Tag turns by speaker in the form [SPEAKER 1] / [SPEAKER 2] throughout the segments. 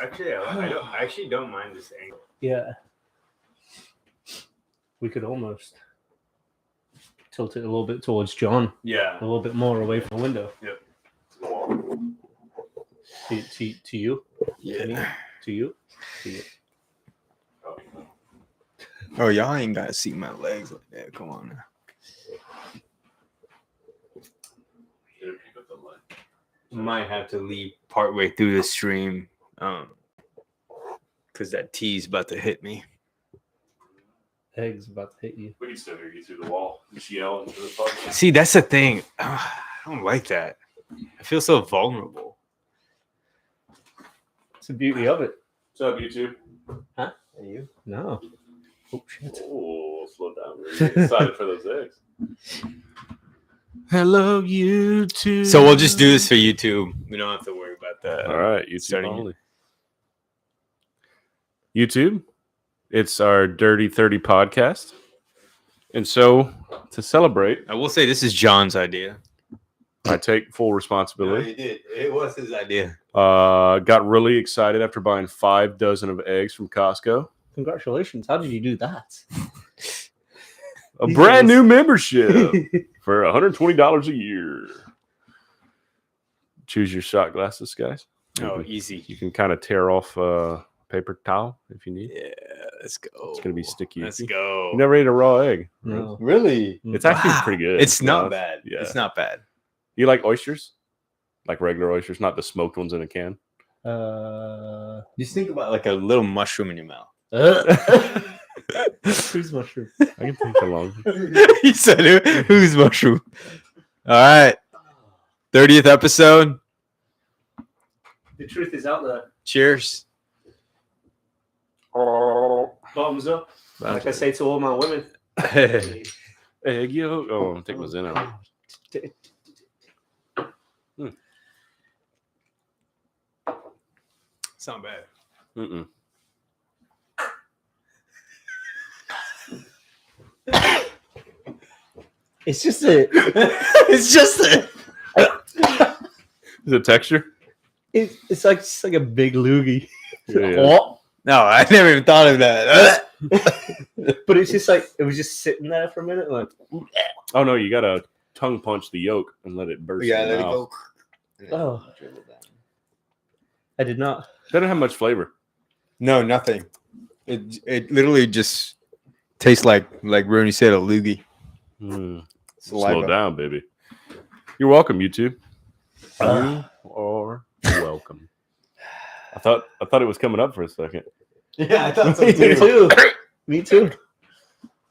[SPEAKER 1] actually, I actually don't mind this angle.
[SPEAKER 2] Yeah. We could almost tilt it a little bit towards John.
[SPEAKER 1] Yeah.
[SPEAKER 2] A little bit more away from the window.
[SPEAKER 1] Yep.
[SPEAKER 2] To you?
[SPEAKER 3] Yeah.
[SPEAKER 2] To me? To you? To you.
[SPEAKER 3] Oh, y'all ain't gotta see my legs like that. Come on now. Might have to leave partway through the stream, because that tea's about to hit me.
[SPEAKER 2] Egg's about to hit you.
[SPEAKER 4] We can still hear you through the wall. Just yell into the phone.
[SPEAKER 3] See, that's the thing. I don't like that. I feel so vulnerable.
[SPEAKER 2] It's the beauty of it.
[SPEAKER 4] What's up, YouTube?
[SPEAKER 2] Huh?
[SPEAKER 3] Are you?
[SPEAKER 2] No. Oh, shit.
[SPEAKER 4] Oh, slow down. We're excited for those eggs.
[SPEAKER 3] Hello, YouTube. So we'll just do this for YouTube. We don't have to worry about that.
[SPEAKER 4] All right, YouTube
[SPEAKER 3] starting
[SPEAKER 4] only. YouTube, it's our Dirty 30 podcast. And so, to celebrate,
[SPEAKER 3] I will say this is John's idea.
[SPEAKER 4] I take full responsibility.
[SPEAKER 3] he did. It was his idea.
[SPEAKER 4] Got really excited after buying 5 dozen of eggs from Costco.
[SPEAKER 2] Congratulations. How did you do that?
[SPEAKER 4] A brand new membership for $120 a year. Choose your shot glasses, guys.
[SPEAKER 3] Oh, easy.
[SPEAKER 4] You can kind of tear off a paper towel if you need.
[SPEAKER 3] Yeah, let's go.
[SPEAKER 4] It's going to be sticky.
[SPEAKER 3] Let's go.
[SPEAKER 4] You never ate a raw egg?
[SPEAKER 2] No.
[SPEAKER 3] Really?
[SPEAKER 4] It's actually pretty good.
[SPEAKER 3] It's not
[SPEAKER 4] Yeah.
[SPEAKER 3] bad.
[SPEAKER 4] Yeah.
[SPEAKER 3] It's not bad.
[SPEAKER 4] You like oysters? Like regular oysters, not the smoked ones in a can?
[SPEAKER 3] Just think about like a little mushroom in your mouth.
[SPEAKER 2] Who's mushroom?
[SPEAKER 4] I can take along.
[SPEAKER 3] He said, "Who's mushroom?" All right, 30th episode.
[SPEAKER 2] The truth is out there.
[SPEAKER 3] Cheers.
[SPEAKER 2] Bottoms up. Like I say to all my women.
[SPEAKER 4] Egg yolk. Oh, I think it was in it.
[SPEAKER 3] It's not bad.
[SPEAKER 4] Mm-mm.
[SPEAKER 2] It's just a.
[SPEAKER 3] It's just a.
[SPEAKER 4] Is it texture?
[SPEAKER 2] It's like just like a big loogie.
[SPEAKER 4] Yeah.
[SPEAKER 2] Oh,
[SPEAKER 3] No, I never even thought of that.
[SPEAKER 2] but it's just like it was just sitting there for a minute, like.
[SPEAKER 4] Oh no, you gotta tongue punch the yolk and let it burst.
[SPEAKER 3] Yeah,
[SPEAKER 4] in
[SPEAKER 3] let
[SPEAKER 4] the
[SPEAKER 3] it
[SPEAKER 4] mouth.
[SPEAKER 3] go.
[SPEAKER 2] Oh. I did not.
[SPEAKER 4] They don't have much flavor.
[SPEAKER 3] No, nothing. It literally just tastes like Rooney said, a loogie.
[SPEAKER 4] Slow down, baby. You're welcome, YouTube. You are welcome. I thought it was coming up for a second.
[SPEAKER 3] Yeah, I thought so
[SPEAKER 2] Me
[SPEAKER 3] too.
[SPEAKER 2] too. Me too.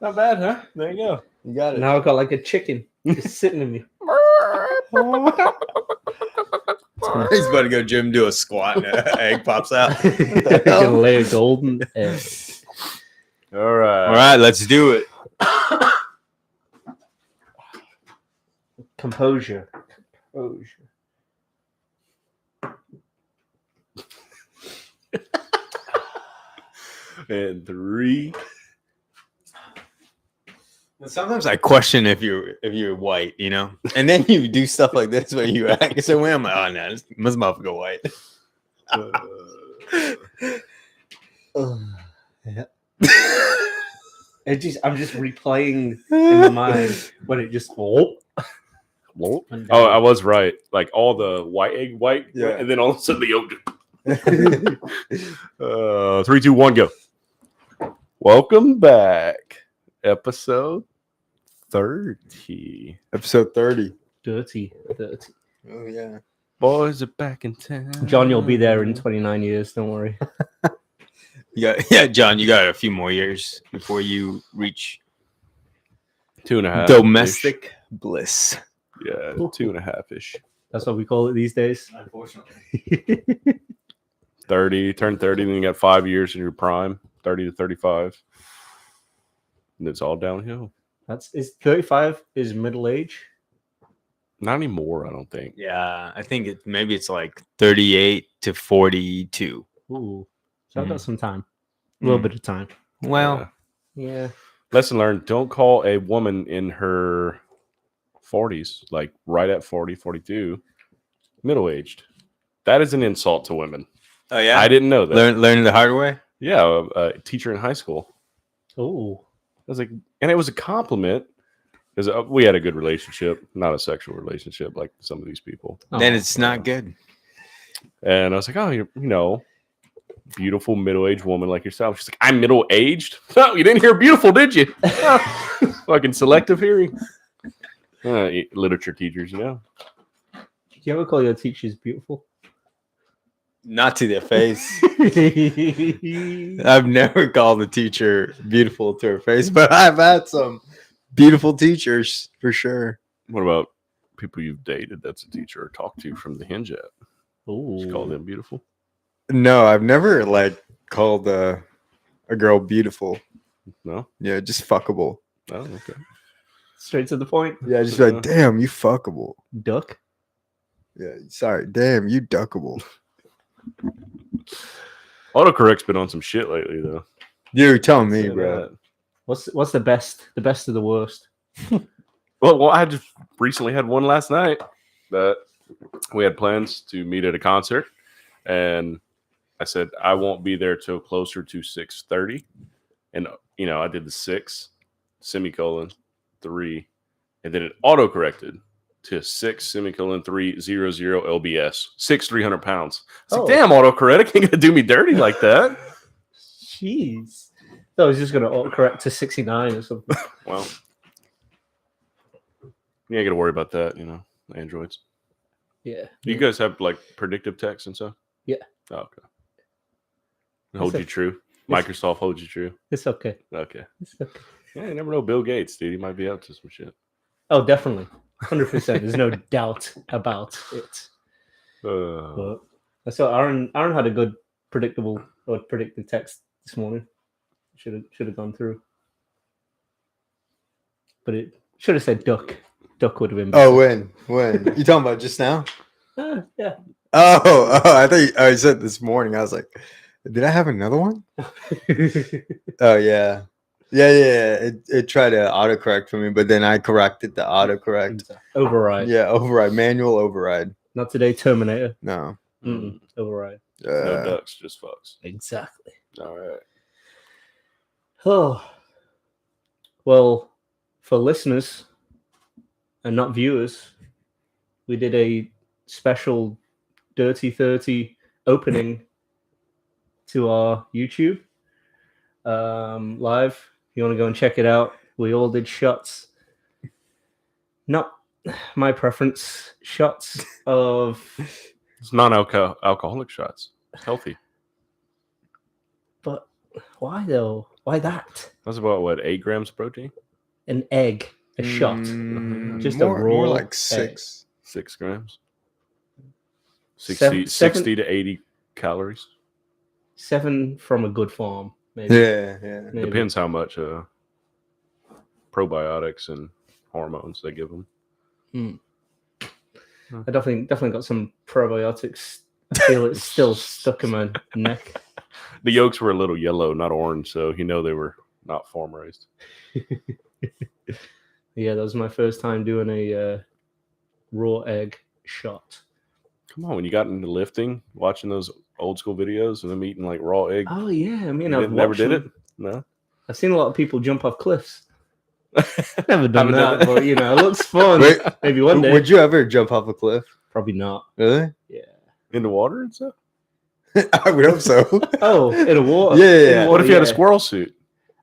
[SPEAKER 4] Not bad, huh? There you go.
[SPEAKER 3] You got it.
[SPEAKER 2] Now I got like a chicken just sitting in me.
[SPEAKER 3] He's about to go gym, do a squat, and an egg pops out.
[SPEAKER 2] I can lay a golden egg.
[SPEAKER 4] All right.
[SPEAKER 3] All right, let's do it.
[SPEAKER 2] Composure.
[SPEAKER 4] And 3.
[SPEAKER 3] Sometimes I question if you're white, you know, and then you do stuff like this where you act a certain way. I'm like, oh no, this motherfucker white.
[SPEAKER 2] Yeah. I'm just replaying in my mind when it just
[SPEAKER 4] Oh, I was right. Like all the white,
[SPEAKER 3] Yeah.
[SPEAKER 4] and then all of a sudden the yolk. 3, 2, 1, go. Welcome back, episode 30.
[SPEAKER 3] Episode 30.
[SPEAKER 2] dirty.
[SPEAKER 3] Oh yeah.
[SPEAKER 4] Boys are back in town.
[SPEAKER 2] John, you'll be there in 29 years. Don't worry.
[SPEAKER 3] John, you got a few more years before you reach
[SPEAKER 4] 2.5
[SPEAKER 3] domestic bliss.
[SPEAKER 4] Yeah, 2.5
[SPEAKER 2] That's what we call it these days.
[SPEAKER 3] Unfortunately.
[SPEAKER 4] 30, turn 30, then you got 5 years in your prime, 30 to 35. And it's all downhill.
[SPEAKER 2] Is 35 is middle age?
[SPEAKER 4] Not anymore, I don't think.
[SPEAKER 3] Yeah, I think maybe it's like 38 to 42.
[SPEAKER 2] Ooh. So I've got some time. A little bit of time.
[SPEAKER 3] Well,
[SPEAKER 2] Yeah.
[SPEAKER 4] Lesson learned, don't call a woman in her 40s, like right at 40, 42, middle-aged. That is an insult to women.
[SPEAKER 3] Oh yeah,
[SPEAKER 4] I didn't know that.
[SPEAKER 3] learning the hard way.
[SPEAKER 4] Yeah, a teacher in high school.
[SPEAKER 2] Oh,
[SPEAKER 4] I was like, and it was a compliment because we had a good relationship, not a sexual relationship like some of these people.
[SPEAKER 3] Then it's not good.
[SPEAKER 4] And I was like, oh, you're, beautiful middle-aged woman like yourself. She's like, I'm middle-aged? No, you didn't hear beautiful, did you? Fucking selective hearing. Literature teachers,
[SPEAKER 2] Do you ever call your teachers beautiful?
[SPEAKER 3] Not to their face. I've never called a teacher beautiful to her face, but I've had some beautiful teachers for sure.
[SPEAKER 4] What about people you've dated that's a teacher or talked to from the Hinge app?
[SPEAKER 2] Oh,
[SPEAKER 4] Just call them beautiful.
[SPEAKER 3] No, I've never called a girl beautiful.
[SPEAKER 4] No?
[SPEAKER 3] Yeah, just fuckable.
[SPEAKER 4] Oh, okay.
[SPEAKER 2] straight to the point.
[SPEAKER 3] Yeah, just like, damn, you fuckable.
[SPEAKER 2] Duck.
[SPEAKER 3] Yeah, sorry, damn, you duckable.
[SPEAKER 4] Autocorrect's been on some shit lately, though.
[SPEAKER 3] Dude, tell me,
[SPEAKER 4] Say
[SPEAKER 3] bro.
[SPEAKER 4] that.
[SPEAKER 2] What's the best? The best of the worst.
[SPEAKER 4] Well, I just recently had one last night that we had plans to meet at a concert, and I said I won't be there till closer to 6:30, and I did the 6 semicolon 3, and then it auto corrected to 6 semicolon 3 00 lbs 300 pounds. It's like, damn, autocorrect ain't gonna do me dirty like that.
[SPEAKER 2] Jeez, I was just gonna autocorrect to 69 or something.
[SPEAKER 4] Well, you ain't gotta worry about that, Androids.
[SPEAKER 2] Yeah.
[SPEAKER 4] Do you guys have like predictive text and stuff?
[SPEAKER 2] Yeah.
[SPEAKER 4] Oh, okay. Hold you true. Microsoft holds you true.
[SPEAKER 2] It's okay.
[SPEAKER 4] Okay.
[SPEAKER 2] It's okay.
[SPEAKER 4] Yeah, you never know. Bill Gates, dude. He might be up to some shit.
[SPEAKER 2] Oh, definitely. 100%. There's no doubt about it. But I saw Aaron had a good predictive text this morning. Should have gone through. But it should have said duck. Duck would have been better.
[SPEAKER 3] Oh, when? You talking about just now?
[SPEAKER 2] Yeah.
[SPEAKER 3] Oh, I thought I said this morning. I was like, did I have another one? Oh, yeah. Yeah. It tried to autocorrect for me, but then I corrected the autocorrect.
[SPEAKER 2] Override.
[SPEAKER 3] Yeah, override. Manual override.
[SPEAKER 2] Not today, Terminator.
[SPEAKER 3] No.
[SPEAKER 2] Override.
[SPEAKER 4] No ducks, just fucks.
[SPEAKER 2] Exactly.
[SPEAKER 4] All right.
[SPEAKER 2] Oh. Well, for listeners and not viewers, we did a special Dirty 30 opening to our YouTube live. If you want to go and check it out, we all did shots. Not my preference, shots of...
[SPEAKER 4] It's non-alcoholic shots. It's healthy.
[SPEAKER 2] But why though? Why that?
[SPEAKER 4] That's about, 8 grams of protein?
[SPEAKER 2] An egg, a shot. Just a raw
[SPEAKER 3] more like
[SPEAKER 2] egg.
[SPEAKER 3] 6.
[SPEAKER 4] 6 grams. 60 to 80 calories.
[SPEAKER 2] 7 from a good farm, maybe.
[SPEAKER 3] Yeah.
[SPEAKER 2] Maybe.
[SPEAKER 4] Depends how much probiotics and hormones they give them.
[SPEAKER 2] I definitely got some probiotics. I feel it's still stuck in my neck.
[SPEAKER 4] The yolks were a little yellow, not orange, so they were not farm raised.
[SPEAKER 2] Yeah, that was my first time doing a raw egg shot.
[SPEAKER 4] Come on, when you got into lifting, watching those old school videos of them eating like raw egg.
[SPEAKER 2] Oh yeah, I mean,
[SPEAKER 4] You
[SPEAKER 2] I've
[SPEAKER 4] never did
[SPEAKER 2] them.
[SPEAKER 4] it? No.
[SPEAKER 2] I've seen a lot of people jump off cliffs. Never done
[SPEAKER 4] Haven't
[SPEAKER 2] that,
[SPEAKER 4] done it.
[SPEAKER 2] but it looks fun.
[SPEAKER 3] Wait,
[SPEAKER 2] Maybe one day.
[SPEAKER 3] Would you ever jump off a cliff?
[SPEAKER 2] Probably not.
[SPEAKER 3] Really?
[SPEAKER 2] Yeah.
[SPEAKER 4] In the water and stuff?
[SPEAKER 3] I would hope so.
[SPEAKER 2] Oh, in a water.
[SPEAKER 3] Yeah.
[SPEAKER 2] In water,
[SPEAKER 4] What if you had a squirrel suit?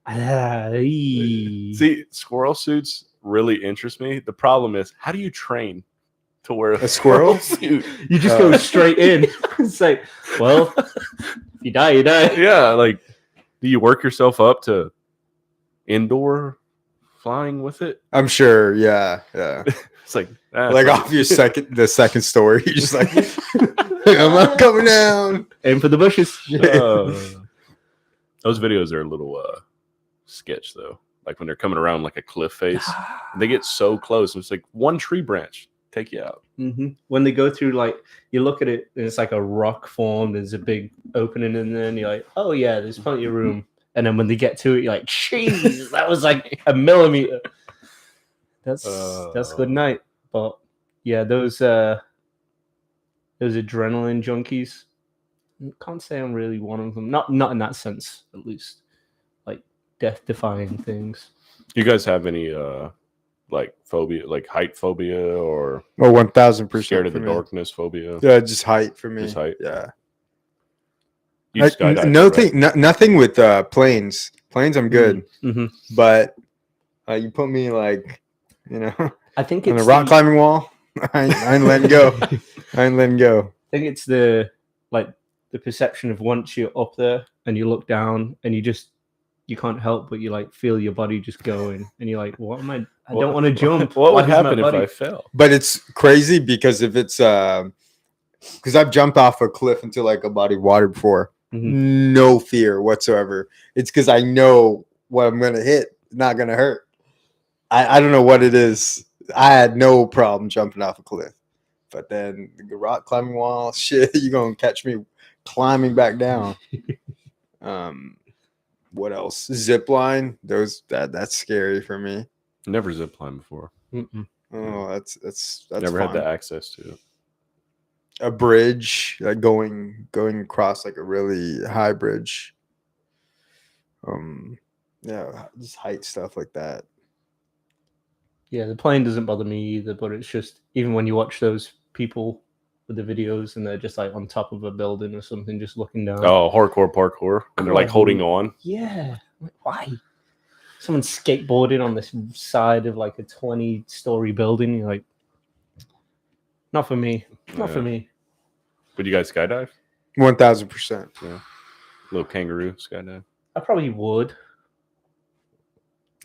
[SPEAKER 2] See,
[SPEAKER 4] See, squirrel suits really interest me. The problem is, how do you train to wear a
[SPEAKER 3] squirrel
[SPEAKER 4] suit?
[SPEAKER 2] you just go straight in. It's like, well, if you die, you die.
[SPEAKER 4] Yeah, like, do you work yourself up to indoor flying with it?
[SPEAKER 3] I'm sure. Yeah.
[SPEAKER 4] It's like
[SPEAKER 3] Off the second story, you're just like, I'm coming down.
[SPEAKER 2] Aim for the bushes.
[SPEAKER 4] Those videos are a little sketch though. Like when they're coming around like a cliff face, they get so close. And it's like one tree branch take you out.
[SPEAKER 2] Mm-hmm. When they go through, like, you look at it and it's like a rock form. There's a big opening in there, and you're like, oh yeah, there's plenty of room. And then when they get to it, you're like, jeez, that was like a millimeter. That's good night. But yeah, those adrenaline junkies, can't say I'm really one of them. Not in that sense, at least. Like death-defying things.
[SPEAKER 4] You guys have any like phobia, like height phobia, or
[SPEAKER 3] 1000%
[SPEAKER 4] scared of
[SPEAKER 3] for
[SPEAKER 4] the
[SPEAKER 3] me.
[SPEAKER 4] darkness phobia?
[SPEAKER 3] Yeah, just height for me.
[SPEAKER 4] Just height.
[SPEAKER 3] Yeah.
[SPEAKER 4] You skydive,
[SPEAKER 3] Nothing.
[SPEAKER 4] right?
[SPEAKER 3] Nothing with planes. Planes, I'm good.
[SPEAKER 2] Mm-hmm.
[SPEAKER 3] But you put me like,
[SPEAKER 2] I think
[SPEAKER 3] on
[SPEAKER 2] it's
[SPEAKER 3] a rock climbing wall. I ain't letting go. I ain't letting go.
[SPEAKER 2] I think it's the perception of once you're up there and you look down and you can't help but you like feel your body just going and you're like, what am I don't want to jump.
[SPEAKER 4] What
[SPEAKER 2] Why
[SPEAKER 4] would
[SPEAKER 2] does my
[SPEAKER 4] happen if
[SPEAKER 2] body-
[SPEAKER 4] I fell?
[SPEAKER 3] But it's crazy because if it's because I've jumped off a cliff into like a body of water before.
[SPEAKER 2] Mhm.
[SPEAKER 3] No fear whatsoever. It's because I know what I'm gonna hit. Not gonna hurt. I don't know what it is. I had no problem jumping off a cliff. But then the rock climbing wall, shit, you're gonna catch me climbing back down. What else? Zip line. That's scary for me.
[SPEAKER 4] Never zip line before.
[SPEAKER 2] Mm-mm.
[SPEAKER 3] Oh, that's
[SPEAKER 4] Never
[SPEAKER 3] fun.
[SPEAKER 4] had the access to it.
[SPEAKER 3] A bridge, like going across like a really high bridge. Yeah, just height stuff like that.
[SPEAKER 2] Yeah, the plane doesn't bother me either, but it's just even when you watch those people with the videos and they're just like on top of a building or something, just looking down.
[SPEAKER 4] Oh, hardcore parkour. And they're like holding on.
[SPEAKER 2] Yeah. Like, why? Someone skateboarding on this side of like a 20-story building. You're like, not for me. Not for
[SPEAKER 4] Yeah.
[SPEAKER 2] me.
[SPEAKER 4] Would you guys skydive?
[SPEAKER 3] 1000%.
[SPEAKER 4] Yeah. Little kangaroo skydive.
[SPEAKER 2] I probably would.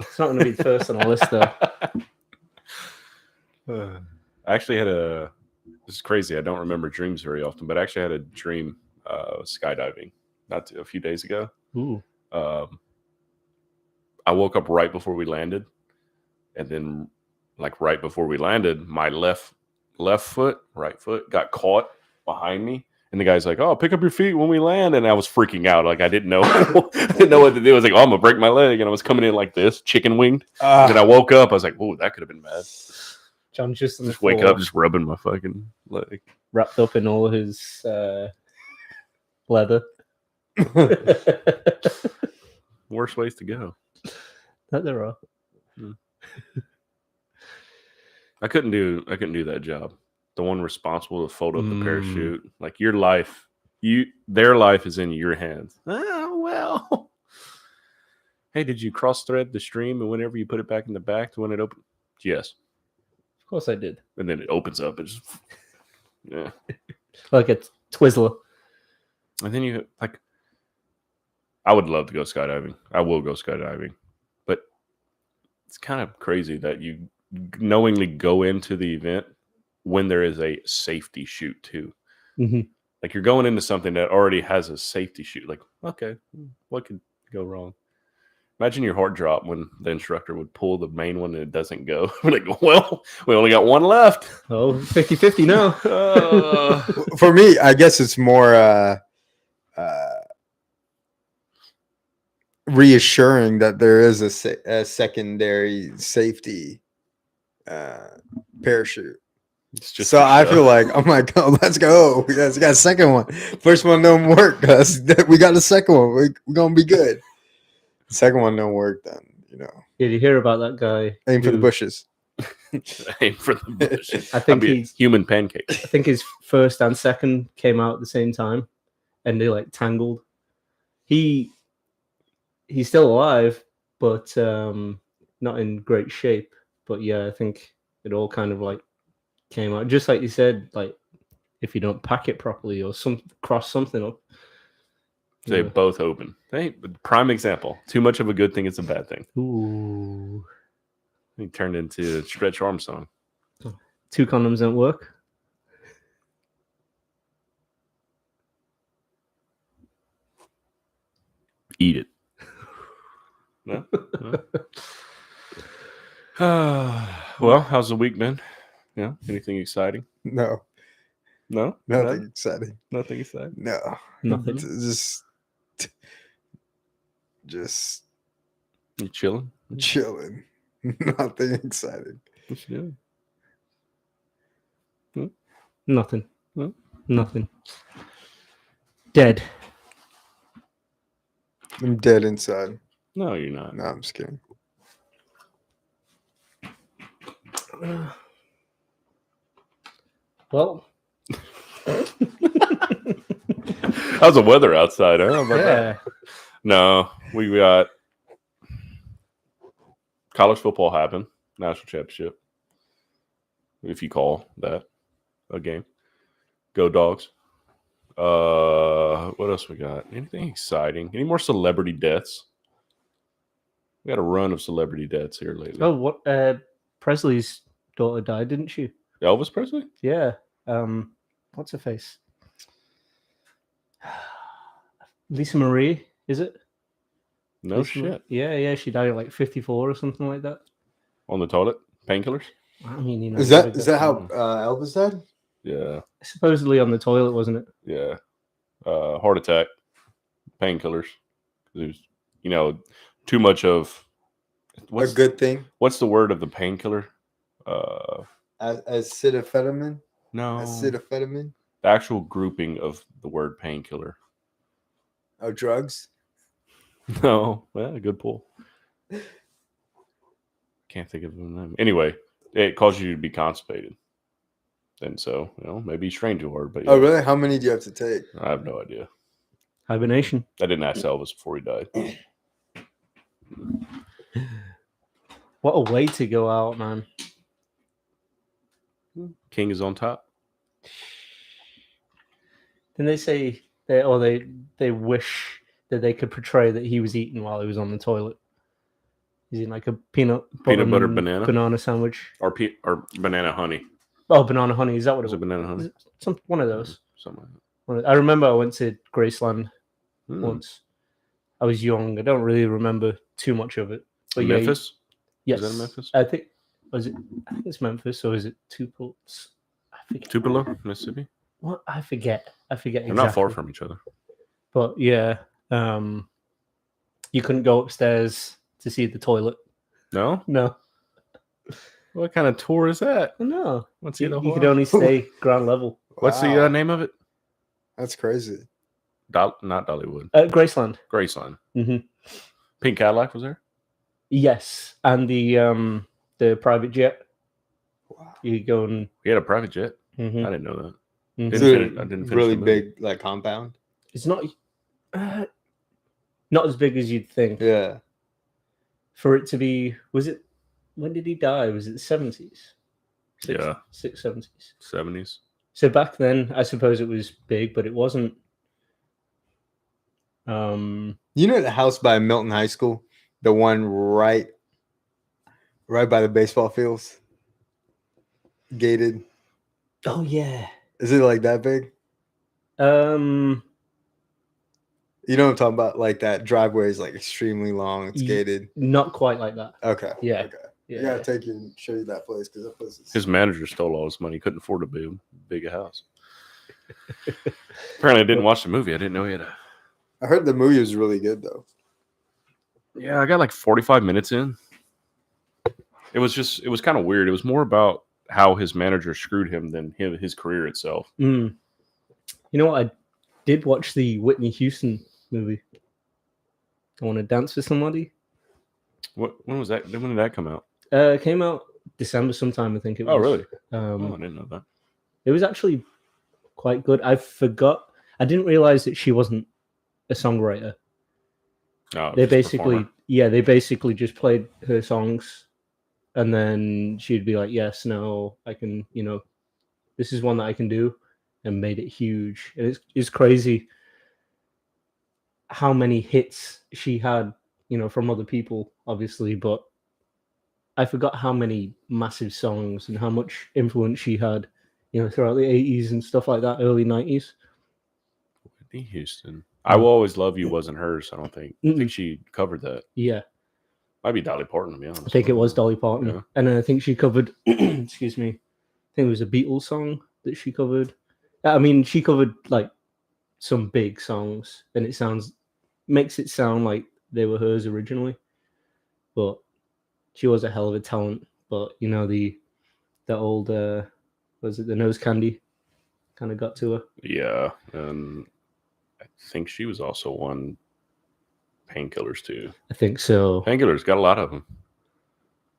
[SPEAKER 2] It's not going to be the first on the list though.
[SPEAKER 4] I actually had this is crazy. I don't remember dreams very often, but I actually had a dream skydiving a few days ago.
[SPEAKER 2] Ooh.
[SPEAKER 4] I woke up right before we landed, and then like right before we landed, my right foot got caught behind me. And the guy's like, "Oh, pick up your feet when we land." And I was freaking out. Like I didn't know, didn't know what to do. I was like, "Oh, I'm gonna break my leg," and I was coming in like this, chicken winged. And then I woke up. I was like, "Oh, that could have been bad."
[SPEAKER 2] John just
[SPEAKER 4] Wake up, just rubbing my fucking leg.
[SPEAKER 2] wrapped up in all his leather.
[SPEAKER 4] Worst ways to go.
[SPEAKER 2] That there are.
[SPEAKER 4] I couldn't do that job. The one responsible to fold up the parachute. Like their life is in your hands. Oh well. Hey, did you cross thread the stream and whenever you put it back in the back to when it opens? Yes.
[SPEAKER 2] Of course I did.
[SPEAKER 4] And then it opens up. It's just, yeah.
[SPEAKER 2] Like a Twizzler.
[SPEAKER 4] And then you like I would love to go skydiving. I will go skydiving. But it's kind of crazy that you knowingly go into the event when there is a safety chute too.
[SPEAKER 2] Mm-hmm.
[SPEAKER 4] Like you're going into something that already has a safety chute. Like, okay, what could go wrong? Imagine your heart drop when the instructor would pull the main one and it doesn't go. We're like, well, we only got one left.
[SPEAKER 2] Oh, 50-50 now.
[SPEAKER 3] For me, I guess it's more reassuring that there is a secondary safety parachute.
[SPEAKER 4] It's just
[SPEAKER 3] So I feel like, oh my god, let's go. Yes, we got a second one. First one don't work, guys. We got the second one. We're gonna be good. The second one don't work, then
[SPEAKER 2] Did you hear about that guy?
[SPEAKER 3] aim for the bushes.
[SPEAKER 4] aim for the bush.
[SPEAKER 2] I think
[SPEAKER 4] I'd be a
[SPEAKER 2] he's
[SPEAKER 4] human pancake.
[SPEAKER 2] I think his first and second came out at the same time, and they like tangled. He's still alive, but not in great shape. But yeah, I think it all kind of like came out just like you said. Like if you don't pack it properly or cross something up.
[SPEAKER 4] They both open. Hey, prime example. Too much of a good thing is a bad thing.
[SPEAKER 2] Ooh.
[SPEAKER 4] He turned into Stretch Armstrong.
[SPEAKER 2] 2 condoms don't work.
[SPEAKER 4] Eat it. No? Well, how's the week been? Yeah, anything exciting?
[SPEAKER 3] No,
[SPEAKER 4] No,
[SPEAKER 3] nothing exciting.
[SPEAKER 4] Nothing exciting.
[SPEAKER 3] No,
[SPEAKER 2] Nothing.
[SPEAKER 3] Just
[SPEAKER 4] You chilling?
[SPEAKER 3] chilling. Nothing exciting.
[SPEAKER 4] What you doing?
[SPEAKER 2] Nothing.
[SPEAKER 4] No?
[SPEAKER 2] Nothing. Dead.
[SPEAKER 3] I'm dead inside.
[SPEAKER 4] No, you're not.
[SPEAKER 3] No, I'm just kidding.
[SPEAKER 2] Well,
[SPEAKER 4] How's the weather outside? Huh? How about that?
[SPEAKER 2] yeah.
[SPEAKER 4] No, we got college football happen, national championship, if you call that a game. Go Dogs. What else we got? Anything exciting? Any more celebrity deaths? We had a run of celebrity deaths here lately.
[SPEAKER 2] Oh, what? Presley's daughter died, didn't she?
[SPEAKER 4] Elvis Presley?
[SPEAKER 2] Yeah. What's her face? Lisa Marie, is it?
[SPEAKER 4] No
[SPEAKER 2] Lisa
[SPEAKER 4] shit.
[SPEAKER 2] Yeah, she died at like 54 or something like that.
[SPEAKER 4] On the toilet? Painkillers?
[SPEAKER 2] I mean, you know,
[SPEAKER 3] Is that how Elvis died?
[SPEAKER 4] Yeah.
[SPEAKER 2] supposedly on the toilet, wasn't it?
[SPEAKER 4] Yeah. Heart attack. Painkillers. It was, too much of
[SPEAKER 3] A good thing.
[SPEAKER 4] what's the word of the painkiller?
[SPEAKER 3] Acetaminophen.
[SPEAKER 4] No.
[SPEAKER 3] Acetaminophen.
[SPEAKER 4] The actual grouping of the word painkiller.
[SPEAKER 3] Oh, drugs.
[SPEAKER 4] No. Well, good pull. Can't think of the name. Anyway, it causes you to be constipated. And so, maybe strain too hard. But yeah,
[SPEAKER 3] Oh, really? How many do you have to take?
[SPEAKER 4] I have no idea.
[SPEAKER 2] Hibernation.
[SPEAKER 4] I didn't ask Elvis before he died.
[SPEAKER 2] What a way to go out, man.
[SPEAKER 4] King is on top.
[SPEAKER 2] Didn't they say they wish that they could portray that he was eating while he was on the toilet? He's eating like a peanut
[SPEAKER 4] Peanut butter
[SPEAKER 2] and
[SPEAKER 4] banana
[SPEAKER 2] sandwich.
[SPEAKER 4] or banana honey.
[SPEAKER 2] Oh, banana honey. Is that what it
[SPEAKER 4] Was it banana honey?
[SPEAKER 2] One of those.
[SPEAKER 4] Something like
[SPEAKER 2] I remember I went to Graceland
[SPEAKER 4] that.
[SPEAKER 2] once. I was young. I don't really remember too much of it. But
[SPEAKER 4] Memphis?
[SPEAKER 2] Yes.
[SPEAKER 4] Is that Memphis?
[SPEAKER 2] I think it's Memphis, or is it Tupelo? I forget.
[SPEAKER 4] Tupelo, Mississippi?
[SPEAKER 2] What? I forget
[SPEAKER 4] They're
[SPEAKER 2] exactly.
[SPEAKER 4] not far from each other.
[SPEAKER 2] But yeah, you couldn't go upstairs to see the toilet.
[SPEAKER 4] No?
[SPEAKER 2] No.
[SPEAKER 4] What kind of tour is that?
[SPEAKER 2] No.
[SPEAKER 4] What's
[SPEAKER 2] You could only stay ground level.
[SPEAKER 4] What's the
[SPEAKER 3] Wow.
[SPEAKER 4] name of it?
[SPEAKER 3] That's crazy.
[SPEAKER 4] Not Dollywood.
[SPEAKER 2] Graceland.
[SPEAKER 4] Graceland.
[SPEAKER 2] Mm-hmm.
[SPEAKER 4] Pink Cadillac was there?
[SPEAKER 2] Yes, and the private jet.
[SPEAKER 3] Wow.
[SPEAKER 2] You go and
[SPEAKER 4] We had a private jet.
[SPEAKER 2] mhm.
[SPEAKER 4] I didn't know that.
[SPEAKER 2] Mhm.
[SPEAKER 3] Is
[SPEAKER 4] Didn't
[SPEAKER 3] it
[SPEAKER 4] finish- I didn't finish
[SPEAKER 3] really
[SPEAKER 4] the movie.
[SPEAKER 3] big, like compound?
[SPEAKER 2] It's not as big as you'd think.
[SPEAKER 3] Yeah.
[SPEAKER 2] For it to be, when did he die? Was it the 70s?
[SPEAKER 4] Yeah.
[SPEAKER 2] 70s.
[SPEAKER 4] 70s.
[SPEAKER 2] So back then, I suppose it was big, but it wasn't.
[SPEAKER 3] You know the house by Milton High School, the one right by the baseball fields, gated.
[SPEAKER 2] Oh yeah.
[SPEAKER 3] Is it like that big? You know what I'm talking about? Like that driveway is like extremely long. It's gated.
[SPEAKER 2] Not quite like that.
[SPEAKER 3] Okay.
[SPEAKER 2] Yeah.
[SPEAKER 3] Okay.
[SPEAKER 2] Yeah.
[SPEAKER 3] You gotta take you and show you that place because that place is.
[SPEAKER 4] His manager stole all his money. He couldn't afford to big a house. Apparently, I didn't watch the movie. I didn't know he had a.
[SPEAKER 3] I heard the movie was really good though.
[SPEAKER 4] Yeah, I got like 45 minutes in. It was kind of weird. It was more about how his manager screwed him than his career itself.
[SPEAKER 2] You know what? I did watch the Whitney Houston movie. I Want to Dance with Somebody.
[SPEAKER 4] When was that? When did that come out?
[SPEAKER 2] It came out December sometime, I think it was.
[SPEAKER 4] Oh, really? I
[SPEAKER 2] Um,
[SPEAKER 4] didn't know that.
[SPEAKER 2] It was actually quite good. I didn't realize that she wasn't a songwriter.
[SPEAKER 4] Oh,
[SPEAKER 2] They
[SPEAKER 4] just performer.
[SPEAKER 2] basically just played her songs, and then she'd be like, "Yes, no, I can. This is one that I can do," and made it huge. And it's crazy how many hits she had, from other people, obviously, but I forgot how many massive songs and how much influence she had, throughout the 80s and stuff like that, early 90s.
[SPEAKER 4] Whitney Houston. I Will Always Love You wasn't hers, I don't think. I
[SPEAKER 2] Mm-mm.
[SPEAKER 4] think she covered that.
[SPEAKER 2] Yeah,
[SPEAKER 4] Might be Dolly Parton, to be honest.
[SPEAKER 2] I think it was Dolly Parton.
[SPEAKER 4] Yeah.
[SPEAKER 2] And then I think she covered, excuse me, I think it was a Beatles song that she covered. I mean, she covered like some big songs, and makes it sound like they were hers originally. But she was a hell of a talent. But the old was it the nose candy kind of got to her.
[SPEAKER 4] Yeah, and I think she was also on Painkillers too.
[SPEAKER 2] I think so.
[SPEAKER 4] Painkillers got a lot of them.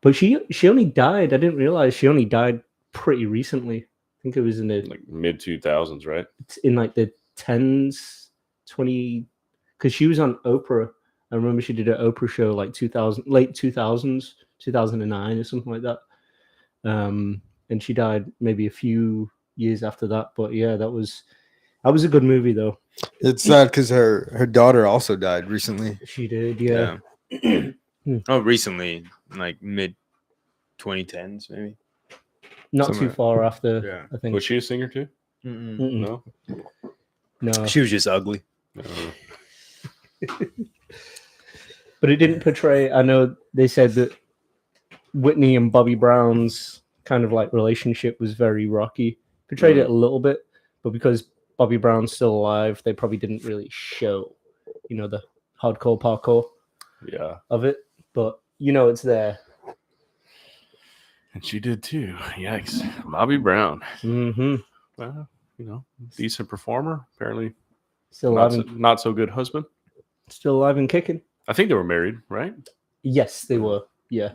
[SPEAKER 2] But she only died. I didn't realize she only died pretty recently. I think it was in the
[SPEAKER 4] Like mid 2000s, right?
[SPEAKER 2] like the tens, 20, because she was on Oprah. I remember she did an Oprah show like 2000, late 2000s, 2009 or something like that. And she died maybe a few years after that. But yeah, that was a good movie though.
[SPEAKER 3] It's sad because her daughter also died recently.
[SPEAKER 2] She did, yeah.
[SPEAKER 3] Oh, recently, like mid 2010s, maybe.
[SPEAKER 2] Not
[SPEAKER 3] Somewhere.
[SPEAKER 2] too far after.
[SPEAKER 3] Yeah.
[SPEAKER 2] I think.
[SPEAKER 4] Was she a singer too?
[SPEAKER 2] Mm-mm.
[SPEAKER 4] No.
[SPEAKER 2] No,
[SPEAKER 3] She was just ugly.
[SPEAKER 4] No.
[SPEAKER 2] but it didn't portray. I know they said that Whitney and Bobby Brown's kind of like relationship was very rocky. Portrayed it a little bit, but because Bobby Brown's still alive, they probably didn't really show, the hardcore parkour
[SPEAKER 4] Yeah.
[SPEAKER 2] of it. But it's there.
[SPEAKER 4] And she did too. Yikes. Bobby Brown.
[SPEAKER 2] Mm-hmm.
[SPEAKER 4] Well, decent performer. Apparently
[SPEAKER 2] Still alive, and,
[SPEAKER 4] not so good husband.
[SPEAKER 2] still alive and kicking.
[SPEAKER 4] I think they were married, right?
[SPEAKER 2] Yes, they were. Yeah.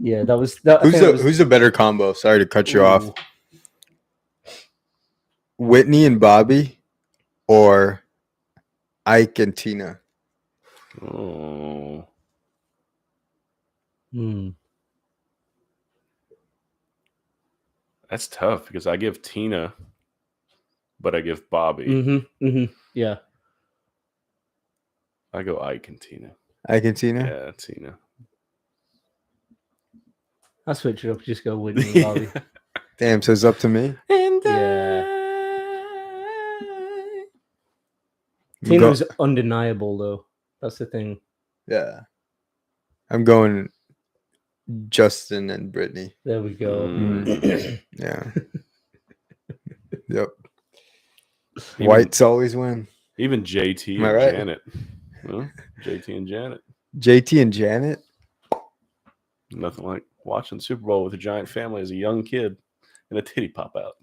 [SPEAKER 2] Yeah, that was that. I think that was-
[SPEAKER 3] Who's the better combo? Sorry to cut you off.
[SPEAKER 2] Ooh.
[SPEAKER 3] Whitney and Bobby, or Ike and Tina?
[SPEAKER 4] Oh.
[SPEAKER 2] Hmm.
[SPEAKER 4] That's tough because I give Tina, but I give Bobby.
[SPEAKER 2] Mm-hmm. Mm-hmm. Yeah.
[SPEAKER 4] I go Ike and Tina.
[SPEAKER 3] Ike and Tina?
[SPEAKER 4] Yeah, Tina.
[SPEAKER 2] I'll switch it up. Just go Whitney and Bobby.
[SPEAKER 3] Damn, so it's up to me?
[SPEAKER 2] Yeah.
[SPEAKER 3] I'm
[SPEAKER 2] Tina
[SPEAKER 3] go-
[SPEAKER 2] was undeniable, though. That's the thing.
[SPEAKER 3] Yeah. I'm going Justin and Brittany.
[SPEAKER 2] There we go.
[SPEAKER 3] Yeah. Yep.
[SPEAKER 4] Even-
[SPEAKER 3] Whites always win.
[SPEAKER 4] Even JT
[SPEAKER 3] Am I
[SPEAKER 4] and
[SPEAKER 3] right?
[SPEAKER 4] Janet. Huh? JT and Janet.
[SPEAKER 3] JT and Janet?
[SPEAKER 4] Nothing like watching the Super Bowl with a giant family as a young kid and a titty pop out.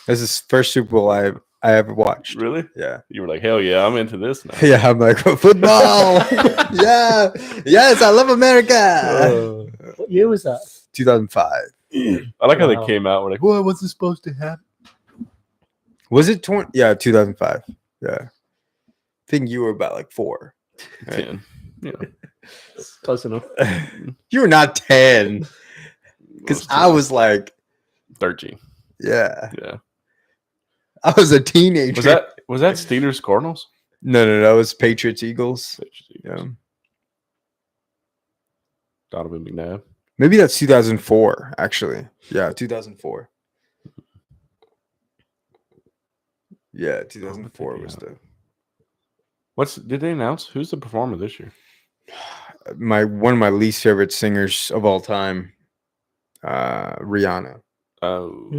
[SPEAKER 3] This is the first Super Bowl I ever watched.
[SPEAKER 4] Really?
[SPEAKER 3] Yeah.
[SPEAKER 4] You were like, hell yeah, I'm into this now.
[SPEAKER 3] Yeah, I'm like, football. Yeah. Yes, I love America.
[SPEAKER 2] What year was that?
[SPEAKER 3] 2005.
[SPEAKER 4] I like how
[SPEAKER 2] Wow.
[SPEAKER 4] they came out. We're like, what was this supposed to happen?
[SPEAKER 3] Was it 20? Yeah, 2005. Yeah. I think you were about like 4. Right?
[SPEAKER 4] 10. Yeah.
[SPEAKER 2] Close enough.
[SPEAKER 3] You were not 10. Because I was like,
[SPEAKER 4] 13.
[SPEAKER 3] yeah.
[SPEAKER 4] Yeah.
[SPEAKER 3] I was a teenager.
[SPEAKER 4] Was that Steelers Cardinals?
[SPEAKER 3] No. That was Patriots Eagles. Yeah.
[SPEAKER 4] Donovan McNabb.
[SPEAKER 3] Maybe that's 2004, actually. Yeah, 2004. Yeah, 2004 was
[SPEAKER 4] Did they announce who's the performer this year?
[SPEAKER 3] one of my least favorite singers of all time, Rihanna.
[SPEAKER 4] Oh,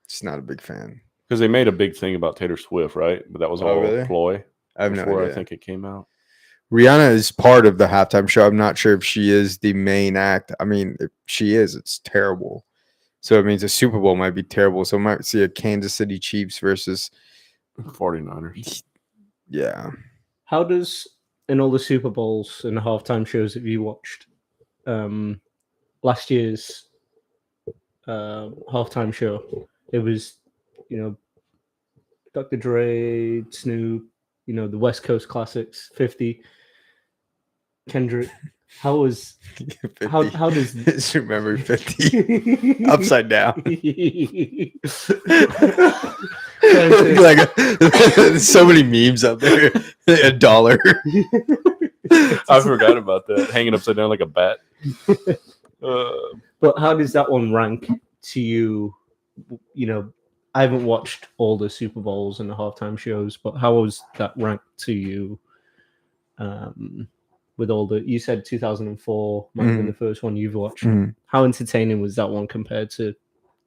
[SPEAKER 3] Just not a big fan.
[SPEAKER 4] because they made a big thing about Taylor Swift, right? But that was
[SPEAKER 3] Oh,
[SPEAKER 4] all
[SPEAKER 3] really?
[SPEAKER 4] a ploy.
[SPEAKER 3] I have no
[SPEAKER 4] Before
[SPEAKER 3] idea.
[SPEAKER 4] I think it came out.
[SPEAKER 3] Rihanna is part of the halftime show. I'm not sure if she is the main act. I mean, if she is, it's terrible. So it means the Super Bowl might be terrible. So we might see a Kansas City Chiefs versus
[SPEAKER 4] 49ers.
[SPEAKER 3] yeah.
[SPEAKER 2] How does in all the Super Bowls and the halftime shows that you watched, last year's halftime show? It was, Dr. Dre, Snoop, the West Coast classics, 50, Kendrick. How was
[SPEAKER 3] 50.
[SPEAKER 2] how does
[SPEAKER 3] Just remember 50 upside down. Like there's so many memes out there. $1.
[SPEAKER 4] I forgot about that. Hanging upside down like a bat.
[SPEAKER 2] But how does that one rank to you? I haven't watched all the Super Bowls and the halftime shows, but how was that ranked to you? With all the, you said 2004 might have been the first one you've watched. How entertaining was that one compared to,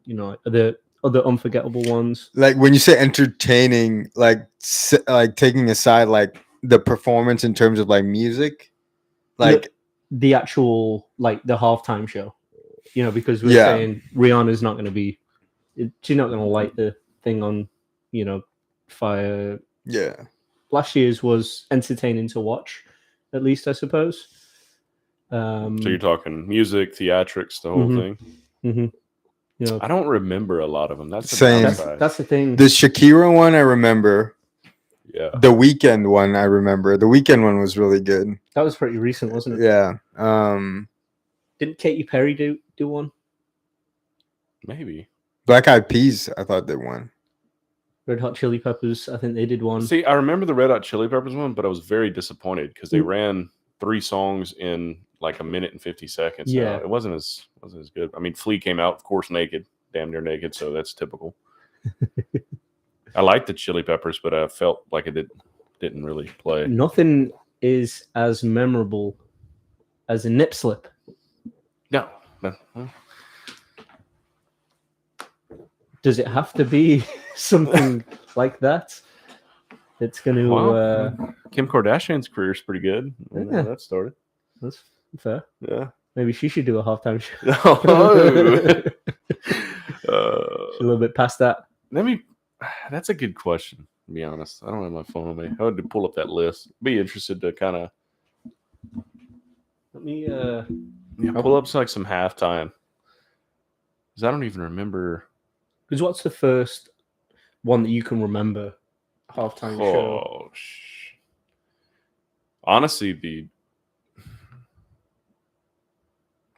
[SPEAKER 2] the other unforgettable ones?
[SPEAKER 3] Like when you say entertaining, like taking aside like the performance in terms of like music, like
[SPEAKER 2] the actual like the halftime show, because we're saying Rihanna's not going to be, she's not going to light the thing on, fire.
[SPEAKER 3] Yeah.
[SPEAKER 2] Last year's was entertaining to watch, at least I suppose.
[SPEAKER 4] So you're talking music, theatrics, the whole thing.
[SPEAKER 2] You know,
[SPEAKER 4] I don't remember a lot of them. That's the
[SPEAKER 3] Same.
[SPEAKER 4] downside.
[SPEAKER 2] that's the thing.
[SPEAKER 3] The Shakira one I remember.
[SPEAKER 4] Yeah.
[SPEAKER 3] The Weekend one I remember. The Weekend one was really good.
[SPEAKER 2] That was pretty recent, wasn't it?
[SPEAKER 3] Yeah.
[SPEAKER 2] Didn't Katy Perry do one?
[SPEAKER 4] Maybe.
[SPEAKER 3] Black Eyed Peas, I thought they won.
[SPEAKER 2] Red Hot Chili Peppers, I think they did one.
[SPEAKER 4] See, I remember the Red Hot Chili Peppers one, but I was very disappointed because they ran 3 songs in like a minute and 50 seconds.
[SPEAKER 2] Yeah.
[SPEAKER 4] It wasn't as good. I mean, Flea came out, of course, naked, damn near naked, so that's typical. I liked the Chili Peppers, but I felt like it didn't really play.
[SPEAKER 2] Nothing is as memorable as a nip slip.
[SPEAKER 4] No.
[SPEAKER 2] Does it have to be something like that? It's going to.
[SPEAKER 4] Well, Kim Kardashian's career is pretty good.
[SPEAKER 2] Yeah.
[SPEAKER 4] That started.
[SPEAKER 2] That's fair.
[SPEAKER 4] Yeah.
[SPEAKER 2] Maybe she should do a halftime show.
[SPEAKER 4] Oh.
[SPEAKER 2] She's a little bit past that.
[SPEAKER 4] That's a good question, to be honest. I don't have my phone on me. I had to pull up that list. Be interested to kind of
[SPEAKER 2] Let me.
[SPEAKER 4] pull up like some halftime. Because I don't even remember.
[SPEAKER 2] Because what's the first one that you can remember? Halftime show.
[SPEAKER 4] Oh, honestly,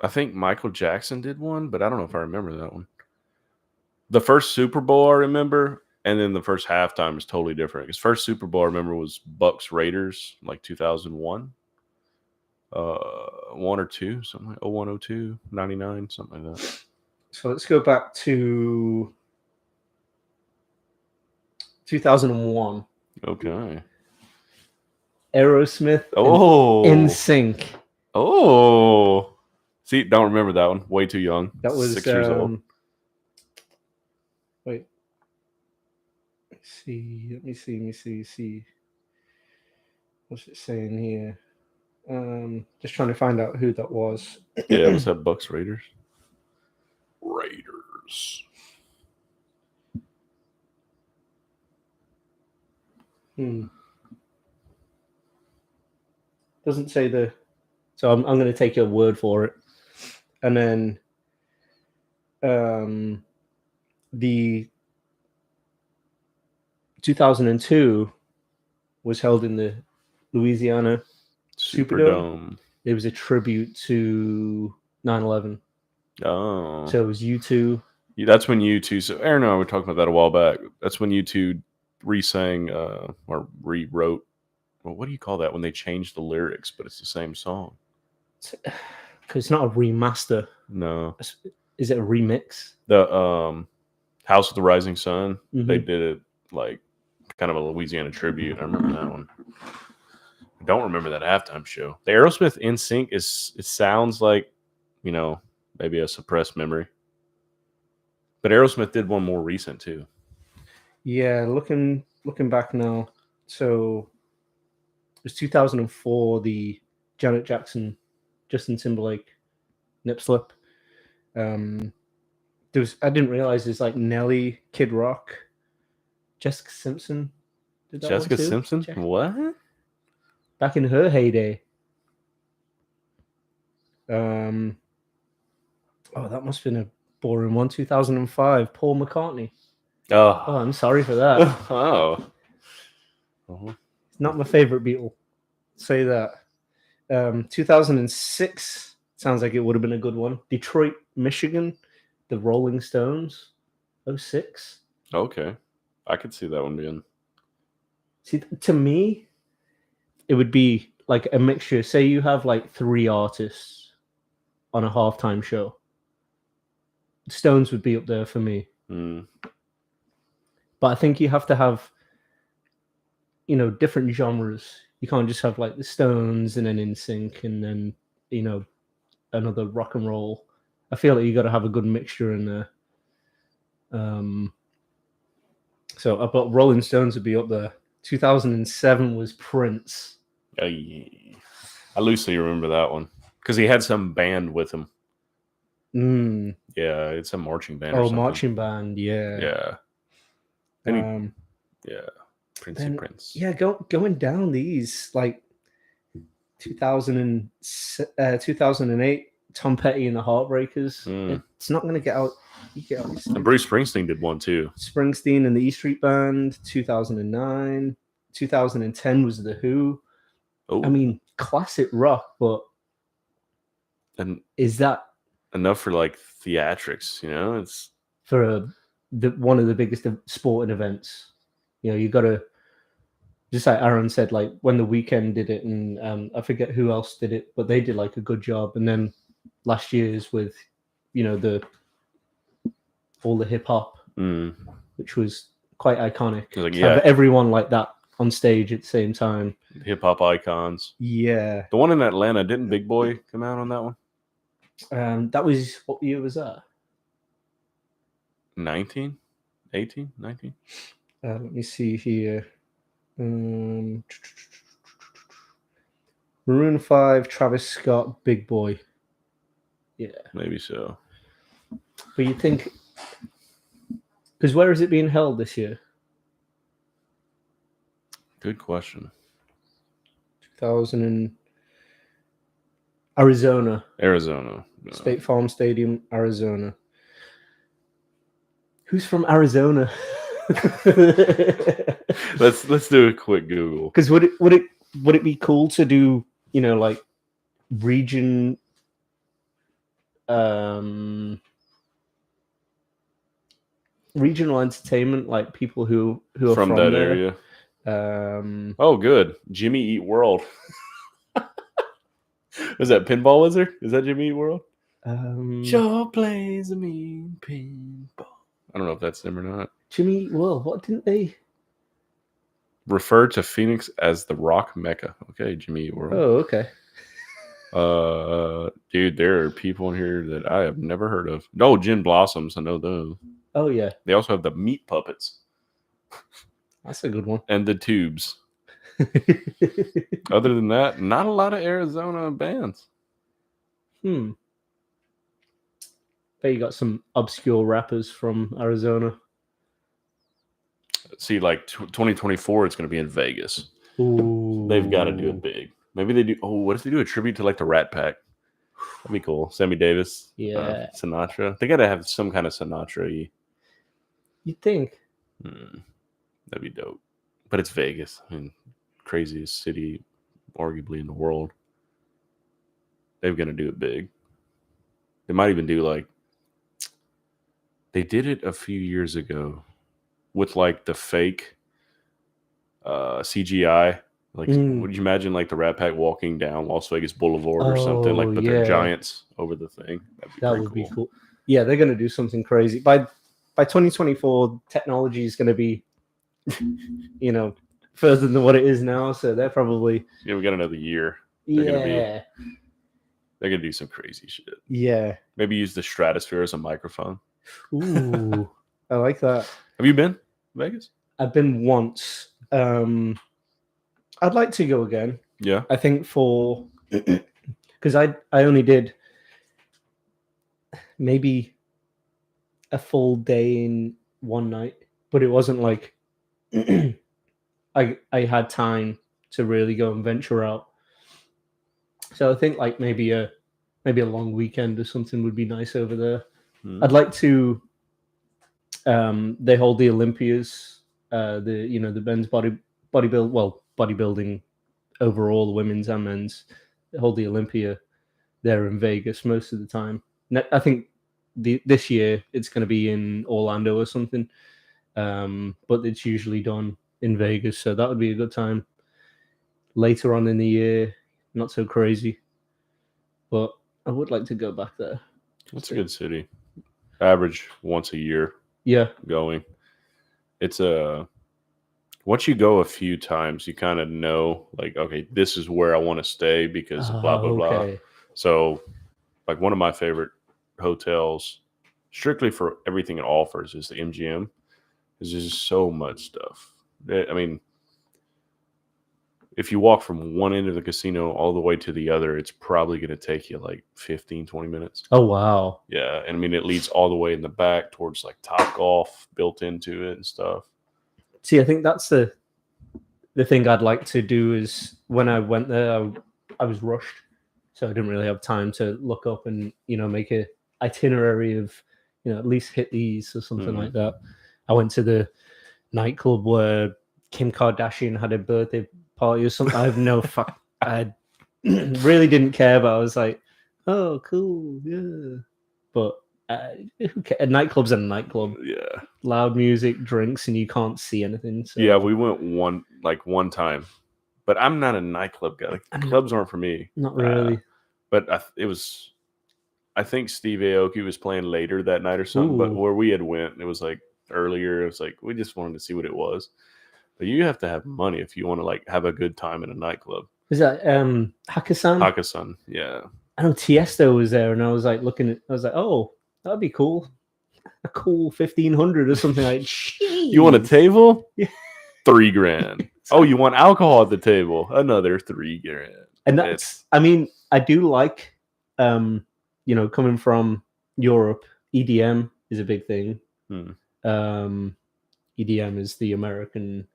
[SPEAKER 4] I think Michael Jackson did one, but I don't know if I remember that one. The first Super Bowl I remember, and then the first halftime is totally different. Because first Super Bowl I remember was Bucks Raiders, like 2001. 1 or 2, something like 01, 02, 99, something like that.
[SPEAKER 2] So let's go back to 2001.
[SPEAKER 4] Okay.
[SPEAKER 2] Aerosmith.
[SPEAKER 4] Oh.
[SPEAKER 2] In Sync.
[SPEAKER 4] Oh. See, don't remember that one. Way too young.
[SPEAKER 2] That was
[SPEAKER 4] 6 years old.
[SPEAKER 2] Wait. Let me see. What's it saying here? Just trying to find out who that was.
[SPEAKER 4] Yeah, it was that Bucks Raiders. Raiders.
[SPEAKER 2] Doesn't say the. So I'm going to take your word for it, and then the 2002 was held in the Louisiana Superdome. It was a tribute to 9/11.
[SPEAKER 4] Oh,
[SPEAKER 2] so it was U2.
[SPEAKER 4] Yeah, that's when U2. So Aaron and I were talking about that a while back. That's when U2 re-sang or rewrote. Well, what do you call that when they change the lyrics, but it's the same song?
[SPEAKER 2] Because it's not a remaster.
[SPEAKER 4] No.
[SPEAKER 2] Is it a remix?
[SPEAKER 4] The House of the Rising Sun. Mm-hmm. They did it like kind of a Louisiana tribute. I remember that one. I don't remember that halftime show. The Aerosmith In Sync it sounds like, maybe a suppressed memory. But Aerosmith did one more recent too.
[SPEAKER 2] Yeah, looking back now. So it was 2004, the Janet Jackson, Justin Timberlake nip slip. I didn't realize there's like Nelly, Kid Rock, Jessica Simpson.
[SPEAKER 4] Did that Jessica Simpson? What?
[SPEAKER 2] Back in her heyday. Oh, that must have been a boring one. 2005, Paul McCartney. Oh, I'm sorry for that.
[SPEAKER 4] Oh. Uh-huh.
[SPEAKER 2] It's not my favorite Beatle. Say that. 2006 sounds like it would have been a good one. Detroit, Michigan, the Rolling Stones. 06.
[SPEAKER 4] Okay. I could see that one being.
[SPEAKER 2] See, to me, it would be like a mixture. Say you have like 3 artists on a halftime show. Stones would be up there for me.
[SPEAKER 4] Mm.
[SPEAKER 2] But I think you have to have, different genres. You can't just have like the Stones and then In Sync and then, another rock and roll. I feel like you got to have a good mixture in there. So I thought Rolling Stones would be up there. 2007 was Prince.
[SPEAKER 4] I loosely remember that one because he had some band with him. Yeah, it's a marching band.
[SPEAKER 2] Oh, marching band, yeah.
[SPEAKER 4] Yeah. Yeah, Princey
[SPEAKER 2] Then,
[SPEAKER 4] Prince.
[SPEAKER 2] Yeah, going down these like 2008, Tom Petty and the Heartbreakers. It's not going to get out. You get out
[SPEAKER 4] And Bruce Springsteen did one too.
[SPEAKER 2] Springsteen and the E Street Band, 2009. 2010 was The Who.
[SPEAKER 4] Oh,
[SPEAKER 2] I mean, classic rock, but
[SPEAKER 4] and
[SPEAKER 2] is that
[SPEAKER 4] enough for like theatrics? You know, it's
[SPEAKER 2] for one of the biggest sporting events? You know, you got to, just like Aaron said, like when The Weeknd did it, and I forget who else did it, but they did like a good job. And then last year's with, you know, all the hip hop, which was quite iconic.
[SPEAKER 4] like,
[SPEAKER 2] Have everyone like that on stage at the same time.
[SPEAKER 4] hip hop icons.
[SPEAKER 2] Yeah.
[SPEAKER 4] The one in Atlanta, didn't Big Boy come out on that one?
[SPEAKER 2] That was, what year was that?
[SPEAKER 4] 19? 18? 19?
[SPEAKER 2] Let me see here. Maroon 5, Travis Scott, Big Boy. Yeah.
[SPEAKER 4] Maybe so.
[SPEAKER 2] But you think, because where is it being held this year?
[SPEAKER 4] Good question.
[SPEAKER 2] 2000 and Arizona.
[SPEAKER 4] Arizona.
[SPEAKER 2] State Farm Stadium, Arizona. Who's from Arizona?
[SPEAKER 4] Let's do a quick Google.
[SPEAKER 2] Because would it be cool to do, you know, like regional entertainment, like people who are from
[SPEAKER 4] that
[SPEAKER 2] there.
[SPEAKER 4] area. Oh, good. Jimmy Eat World. Was that Pinball Wizard? Is that Jimmy Eat World? Sure plays a mean pinball. I don't know if that's them or not.
[SPEAKER 2] Jimmy, well, what didn't they
[SPEAKER 4] refer to Phoenix as the rock mecca? Okay, Jimmy Eat World.
[SPEAKER 2] Oh, okay.
[SPEAKER 4] Dude, there are people in here that I have never heard of. No, Gin Blossoms. I know those.
[SPEAKER 2] Oh yeah.
[SPEAKER 4] They also have the Meat Puppets.
[SPEAKER 2] That's a good one.
[SPEAKER 4] And the Tubes. Other than that, not a lot of Arizona bands.
[SPEAKER 2] Bet you got some obscure rappers from Arizona.
[SPEAKER 4] See, like 2024, it's going to be in Vegas.
[SPEAKER 2] Ooh.
[SPEAKER 4] They've got to do it big. Maybe they do. Oh, what if they do a tribute to like the Rat Pack? That'd be cool. Sammy Davis.
[SPEAKER 2] Yeah.
[SPEAKER 4] Sinatra. They got to have some kind of Sinatra-y.
[SPEAKER 2] You'd think.
[SPEAKER 4] That'd be dope. But it's Vegas. I mean, craziest city arguably in the world. They're going to do it big. They might even do like, they did it a few years ago with like the fake CGI. Like, would you imagine like the Rat Pack walking down Las Vegas Boulevard or something? Like, but they're giants over the thing.
[SPEAKER 2] That would be cool. Yeah, they're going to do something crazy. By 2024, technology is going to be, you know, further than what it is now. So they're probably.
[SPEAKER 4] Yeah, we got another year.
[SPEAKER 2] They're
[SPEAKER 4] gonna do some crazy shit.
[SPEAKER 2] Yeah.
[SPEAKER 4] Maybe use the Stratosphere as a microphone.
[SPEAKER 2] Ooh, I like that.
[SPEAKER 4] Have you been to Vegas?
[SPEAKER 2] I've been once. I'd like to go again.
[SPEAKER 4] Yeah.
[SPEAKER 2] I think because I only did maybe a full day in one night, but it wasn't like I had time to really go and venture out. So I think like maybe a long weekend or something would be nice over there. I'd like to. They hold the Olympias, the men's bodybuilding overall, the women's and men's. They hold the Olympia there in Vegas most of the time. I think this year it's going to be in Orlando or something, but it's usually done in Vegas, so that would be a good time. Later on in the year, not so crazy, but I would like to go back there.
[SPEAKER 4] It's a good city. Average once a year.
[SPEAKER 2] Yeah,
[SPEAKER 4] going. It's once you go a few times, you kind of know, like, okay, this is where I want to stay because blah blah blah. So, like, one of my favorite hotels, strictly for everything it offers, is the MGM. There's just so much stuff. I mean, if you walk from one end of the casino all the way to the other, it's probably going to take you like 15, 20 minutes.
[SPEAKER 2] Oh, wow.
[SPEAKER 4] Yeah. And I mean, it leads all the way in the back towards like Top Golf built into it and stuff.
[SPEAKER 2] See, I think that's the thing I'd like to do is when I went there, I was rushed, so I didn't really have time to look up and make a itinerary of at least hit these or something like that. I went to the nightclub where Kim Kardashian had a birthday party or something. I have no fuck. I really didn't care, but I was like, oh, cool, yeah. But who cares? A nightclub's a nightclub.
[SPEAKER 4] Yeah.
[SPEAKER 2] Loud music, drinks, and you can't see anything. So.
[SPEAKER 4] Yeah, we went one time, but I'm not a nightclub guy. Like, clubs aren't for me.
[SPEAKER 2] Not really.
[SPEAKER 4] But I think Steve Aoki was playing later that night or something.
[SPEAKER 2] Ooh.
[SPEAKER 4] But where we had went, it was like earlier. It was like we just wanted to see what it was. But you have to have money if you want to like have a good time in a nightclub.
[SPEAKER 2] Is that Hakkasan?
[SPEAKER 4] Hakkasan, yeah.
[SPEAKER 2] I know Tiesto was there, and I was like oh, that'd be cool. A cool 1,500 or something like. Jeez.
[SPEAKER 4] You want a table?
[SPEAKER 2] Yeah.
[SPEAKER 4] $3,000. Oh, you want alcohol at the table? Another $3,000.
[SPEAKER 2] And that's, I mean, I do like, coming from Europe, EDM is a big thing. EDM is the American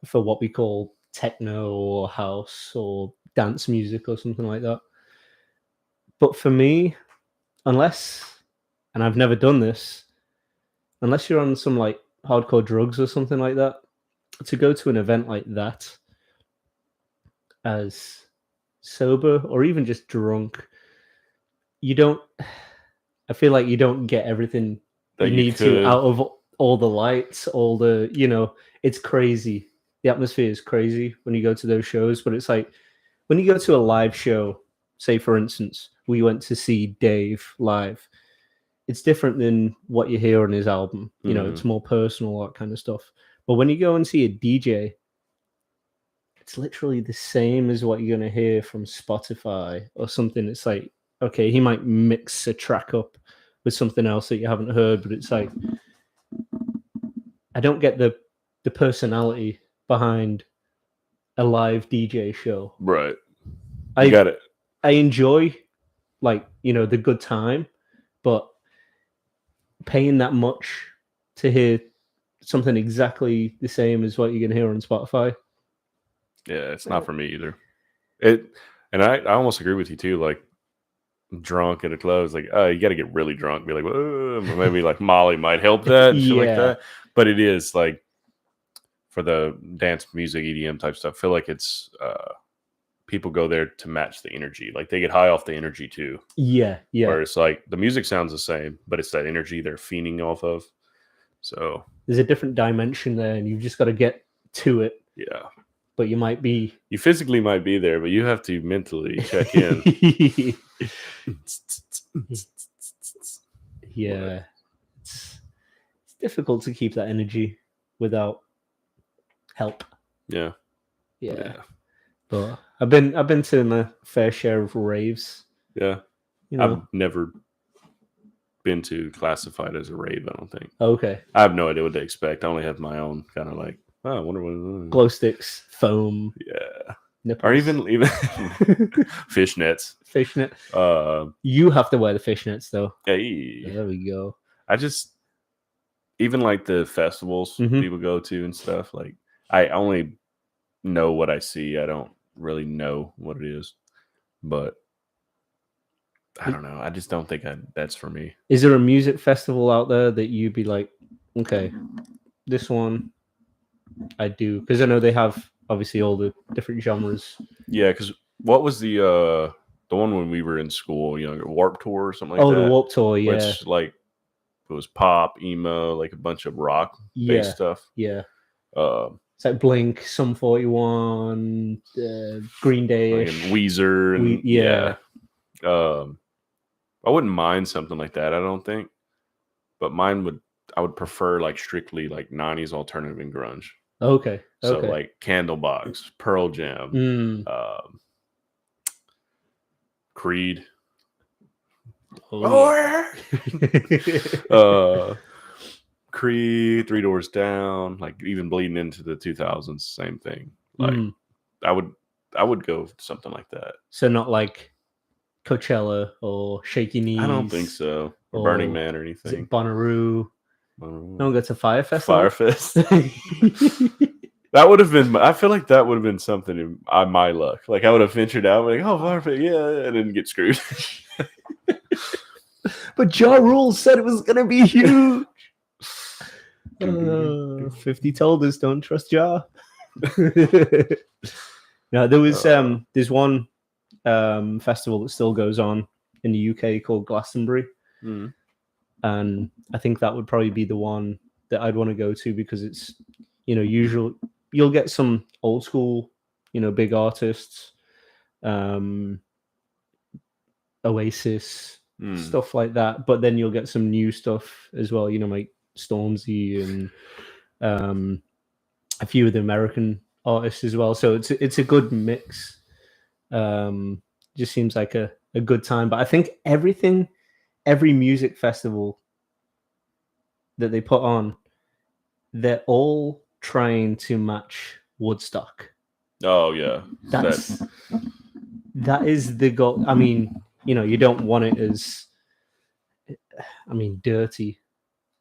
[SPEAKER 2] for what we call techno or house or dance music or something like that. But for me, unless, and I've never done this, unless you're on some like hardcore drugs or something like that, to go to an event like that as sober or even just drunk, I feel like you don't get everything that you need to out of all the lights, all the, it's crazy. The atmosphere is crazy when you go to those shows, but it's like when you go to a live show, say for instance, we went to see Dave live. It's different than what you hear on his album. It's more personal, that kind of stuff. But when you go and see a DJ, it's literally the same as what you're going to hear from Spotify or something. It's like, okay, he might mix a track up with something else that you haven't heard, but it's like, I don't get the personality behind a live DJ show.
[SPEAKER 4] Right. I got it.
[SPEAKER 2] I enjoy the good time, but paying that much to hear something exactly the same as what you're gonna hear on Spotify.
[SPEAKER 4] Yeah, it's not for me either. And I almost agree with you too. Like drunk at a club, it's like, oh, you got to get really drunk. Be like, maybe like Molly might help that, shit like that. But it is like for the dance music, EDM type stuff. I feel like it's people go there to match the energy. Like they get high off the energy too.
[SPEAKER 2] Yeah.
[SPEAKER 4] Where it's like the music sounds the same, but it's that energy they're fiending off of. So
[SPEAKER 2] there's a different dimension there, and you've just got to get to it.
[SPEAKER 4] Yeah.
[SPEAKER 2] But
[SPEAKER 4] you physically might be there, but you have to mentally check in.
[SPEAKER 2] Yeah. It's difficult to keep that energy without help.
[SPEAKER 4] Yeah.
[SPEAKER 2] But I've been to my fair share of raves.
[SPEAKER 4] Yeah. I've never been to classified as a rave, I don't think.
[SPEAKER 2] Okay.
[SPEAKER 4] I have no idea what to expect. I only have my own kind of like, I wonder what
[SPEAKER 2] glow sticks, foam.
[SPEAKER 4] Yeah.
[SPEAKER 2] Nipples.
[SPEAKER 4] Or even fishnets.
[SPEAKER 2] Fishnet. You have to wear the fishnets though.
[SPEAKER 4] Hey.
[SPEAKER 2] There we go.
[SPEAKER 4] I just even like the festivals people go to and stuff, like I only know what I see. I don't really know what it is. But I don't know. I just don't think that's for me.
[SPEAKER 2] Is there a music festival out there that you'd be like, okay, this one I do? Because I know they have obviously all the different genres.
[SPEAKER 4] Yeah, because what was the one when we were in school, Warp Tour or something like that?
[SPEAKER 2] Oh, the Warp Tour, yeah.
[SPEAKER 4] Which like it was pop, emo, like a bunch of rock based stuff.
[SPEAKER 2] Yeah. It's like Blink, Sum 41, Green Day,
[SPEAKER 4] Weezer, and I wouldn't mind something like that, I don't think. But I would prefer like strictly like 90s alternative and grunge.
[SPEAKER 2] Okay.
[SPEAKER 4] So like Candlebox, Pearl Jam, Creed. Creed, Three Doors Down, like even bleeding into the 2000s, same thing. Like I would go something like that.
[SPEAKER 2] So not like Coachella or Shaky Knees.
[SPEAKER 4] I don't think so. Or Burning Man or anything.
[SPEAKER 2] Bonnaroo. No one gets a fire festival.
[SPEAKER 4] Firefest. That would have been. I feel like that would have been something on my luck. Like I would have ventured out, like, "Oh, Firefest, yeah," and then get screwed.
[SPEAKER 2] But Ja Rule said it was gonna be huge. 50 told us don't trust Ja. No, there was there's one festival that still goes on in the UK called Glastonbury, and I think that would probably be the one that I'd want to go to because it's usual. You'll get some old school, big artists, Oasis, stuff like that. But then you'll get some new stuff as well, like Stormzy and a few of the American artists as well. So it's a good mix. Just seems like a good time. But I think every music festival that they put on, they're all trying to match Woodstock.
[SPEAKER 4] Oh yeah,
[SPEAKER 2] that is the goal. I mean, you don't want it as, dirty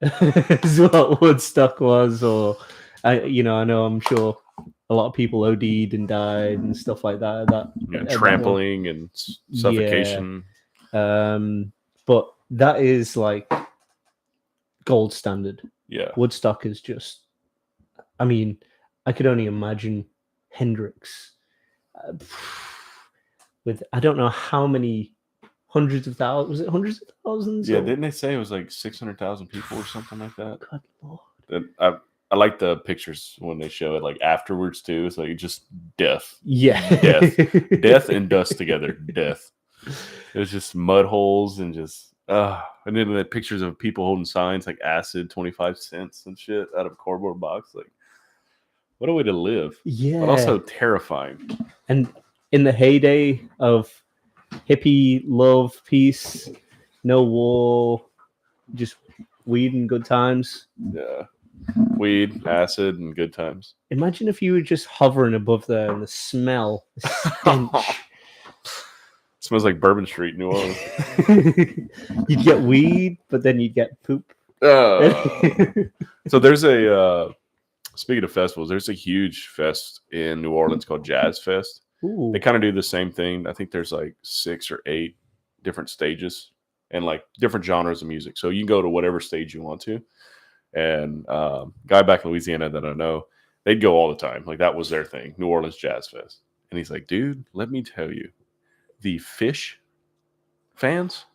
[SPEAKER 2] as what Woodstock was, or I know I'm sure a lot of people OD'd and died and stuff like that.
[SPEAKER 4] Trampling and suffocation.
[SPEAKER 2] Yeah. But that is like gold standard.
[SPEAKER 4] Yeah,
[SPEAKER 2] Woodstock is just. I could only imagine Hendrix with I don't know how many hundreds of thousands. Was it hundreds of thousands?
[SPEAKER 4] Yeah, didn't they say it was like 600,000 people or something like that?
[SPEAKER 2] Good Lord.
[SPEAKER 4] I like the pictures when they show it like afterwards too. It's like just death.
[SPEAKER 2] Yeah.
[SPEAKER 4] Death and dust together. Death. It was just mud holes and just and then the pictures of people holding signs like acid 25 cents and shit out of a cardboard box. Like, what a way to live.
[SPEAKER 2] Yeah.
[SPEAKER 4] But also terrifying.
[SPEAKER 2] And in the heyday of hippie love, peace, no war, just weed and good times.
[SPEAKER 4] Yeah. Weed, acid, and good times.
[SPEAKER 2] Imagine if you were just hovering above there and the smell, the stench.
[SPEAKER 4] Smells like Bourbon Street, New Orleans.
[SPEAKER 2] You'd get weed, but then you'd get poop.
[SPEAKER 4] So there's speaking of festivals, there's a huge fest in New Orleans called Jazz Fest.
[SPEAKER 2] Ooh.
[SPEAKER 4] They kind of do the same thing. I think there's like 6 or 8 different stages and like different genres of music. So you can go to whatever stage you want to. And guy back in Louisiana that I know, they'd go all the time. Like that was their thing, New Orleans Jazz Fest. And he's like, dude, let me tell you, the Fish fans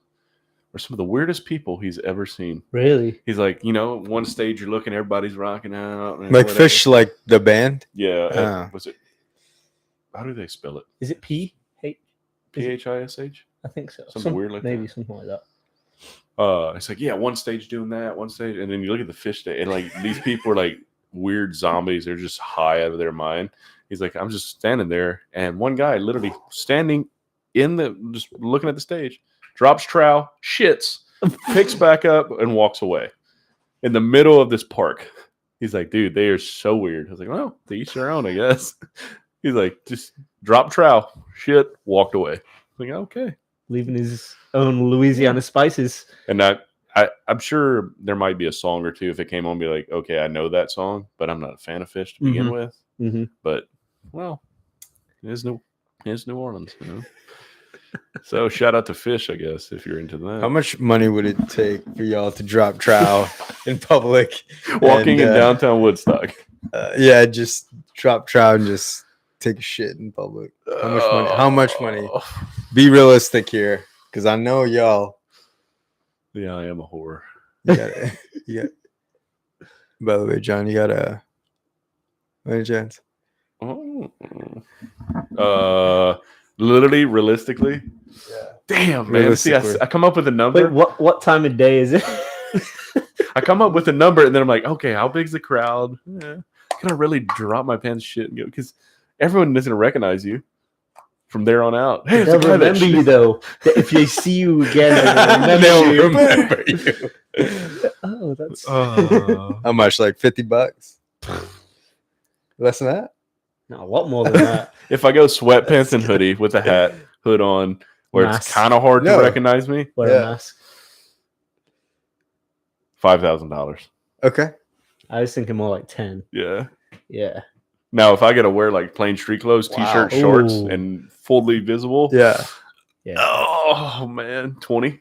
[SPEAKER 4] are some of the weirdest people he's ever seen.
[SPEAKER 2] Really?
[SPEAKER 4] He's like, one stage you're looking, everybody's rocking out.
[SPEAKER 3] Like whatever. Fish, like the band?
[SPEAKER 4] Yeah. Was it? How do they spell it?
[SPEAKER 2] Is it P?
[SPEAKER 4] Phish?
[SPEAKER 2] I think so.
[SPEAKER 4] Something weird like
[SPEAKER 2] maybe
[SPEAKER 4] that.
[SPEAKER 2] Something like that.
[SPEAKER 4] It's like, yeah, one stage doing that, one stage, and then you look at the Fish day, and like these people are like weird zombies. They're just high out of their mind. He's like, I'm just standing there, and one guy literally standing just looking at the stage, drops trowel, shits, picks back up, and walks away in the middle of this park. He's like, dude, they are so weird. I was like, well, to each their own, I guess. He's like, just drop trowel, shit, walked away. I'm like, okay.
[SPEAKER 2] Leaving his own Louisiana spices.
[SPEAKER 4] And I'm sure there might be a song or two if it came on, be like, okay, I know that song, but I'm not a fan of Fish to begin with.
[SPEAKER 2] Mm-hmm.
[SPEAKER 4] But, well, it is New Orleans, So shout out to Fish, I guess, if you're into that.
[SPEAKER 3] How much money would it take for y'all to drop trowel in public?
[SPEAKER 4] Walking in downtown Woodstock.
[SPEAKER 3] Just drop trowel and just take a shit in public. How much money? How much money? Be realistic here, because I know y'all.
[SPEAKER 4] Yeah, I am a whore.
[SPEAKER 3] You got. By the way, John, you got any chance?
[SPEAKER 4] Literally, realistically.
[SPEAKER 3] Yeah.
[SPEAKER 4] Damn, man. See, I come up with a number.
[SPEAKER 2] Wait, what time of day is it?
[SPEAKER 4] I come up with a number, and then I'm like, okay, how big's the crowd? Yeah. Can I really drop my pants shit and go? Because everyone doesn't recognize you from there on out. Hey,
[SPEAKER 2] they'll remember you though. If they see you again,
[SPEAKER 3] they'll remember you.
[SPEAKER 2] Oh, that's
[SPEAKER 3] how much? Like $50? Less than that?
[SPEAKER 2] No, a lot more than that.
[SPEAKER 4] If I go sweatpants and hoodie with a hat, hood on, where it's kind of hard to recognize me,
[SPEAKER 2] wear a mask.
[SPEAKER 4] $5,000.
[SPEAKER 3] Okay.
[SPEAKER 2] I was thinking more like 10.
[SPEAKER 4] Yeah.
[SPEAKER 2] Yeah.
[SPEAKER 4] Now, if I got to wear like plain street clothes, t-shirt,
[SPEAKER 3] Wow.
[SPEAKER 4] shorts,
[SPEAKER 2] Ooh.
[SPEAKER 4] and fully visible,
[SPEAKER 3] Yeah.
[SPEAKER 2] Yeah.
[SPEAKER 4] oh man, 20.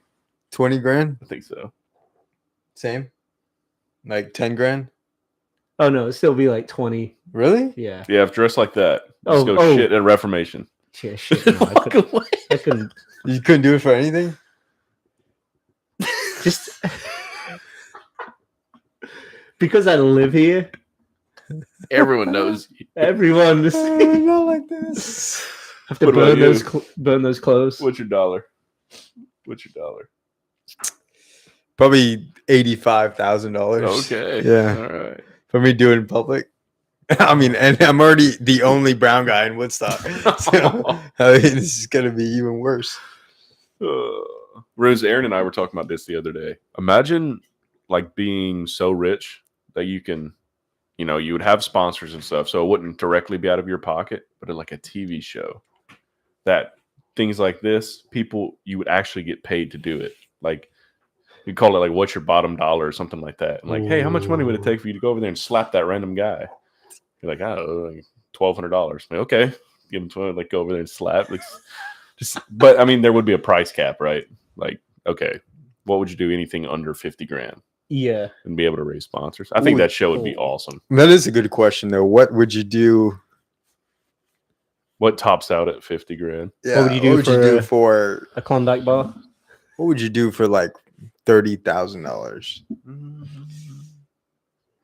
[SPEAKER 3] 20 grand.
[SPEAKER 4] I think so.
[SPEAKER 3] Same. Like 10 grand.
[SPEAKER 2] Oh no, it'd still be like 20.
[SPEAKER 3] Really?
[SPEAKER 2] Yeah.
[SPEAKER 4] Yeah, if dressed like that, just
[SPEAKER 2] Oh,
[SPEAKER 4] go shit at Reformation.
[SPEAKER 2] Yeah, shit. No,
[SPEAKER 4] Walk away.
[SPEAKER 2] I couldn't.
[SPEAKER 3] You couldn't do it for anything.
[SPEAKER 2] Just because I live here,
[SPEAKER 4] Everyone knows.
[SPEAKER 2] everyone just
[SPEAKER 3] Not like this.
[SPEAKER 2] have to
[SPEAKER 4] What about
[SPEAKER 2] burn those clothes.
[SPEAKER 4] What's your dollar? What's your dollar?
[SPEAKER 3] Probably $85,000.
[SPEAKER 4] Okay.
[SPEAKER 3] Yeah.
[SPEAKER 4] All right.
[SPEAKER 3] For me doing in public. I mean, and I'm already the only brown guy in Woodstock. So, I mean, this is gonna be even worse.
[SPEAKER 4] Rose, Aaron and I were talking about this the other day. Imagine like being so rich that you can, you would have sponsors and stuff, so it wouldn't directly be out of your pocket, but like a TV show that things like this, you would actually get paid to do it. Like you call it like what's your bottom dollar or something like that. And like, hey, how much money would it take for you to go over there and slap that random guy? You're like, oh, like $1,200. Like, okay, give him 12. Like, go over there and slap. Like, but I mean, there would be a price cap, right? Like, okay, what would you do? Anything under 50 grand?
[SPEAKER 2] Yeah.
[SPEAKER 4] And be able to raise sponsors. I think
[SPEAKER 3] Ooh,
[SPEAKER 4] that show would be awesome.
[SPEAKER 3] That is a good question, though. What would you do?
[SPEAKER 4] What tops out at 50 grand?
[SPEAKER 3] Yeah,
[SPEAKER 2] What would you do
[SPEAKER 3] for
[SPEAKER 2] A Klondike bar.
[SPEAKER 3] What would you do for like $30,000?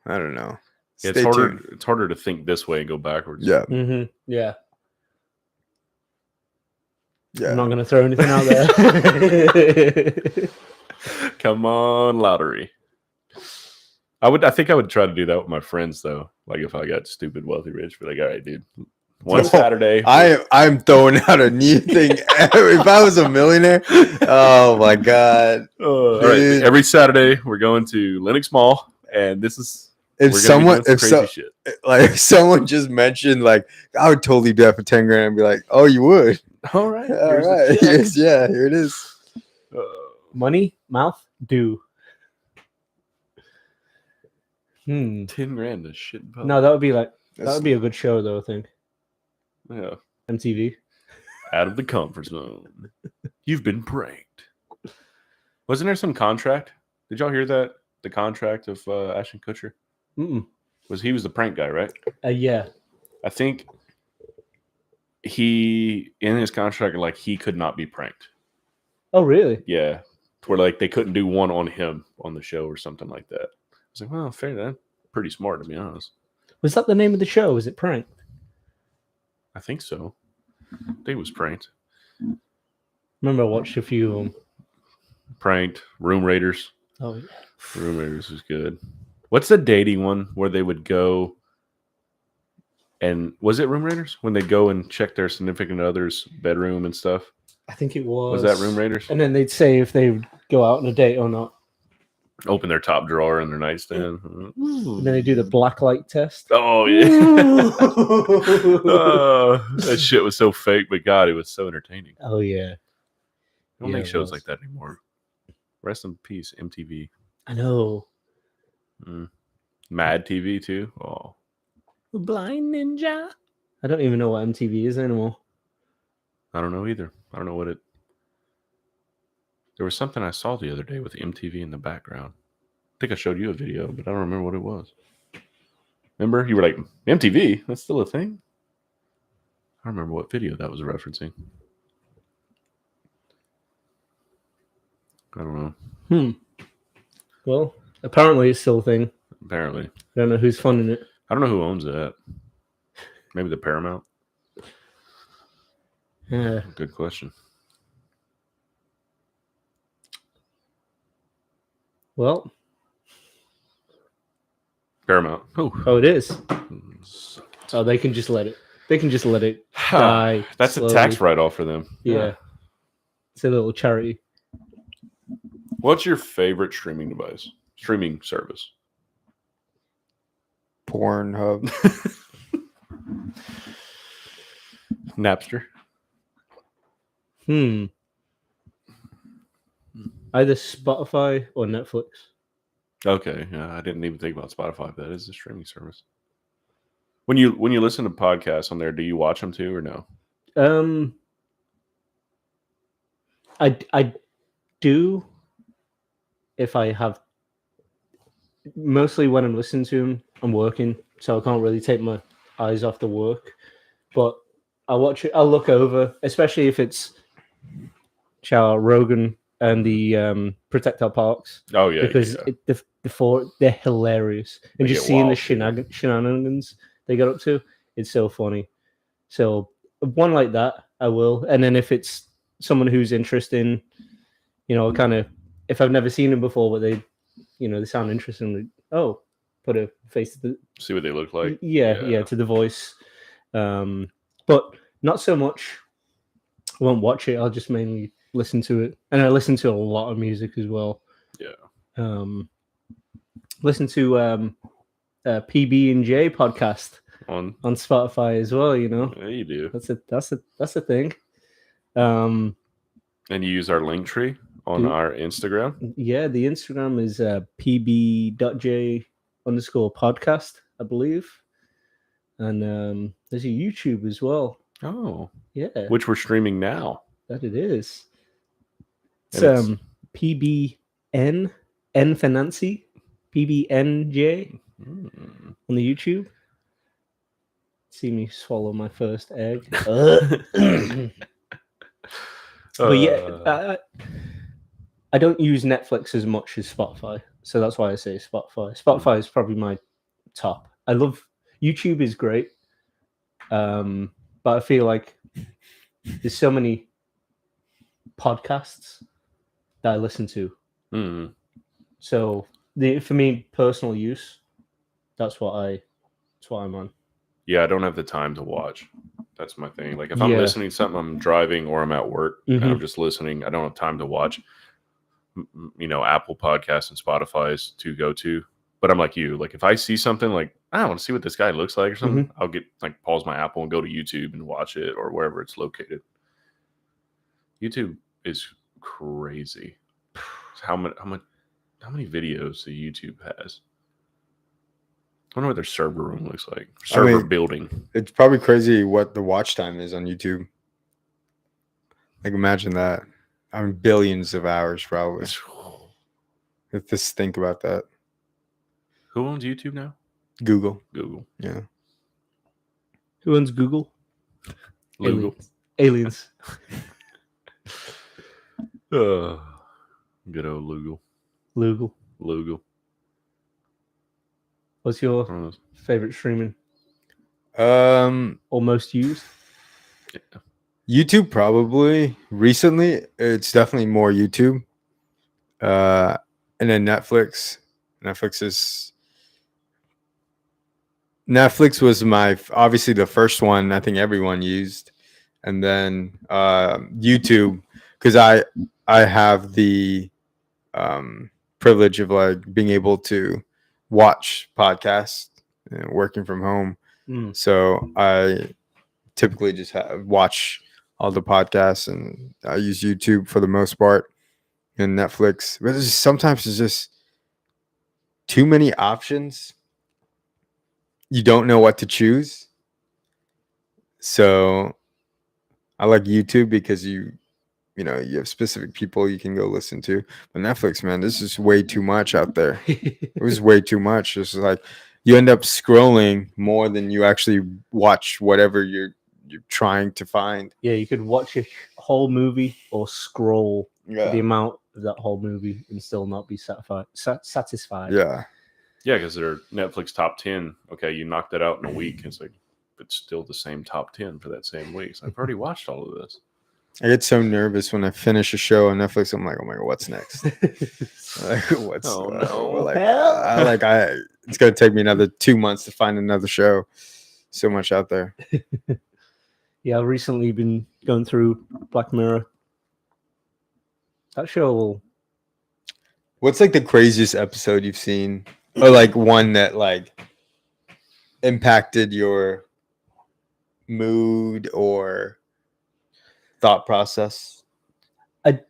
[SPEAKER 3] I don't know.
[SPEAKER 4] Yeah,
[SPEAKER 3] Stay tuned.
[SPEAKER 4] it's harder to think this way and go backwards.
[SPEAKER 3] Yeah,
[SPEAKER 2] Mm-hmm. Yeah.
[SPEAKER 3] yeah.
[SPEAKER 2] I'm not gonna throw anything out there.
[SPEAKER 4] Come on, lottery. I think I would try to do that with my friends though. Like if I got stupid, wealthy, rich, be like, all right, dude. One Saturday.
[SPEAKER 3] I'm throwing out a new thing. If I was a millionaire, oh my god!
[SPEAKER 4] All right, every Saturday we're going to Lenox Mall, and this is
[SPEAKER 3] If someone
[SPEAKER 4] shit.
[SPEAKER 3] Like someone just mentioned, like I would totally do that for 10 grand and be like, oh, you would?
[SPEAKER 4] All right,
[SPEAKER 3] All right, yes, yeah, here it is.
[SPEAKER 2] Money, mouth, do.
[SPEAKER 4] 10 grand is shit.
[SPEAKER 2] No, that would be like that would be a good show though. I think.
[SPEAKER 4] Yeah.
[SPEAKER 2] MTV.
[SPEAKER 4] Out of the comfort zone. You've been pranked. Wasn't there some contract? Did y'all hear that? The contract of Ashton Kutcher?
[SPEAKER 2] Mm-mm.
[SPEAKER 4] He was the prank guy, right?
[SPEAKER 2] Yeah.
[SPEAKER 4] I think he in his contract like he could not be pranked.
[SPEAKER 2] Oh, really?
[SPEAKER 4] Yeah. Where like they couldn't do one on him on the show or something like that. I was like, well, fair then. Pretty smart to be honest.
[SPEAKER 2] Was that the name of the show? Was it Prank?
[SPEAKER 4] I think so. I think it was pranked.
[SPEAKER 2] Remember I watched a few of them.
[SPEAKER 4] Pranked. Room Raiders.
[SPEAKER 2] Oh, yeah.
[SPEAKER 4] Room Raiders was good. What's the dating one where they would go and was it Room Raiders? When they go and check their significant other's bedroom and stuff?
[SPEAKER 2] I think it was.
[SPEAKER 4] Was that Room Raiders?
[SPEAKER 2] And then they'd say if they would go out on a date or not.
[SPEAKER 4] Open their top drawer in their nightstand.
[SPEAKER 2] And then they do the black light test.
[SPEAKER 4] Oh yeah. That shit was so fake, but God, it was so entertaining.
[SPEAKER 2] Oh yeah.
[SPEAKER 4] They don't
[SPEAKER 2] Yeah,
[SPEAKER 4] make
[SPEAKER 2] it
[SPEAKER 4] shows
[SPEAKER 2] was.
[SPEAKER 4] like that anymore. Rest in peace, MTV.
[SPEAKER 2] I know.
[SPEAKER 4] Mad TV too. Oh,
[SPEAKER 2] Blind Ninja. I don't even know what MTV is anymore.
[SPEAKER 4] I don't know either. I don't know what it. There was something I saw the other day with MTV in the background. I think I showed you a video, but I don't remember what it was. Remember? You were like, MTV? That's still a thing? I don't remember what video that was referencing. I don't know.
[SPEAKER 2] Well, apparently it's still a thing.
[SPEAKER 4] Apparently.
[SPEAKER 2] I don't know who's funding it.
[SPEAKER 4] I don't know who owns that. Maybe the Paramount?
[SPEAKER 2] Yeah.
[SPEAKER 4] Good question.
[SPEAKER 2] Well.
[SPEAKER 4] Paramount.
[SPEAKER 2] Oh, it is. Oh, they can just let it. They can just let it die.
[SPEAKER 4] That's
[SPEAKER 2] slowly.
[SPEAKER 4] a tax write-off for them.
[SPEAKER 2] Yeah. It's a little charity.
[SPEAKER 4] What's your favorite streaming device? Streaming service?
[SPEAKER 3] Pornhub.
[SPEAKER 4] Napster.
[SPEAKER 2] Either Spotify or Netflix.
[SPEAKER 4] Okay, yeah, I didn't even think about Spotify. That is a streaming service. When you listen to podcasts on there, do you watch them too or no?
[SPEAKER 2] I do if I have, mostly when I'm listening to them, I'm working, so I can't really take my eyes off the work. But I watch it. I'll look over, especially if it's Rogan and the Protect Our Parks,
[SPEAKER 4] Oh yeah,
[SPEAKER 2] because
[SPEAKER 4] yeah.
[SPEAKER 2] they're hilarious, and
[SPEAKER 4] They
[SPEAKER 2] just
[SPEAKER 4] get
[SPEAKER 2] seeing the
[SPEAKER 4] wild, too.
[SPEAKER 2] shenanigans they get up to, it's so funny. So one like that, I will. And then if it's someone who's interesting, kind of, if I've never seen them before, but they sound interesting. Like, oh, put a face to the
[SPEAKER 4] See what they look like.
[SPEAKER 2] yeah to the voice. But not so much. I won't watch it. I'll just mainly listen to it, and I listen to a lot of music as well.
[SPEAKER 4] Yeah.
[SPEAKER 2] Listen to pb&j podcast
[SPEAKER 4] On
[SPEAKER 2] Spotify as well.
[SPEAKER 4] yeah, you do.
[SPEAKER 2] That's a thing. Um,
[SPEAKER 4] And you use our link tree on our Instagram.
[SPEAKER 2] Yeah, the Instagram is pb.j _ podcast, I believe. And there's a YouTube as well.
[SPEAKER 4] Oh,
[SPEAKER 2] Yeah,
[SPEAKER 4] which we're streaming now.
[SPEAKER 2] that it is. It's
[SPEAKER 4] And
[SPEAKER 2] PBN N for Nancy, pb&j
[SPEAKER 4] Mm.
[SPEAKER 2] on the YouTube. See me swallow my first egg. But yeah, I don't use Netflix as much as Spotify, so that's why I say Spotify. Spotify is probably my top. I love YouTube is great, but I feel like there's so many podcasts that I listen to.
[SPEAKER 4] Mm.
[SPEAKER 2] So for me, personal use, that's what I'm on.
[SPEAKER 4] Yeah, I don't have the time to watch. That's my thing. Like if I'm
[SPEAKER 2] Yeah.
[SPEAKER 4] listening to something, I'm driving or I'm at work and
[SPEAKER 2] Mhm.
[SPEAKER 4] I'm just listening. I don't have time to watch. Apple Podcasts and Spotify's to go to. But I'm like you. Like if I see something like I want to see what this guy looks like or something, I'll get pause my Apple and go to YouTube and watch it or wherever it's located. YouTube is crazy. How many videos the YouTube has? I wonder what their server room looks like. Server building.
[SPEAKER 3] It's probably crazy what the watch time is on YouTube. Like imagine that. I mean, billions of hours probably. Just think about that.
[SPEAKER 4] Who owns YouTube now?
[SPEAKER 3] Google.
[SPEAKER 4] Yeah.
[SPEAKER 2] Who owns Google?
[SPEAKER 4] Lugal.
[SPEAKER 2] Aliens.
[SPEAKER 4] Good old Lugal.
[SPEAKER 2] What's your favorite streaming?
[SPEAKER 3] Or
[SPEAKER 2] most used?
[SPEAKER 3] Yeah. YouTube probably. Recently, it's definitely more YouTube. And then Netflix. Netflix was obviously the first one I think everyone used, and then YouTube, because I have the privilege of like being able to watch podcasts working from home. So I typically just watch all the podcasts, and I use YouTube for the most part, and Netflix. But sometimes it's just too many options. You don't know what to choose. So I like YouTube because you have specific people you can go listen to. But Netflix, man, this is way too much out there. It was way too much. It's like you end up scrolling more than you actually watch whatever you're trying to find.
[SPEAKER 2] Yeah, you could watch a whole movie or scroll the amount of that whole movie and still not be satisfied.
[SPEAKER 3] Yeah.
[SPEAKER 4] Yeah, because they're Netflix top 10. Okay, you knocked that out in a week. It's like, it's still the same top 10 for that same week. So I've already watched all of this.
[SPEAKER 3] I get so nervous when I finish a show on Netflix. I'm like, oh my God, what's next? It's going to take me another 2 months to find another show. So much out there.
[SPEAKER 2] Yeah, I've recently been going through Black Mirror. That show will...
[SPEAKER 3] What's like the craziest episode you've seen? Or like one that like impacted your mood or thought process?
[SPEAKER 2] I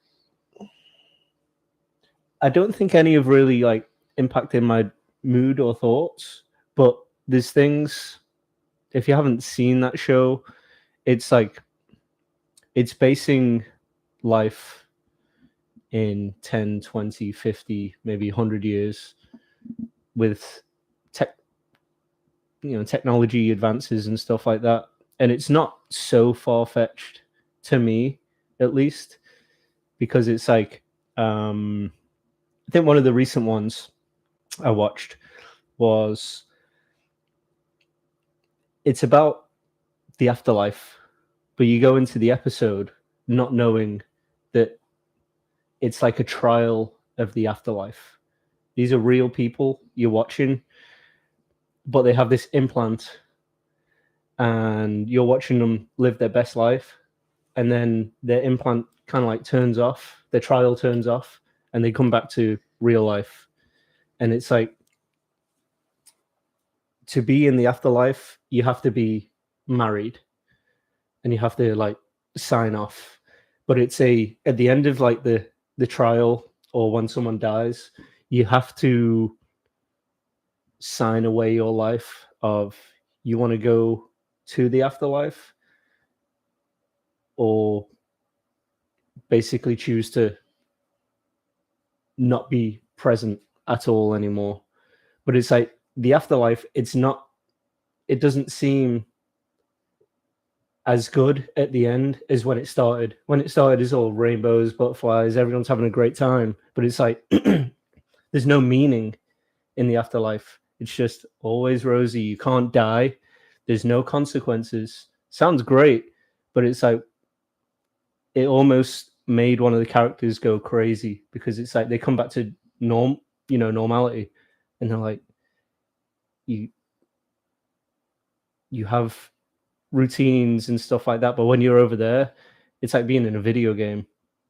[SPEAKER 2] don't think any have really like impacting my mood or thoughts. But there's things, if you haven't seen that show, it's like it's basing life in 10, 20, 50, maybe 100 years with technology advances and stuff like that. And it's not so far-fetched to me, at least, because it's like I think one of the recent ones I watched was it's about the afterlife, but you go into the episode not knowing that it's like a trial of the afterlife. These are real people you're watching, but they have this implant and you're watching them live their best life, and then their implant kind of like turns off, their trial turns off, and they come back to real life. And it's like, to be in the afterlife, you have to be married and you have to like sign off. But it's at the end of like the trial, or when someone dies, you have to sign away your life of you want to go to the afterlife, or basically choose to not be present at all anymore. But it's like the afterlife, it doesn't seem as good at the end as when it started. When it started, it's all rainbows, butterflies, everyone's having a great time. But it's like there's no meaning in the afterlife. It's just always rosy. You can't die. There's no consequences. Sounds great, but it's like it almost made one of the characters go crazy, because it's like they come back to normality, and they're like, you have routines and stuff like that, but when you're over there, it's like being in a video game.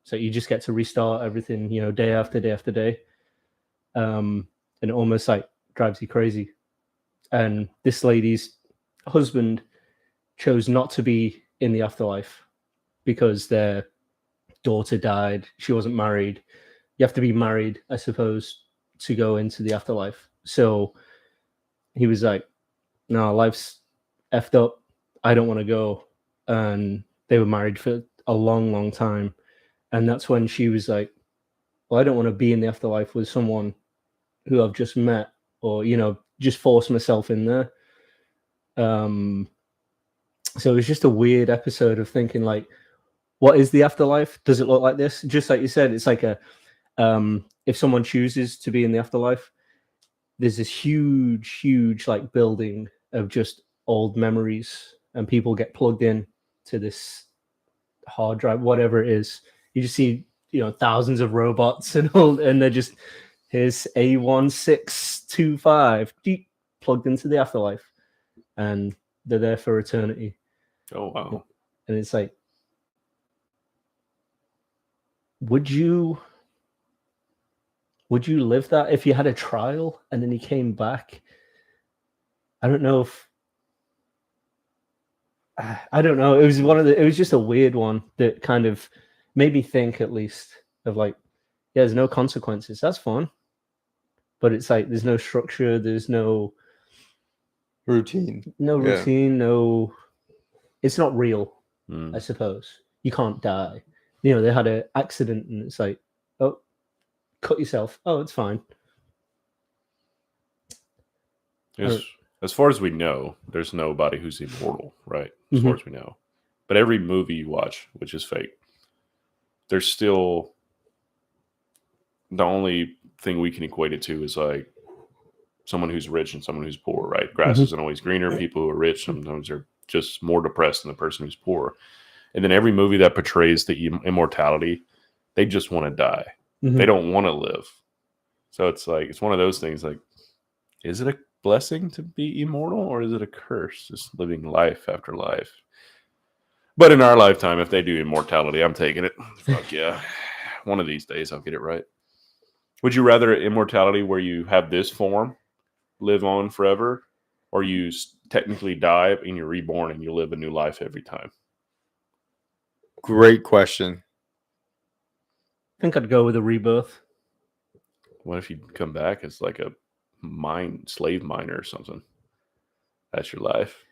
[SPEAKER 2] So you just get to restart everything, day after day after day, and it almost like drives you crazy. And this lady's husband chose not to be in the afterlife because their daughter died. She wasn't married. You have to be married, I suppose, to go into the afterlife. So he was like, no, life's effed up. I don't want to go. And they were married for a long, long time. And that's when she was like, well, I don't want to be in the afterlife with someone who I've just met, or, just force myself in there. So it was just a weird episode of thinking, like, what is the afterlife? Does it look like this? Just like you said, it's like if someone chooses to be in the afterlife, there's this huge like building of just old memories, and people get plugged in to this hard drive, whatever it is. You just see, thousands of robots and all, and they're just, here's A1625 deep plugged into the afterlife, and they're there for eternity.
[SPEAKER 4] Oh wow.
[SPEAKER 2] And it's like, would you live that if you had a trial and then you came back? I don't know. It was just a weird one that kind of made me think, at least, of like, yeah, there's no consequences. That's fun. But it's like, there's no structure. There's no
[SPEAKER 3] routine.
[SPEAKER 2] No, it's not real, I suppose. You can't die. They had an accident and it's like, oh, cut yourself. Oh, it's fine.
[SPEAKER 4] As far as we know, there's nobody who's immortal, right? As far as we know. But every movie you watch, which is fake, there's still, the only thing we can equate it to is like someone who's rich and someone who's poor, right? Grass isn't always greener. People who are rich sometimes are just more depressed than the person who's poor. And then every movie that portrays the immortality, they just want to die. They don't want to live. So it's like, it's one of those things, like, is it a blessing to be immortal, or is it a curse, just living life after life? But in our lifetime, if they do immortality, I'm taking it. Fuck yeah. One of these days I'll get it right. Would you rather immortality where you have this form, live on forever, or you technically die and you're reborn and you live a new life every time?
[SPEAKER 3] Great question.
[SPEAKER 2] I think I'd go with a rebirth.
[SPEAKER 4] What if you come back as like a slave miner or something? That's your life.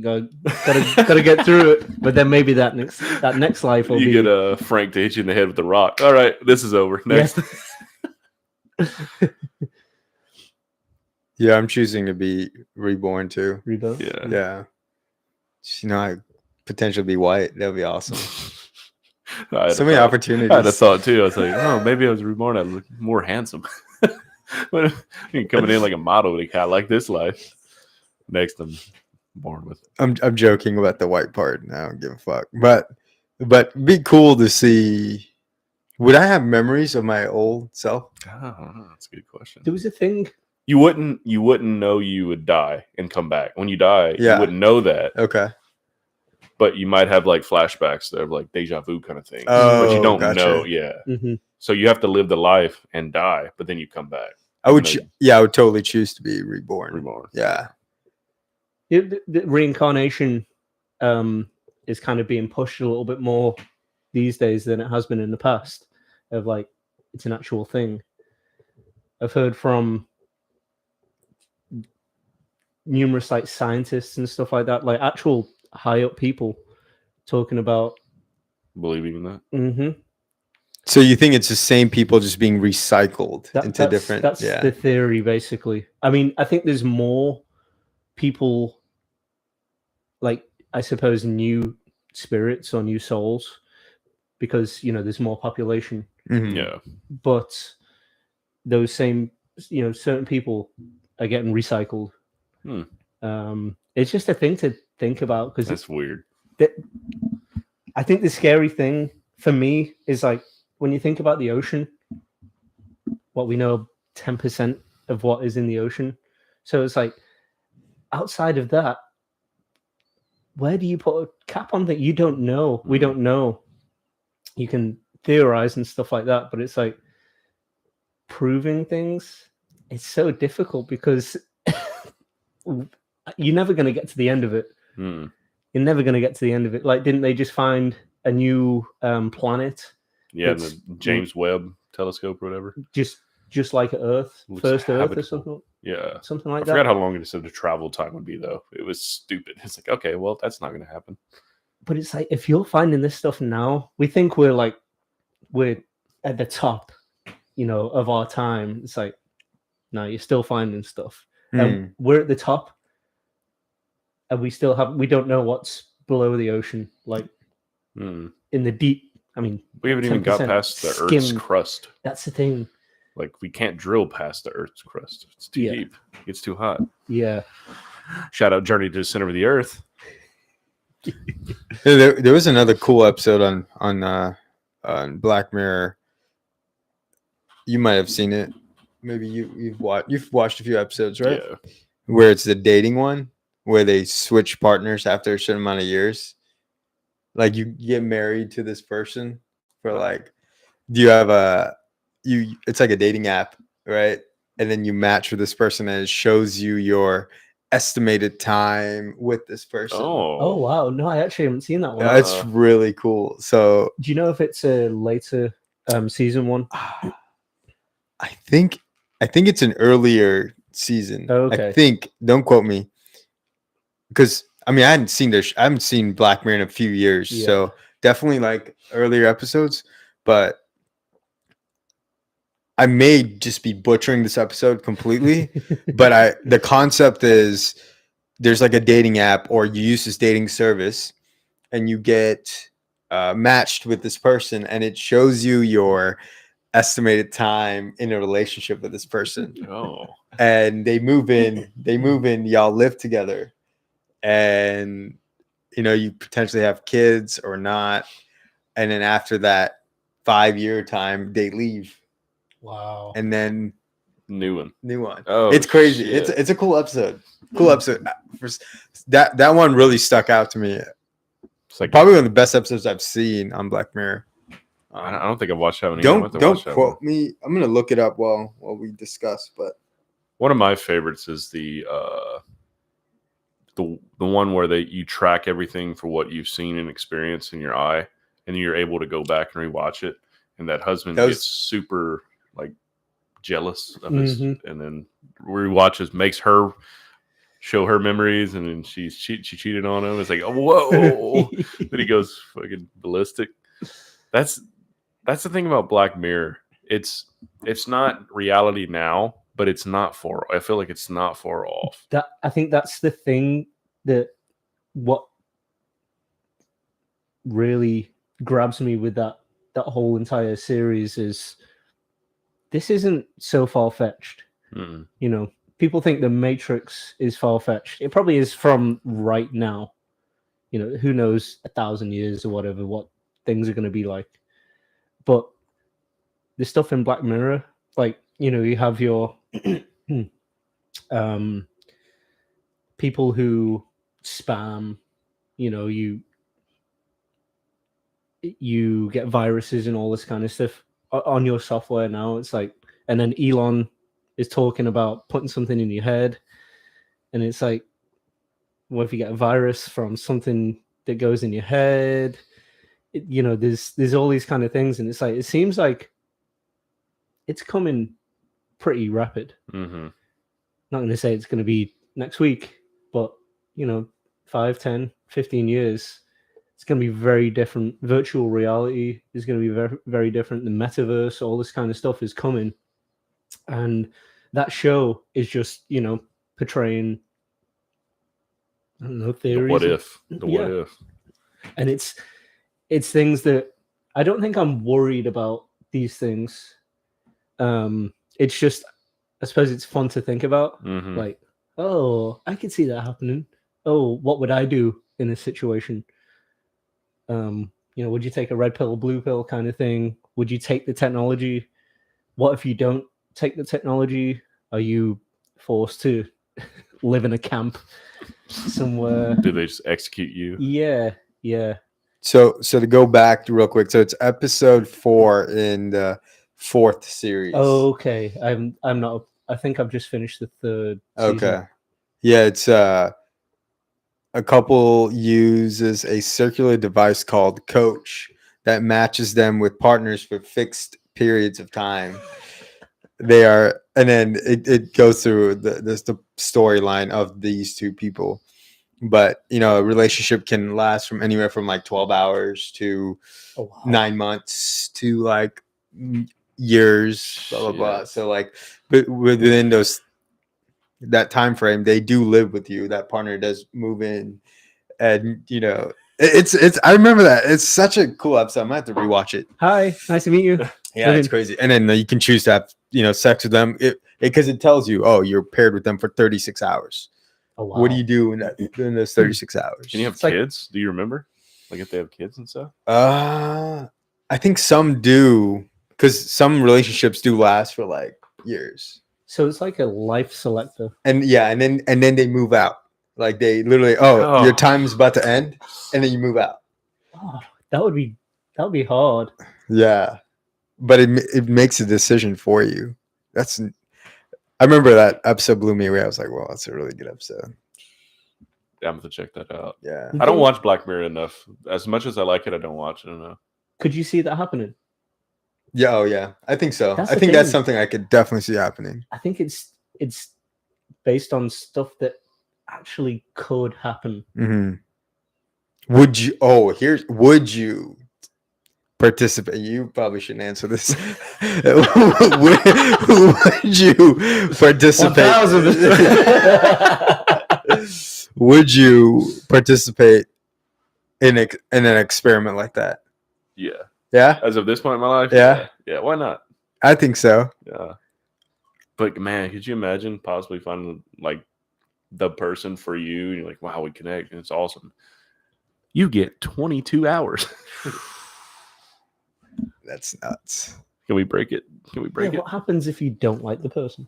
[SPEAKER 2] Gotta get through it. But then maybe that next life will
[SPEAKER 4] You
[SPEAKER 2] be.
[SPEAKER 4] get Frank to hit you in the head with the rock. All right, this is over. Next.
[SPEAKER 3] Yeah, I'm choosing to be reborn too.
[SPEAKER 2] Rebirth.
[SPEAKER 4] Yeah.
[SPEAKER 3] Yeah. I potentially be white. That'd be awesome. So many opportunities.
[SPEAKER 4] I had a thought too. I was like, oh, maybe I was reborn. I look more handsome. But you're coming in like a model, like, I like this life. Next, I'm born with.
[SPEAKER 3] I'm joking about the white part. I don't give a fuck. But be cool to see. Would I have memories of my old self?
[SPEAKER 4] Oh, that's a good question.
[SPEAKER 2] There was a thing.
[SPEAKER 4] You wouldn't know you would die and come back. When you die,
[SPEAKER 3] Yeah.
[SPEAKER 4] you wouldn't know that.
[SPEAKER 3] Okay.
[SPEAKER 4] But you might have like flashbacks that are like deja vu kind of things.
[SPEAKER 3] Oh,
[SPEAKER 4] but you don't
[SPEAKER 3] gotcha.
[SPEAKER 4] know. Yeah.
[SPEAKER 2] Mm-hmm.
[SPEAKER 4] So you have to live the life and die, but then you come back.
[SPEAKER 3] I would totally choose to be reborn. Yeah.
[SPEAKER 2] The reincarnation is kind of being pushed a little bit more these days than it has been in the past. Of like, it's an actual thing. I've heard from numerous like scientists and stuff like that, like actual high up people talking about
[SPEAKER 4] Believing in that.
[SPEAKER 2] Mm-hmm.
[SPEAKER 3] So you think it's the same people just being recycled into different?
[SPEAKER 2] That's the theory, basically. I mean, I think there's more people, like I suppose, new spirits or new souls, because there's more population.
[SPEAKER 3] Mm-hmm.
[SPEAKER 4] Yeah.
[SPEAKER 2] But those same, certain people are getting recycled. It's just a thing to think about, because
[SPEAKER 4] that's weird.
[SPEAKER 2] I think the scary thing for me is like, when you think about the ocean, what we know, 10% of what is in the ocean. So it's like, outside of that, where do you put a cap on that? You don't know. We don't know. You can theorize and stuff like that, but it's like proving things. It's so difficult because you're never going to get to the end of it. You're never going to get to the end of it. Like, didn't they just find a new planet?
[SPEAKER 4] Yeah, the James Webb telescope or whatever.
[SPEAKER 2] Just like Earth, first Earth or something.
[SPEAKER 4] Yeah,
[SPEAKER 2] something like that.
[SPEAKER 4] I forgot how long it said the travel time would be, though. It was stupid. It's like, okay, well, that's not going to happen.
[SPEAKER 2] But it's like, if you're finding this stuff now, we think we're at the top, of our time. It's like, no, you're still finding stuff. And we're at the top, and we don't know what's below the ocean, like in the deep. I mean,
[SPEAKER 4] we haven't even got past the Earth's crust.
[SPEAKER 2] That's the thing.
[SPEAKER 4] Like, we can't drill past the Earth's crust. It's too deep. It's too hot.
[SPEAKER 2] Yeah.
[SPEAKER 4] Shout out Journey to the Center of the Earth.
[SPEAKER 3] There was another cool episode on Black Mirror. You might have seen it. Maybe you've watched a few episodes, right?
[SPEAKER 4] Yeah.
[SPEAKER 3] Where it's the dating one, where they switch partners after a certain amount of years. Like, you get married to this person for like, do you have it's like a dating app, right? And then you match with this person, and it shows you your estimated time with this person.
[SPEAKER 2] Oh wow. No, I actually haven't seen that one.
[SPEAKER 3] That's really cool. So
[SPEAKER 2] do you know if it's a later season one?
[SPEAKER 3] I think it's an earlier season.
[SPEAKER 2] Oh, okay.
[SPEAKER 3] I think, don't quote me, because I mean, I haven't seen Black Mirror in a few years, so definitely like earlier episodes. But I may just be butchering this episode completely. But the concept is, there's like a dating app, or you use this dating service, and you get matched with this person, and it shows you your estimated time in a relationship with this person.
[SPEAKER 4] Oh.
[SPEAKER 3] And they move in, y'all live together. And you potentially have kids or not, and then after that 5-year time they leave.
[SPEAKER 2] Wow.
[SPEAKER 3] And then
[SPEAKER 4] new one.
[SPEAKER 3] Oh, it's crazy. Shit. It's a cool episode. That one really stuck out to me. It's like probably one of the best episodes I've seen on Black Mirror.
[SPEAKER 4] I don't think I've watched that one.
[SPEAKER 3] Don't quote me. I'm gonna look it up while we discuss. But
[SPEAKER 4] one of my favorites is the one where you track everything for what you've seen and experienced in your eye, and you're able to go back and rewatch it. And that husband gets super like jealous of his,
[SPEAKER 2] Mhm.
[SPEAKER 4] and then rewatches, makes her show her memories, and then she cheated on him. It's like, oh, whoa. Then he goes fucking ballistic. That's the thing about Black Mirror. It's not reality now, but it's not far. I feel like it's not far off.
[SPEAKER 2] I think that's the thing that what really grabs me with that whole entire series is this isn't so far-fetched.
[SPEAKER 4] Mm-mm.
[SPEAKER 2] You know, people think the Matrix is far-fetched. It probably is from right now. You know, who knows 1,000 years or whatever what things are going to be like. But the stuff in Black Mirror, like, you know, you have your people who spam, you know, you get viruses and all this kind of stuff on your software now. It's like, and then Elon is talking about putting something in your head, and it's like, what if you get a virus from something that goes in your head? You know, there's all these kind of things, and it's like, it seems like it's coming pretty rapid.
[SPEAKER 4] Mm-hmm.
[SPEAKER 2] Not going to say it's going to be next week, but you know, 5, 10, 15 years, it's going to be very different. Virtual reality is going to be very, very different. The metaverse, all this kind of stuff is coming. And that show is just, you know, portraying, I don't know, theories.
[SPEAKER 4] The what if. The what if.
[SPEAKER 2] And it's things that I don't think I'm worried about these things. It's just, I suppose it's fun to think about.
[SPEAKER 4] Mm-hmm.
[SPEAKER 2] Like, oh, I could see that happening. Oh, what would I do in this situation? You know, would you take a red pill, blue pill kind of thing? Would you take the technology? What if you don't take the technology? Are you forced to live in a camp somewhere?
[SPEAKER 4] Do they just execute you?
[SPEAKER 2] Yeah.
[SPEAKER 3] So to go back real quick, so it's episode 4 in the 4th series.
[SPEAKER 2] Okay, I'm not. I think I've just finished the 3rd season.
[SPEAKER 3] Okay. Yeah, it's a couple uses a circular device called Coach that matches them with partners for fixed periods of time. They are, and then it goes through the storyline of these two people. But you know, a relationship can last from anywhere from like 12 hours to 9 months to like years, blah blah blah. So like, but within that time frame, they do live with you. That partner does move in, and you know, it's. I remember that. It's such a cool episode. I might have to rewatch it.
[SPEAKER 2] Hi, nice to meet you.
[SPEAKER 3] Yeah, it's crazy. And then you can choose to have, you know, sex with them because it tells you, oh, you're paired with them for 36 hours.
[SPEAKER 2] Oh, wow.
[SPEAKER 3] What do you do in those 36 hours?
[SPEAKER 4] Can you have kids? Do you remember? Like if they have kids and stuff?
[SPEAKER 3] I think some do, because some relationships do last for like years.
[SPEAKER 2] So it's like a life selector.
[SPEAKER 3] And yeah, and then they move out. Like they literally, your time's about to end, and then you move out.
[SPEAKER 2] Oh, that would be hard.
[SPEAKER 3] Yeah, but it makes a decision for you. I remember that episode blew me away. I was like, well, that's a really good episode.
[SPEAKER 4] Yeah, I'm gonna check that out.
[SPEAKER 3] Yeah,
[SPEAKER 4] I don't watch Black Mirror enough. As much as I like it, I don't watch it enough.
[SPEAKER 2] Could you see that happening?
[SPEAKER 3] Yeah, oh yeah, I think so.
[SPEAKER 2] That's
[SPEAKER 3] I
[SPEAKER 2] the
[SPEAKER 3] think that's
[SPEAKER 2] thing.
[SPEAKER 3] something I could definitely see happening.
[SPEAKER 2] I think it's based on stuff that actually could happen.
[SPEAKER 3] Mm-hmm. Would you participate? You probably shouldn't answer this. would you participate?
[SPEAKER 2] 1,000.
[SPEAKER 3] Would you participate in an experiment like that?
[SPEAKER 4] Yeah.
[SPEAKER 3] Yeah.
[SPEAKER 4] As of this point in my life?
[SPEAKER 3] Yeah.
[SPEAKER 4] Yeah, why not?
[SPEAKER 3] I think so.
[SPEAKER 4] Yeah. But man, could you imagine possibly finding like the person for you? And you're like, wow, we connect and it's awesome. You get 22 hours.
[SPEAKER 3] That's nuts.
[SPEAKER 4] Can we break it? Can we break it?
[SPEAKER 2] What happens if you don't like the person?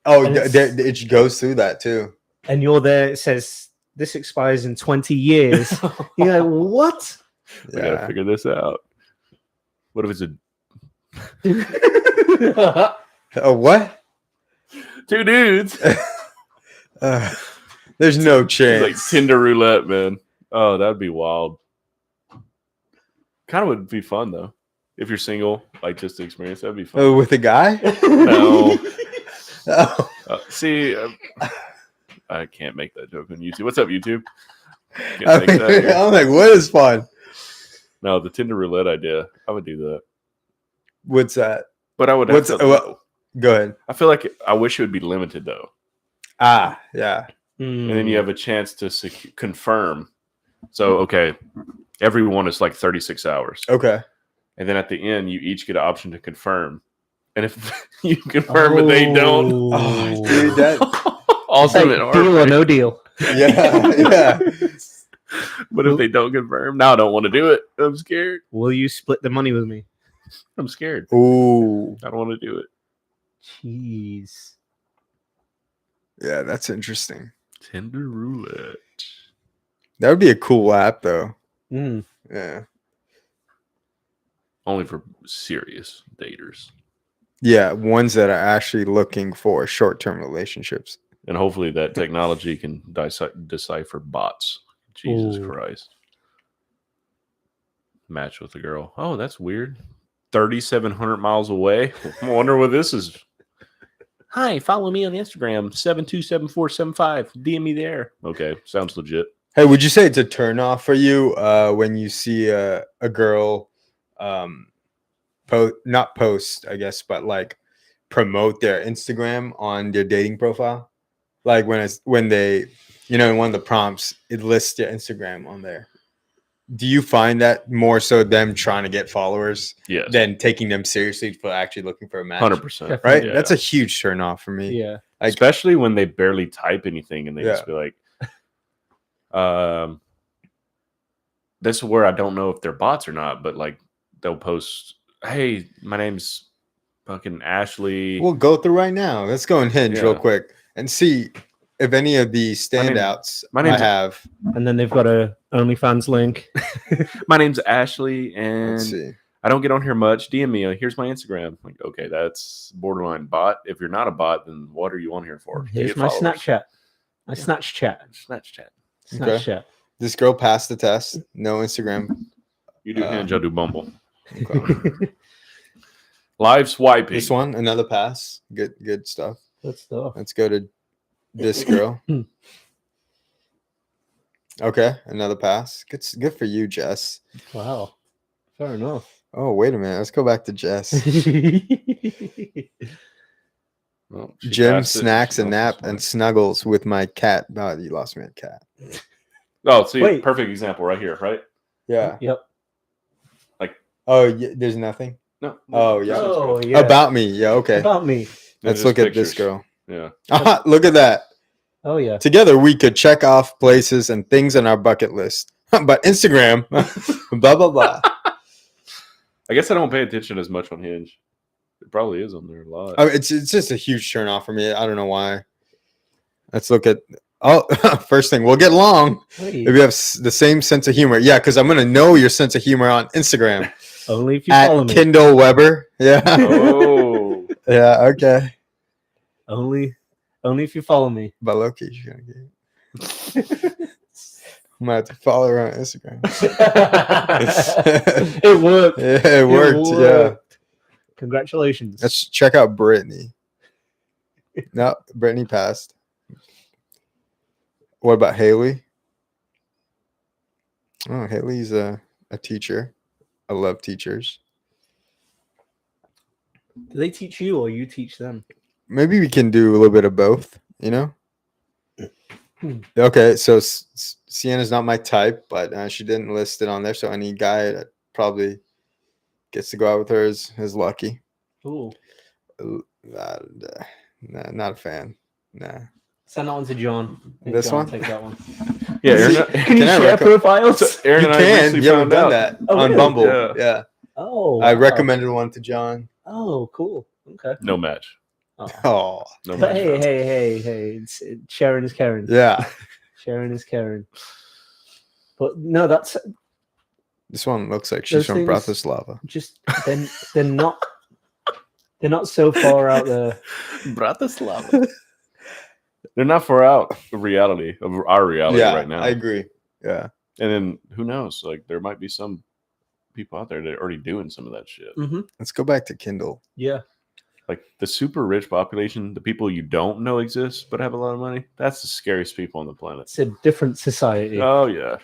[SPEAKER 3] Oh, it goes through that too.
[SPEAKER 2] And you're there, it says this expires in 20 years. You're like, what?
[SPEAKER 4] We gotta figure this out. What if it's
[SPEAKER 3] Oh, what?
[SPEAKER 4] 2 dudes?
[SPEAKER 3] There's no
[SPEAKER 4] It's
[SPEAKER 3] chance.
[SPEAKER 4] like Tinder roulette, man. Oh, that'd be wild. Kind of would be fun though. if you're single, like just to experience, that'd be fun.
[SPEAKER 3] With a guy?
[SPEAKER 4] No.
[SPEAKER 3] Oh.
[SPEAKER 4] See, I can't make that joke on YouTube. What's up, YouTube? Can't
[SPEAKER 3] I
[SPEAKER 4] make
[SPEAKER 3] mean,
[SPEAKER 4] that here.
[SPEAKER 3] I'm like, what is fun?
[SPEAKER 4] No, the Tinder roulette idea. I would do that,
[SPEAKER 3] What's that?
[SPEAKER 4] but I would.
[SPEAKER 3] What's
[SPEAKER 4] Have to,
[SPEAKER 3] Go ahead.
[SPEAKER 4] I feel like I wish it would be limited though,
[SPEAKER 3] Ah, yeah.
[SPEAKER 4] and then you have a chance to confirm. So okay, everyone is like 36 hours,
[SPEAKER 3] Okay.
[SPEAKER 4] and then at the end you each get an option to confirm, and if you confirm and they don't,
[SPEAKER 3] Oh, dude, that.
[SPEAKER 4] awesome.
[SPEAKER 2] Hey,
[SPEAKER 4] and
[SPEAKER 2] deal or no deal.
[SPEAKER 3] Yeah, yeah.
[SPEAKER 4] But if they don't confirm, now I don't want to do it. I'm scared.
[SPEAKER 2] Will you split the money with me?
[SPEAKER 4] I'm scared.
[SPEAKER 3] Ooh,
[SPEAKER 4] I don't want to do it.
[SPEAKER 2] Jeez.
[SPEAKER 3] yeah, that's interesting.
[SPEAKER 4] Tinder roulette.
[SPEAKER 3] That would be a cool app, though.
[SPEAKER 2] Mm.
[SPEAKER 3] Yeah,
[SPEAKER 4] Only for serious daters.
[SPEAKER 3] yeah, ones that are actually looking for short-term relationships.
[SPEAKER 4] And hopefully that technology can decipher bots. Jesus
[SPEAKER 2] Ooh.
[SPEAKER 4] Christ. Match with a girl. Oh, that's weird. 3,700 miles away. I wonder what this is. Hi, follow me on Instagram. 727475. DM me there. Okay, sounds legit.
[SPEAKER 3] Hey, would you say it's a turnoff for you when you see a girl not post, I guess, but like promote their Instagram on their dating profile? Like when they, in one of the prompts, it lists their Instagram on there. Do you find that more so them trying to get followers
[SPEAKER 4] Yes.
[SPEAKER 3] than taking them seriously for actually looking for a match?
[SPEAKER 4] 100%.
[SPEAKER 3] Right?
[SPEAKER 4] Yeah.
[SPEAKER 3] That's a huge turnoff for me.
[SPEAKER 2] Yeah.
[SPEAKER 3] Like,
[SPEAKER 4] especially when they barely type anything and they
[SPEAKER 3] Yeah.
[SPEAKER 4] just be like, this is where I don't know if they're bots or not, but like they'll post, hey, my name's fucking Ashley.
[SPEAKER 3] we'll go through right now. Let's go and Hinge real
[SPEAKER 4] Yeah.
[SPEAKER 3] quick and see if any of the standouts
[SPEAKER 4] my
[SPEAKER 3] I
[SPEAKER 4] name's-
[SPEAKER 3] have.
[SPEAKER 2] And then they've got a OnlyFans link.
[SPEAKER 4] My name's Ashley,
[SPEAKER 3] Let's
[SPEAKER 4] and
[SPEAKER 3] see.
[SPEAKER 4] I don't get on here much. DM me. Here's my Instagram. Like, okay, that's borderline bot. If you're not a bot, then what are you on here for? To
[SPEAKER 2] Here's
[SPEAKER 4] get
[SPEAKER 2] my
[SPEAKER 4] followers.
[SPEAKER 2] Snapchat. My Snatch chat.
[SPEAKER 4] Snatch chat.
[SPEAKER 2] Snapchat.
[SPEAKER 3] This girl passed the test. No Instagram.
[SPEAKER 4] You do Hinge, I'll do Bumble.
[SPEAKER 3] Okay.
[SPEAKER 4] Live swiping.
[SPEAKER 3] This one, another pass. Good stuff.
[SPEAKER 2] Good stuff.
[SPEAKER 3] Let's go to this girl. Okay, another pass. Good for you, Jess.
[SPEAKER 2] Wow. Fair enough.
[SPEAKER 3] Oh, wait a minute. Let's go back to Jess.
[SPEAKER 4] Well, she
[SPEAKER 3] Gym,
[SPEAKER 4] passed it.
[SPEAKER 3] snacks,
[SPEAKER 4] She
[SPEAKER 3] a
[SPEAKER 4] also
[SPEAKER 3] nap,
[SPEAKER 4] swiped.
[SPEAKER 3] and snuggles with my cat. Oh, you lost me a cat.
[SPEAKER 4] Oh, see,
[SPEAKER 2] Wait.
[SPEAKER 4] perfect example right here, right?
[SPEAKER 3] Yeah.
[SPEAKER 2] Yep.
[SPEAKER 3] Oh, there's nothing?
[SPEAKER 4] No.
[SPEAKER 3] Oh, yeah.
[SPEAKER 2] Oh, yeah.
[SPEAKER 3] About me. Yeah, okay.
[SPEAKER 2] About me.
[SPEAKER 3] Let's
[SPEAKER 4] Just
[SPEAKER 3] look at this
[SPEAKER 4] pictures.
[SPEAKER 3] girl.
[SPEAKER 4] Yeah.
[SPEAKER 3] Aha, look at that.
[SPEAKER 2] Oh, yeah.
[SPEAKER 3] Together, we could check off places and things on our bucket list. But Instagram, blah, blah, blah.
[SPEAKER 4] I guess I don't pay attention as much on Hinge. It probably is on there a lot.
[SPEAKER 3] I mean, it's just a huge turn off for me. I don't know why. Let's look at. Oh, first thing, we'll get along
[SPEAKER 2] Hey,
[SPEAKER 3] if you have the same sense of humor. Yeah, because I'm gonna know your sense of humor on Instagram
[SPEAKER 2] only if you follow
[SPEAKER 3] at
[SPEAKER 2] me.
[SPEAKER 3] Kindle Weber. Yeah,
[SPEAKER 4] Oh.
[SPEAKER 3] yeah, okay.
[SPEAKER 2] Only if you follow me.
[SPEAKER 3] But Loki, she's gonna get. I'm gonna have to follow her on Instagram.
[SPEAKER 2] It worked.
[SPEAKER 3] Yeah, it worked. Yeah,
[SPEAKER 2] worked. Congratulations.
[SPEAKER 3] let's check out Brittany. No, Brittany passed. What about Haley? Oh, Haley's a teacher. I love teachers.
[SPEAKER 2] Do they teach you or you teach them?
[SPEAKER 3] Maybe we can do a little bit of both, Okay, so Sienna's not my type, but she didn't list it on there. So any guy that probably gets to go out with her is lucky.
[SPEAKER 2] Ooh.
[SPEAKER 3] Nah, not a fan. Nah.
[SPEAKER 2] Send that one to John. Make
[SPEAKER 3] This
[SPEAKER 2] John
[SPEAKER 3] one?
[SPEAKER 2] Take that one.
[SPEAKER 4] Yeah, Aaron,
[SPEAKER 2] Can you
[SPEAKER 3] I
[SPEAKER 2] share
[SPEAKER 3] reco-
[SPEAKER 2] profiles?
[SPEAKER 4] Aaron
[SPEAKER 3] You
[SPEAKER 4] and I
[SPEAKER 3] can.
[SPEAKER 4] recently
[SPEAKER 3] You haven't
[SPEAKER 4] found
[SPEAKER 3] done
[SPEAKER 4] out.
[SPEAKER 3] that
[SPEAKER 2] Oh,
[SPEAKER 3] on
[SPEAKER 2] really?
[SPEAKER 3] Bumble.
[SPEAKER 4] Yeah.
[SPEAKER 3] Yeah.
[SPEAKER 2] Oh,
[SPEAKER 3] I
[SPEAKER 2] wow.
[SPEAKER 3] recommended one to John.
[SPEAKER 2] Oh, cool. Okay.
[SPEAKER 4] No match.
[SPEAKER 2] Oh.
[SPEAKER 3] Oh,
[SPEAKER 4] No
[SPEAKER 2] But
[SPEAKER 4] match.
[SPEAKER 2] hey, it's sharing is caring.
[SPEAKER 3] yeah.
[SPEAKER 2] Sharing is caring. But no, that's
[SPEAKER 3] This one looks like she's
[SPEAKER 2] Those
[SPEAKER 3] from
[SPEAKER 2] things-
[SPEAKER 3] Bratislava.
[SPEAKER 2] just they're not so far out there.
[SPEAKER 4] Bratislava. They're not far out of reality, of our reality
[SPEAKER 3] Yeah,
[SPEAKER 4] right now.
[SPEAKER 3] I agree. Yeah.
[SPEAKER 4] And then who knows? Like there might be some people out there that are already doing some of that shit.
[SPEAKER 2] Mm-hmm.
[SPEAKER 3] Let's go back to Kindle.
[SPEAKER 2] Yeah.
[SPEAKER 4] Like the super rich population, the people you don't know exist but have a lot of money, that's the scariest people on the planet.
[SPEAKER 2] It's a different society.
[SPEAKER 4] Oh, yeah.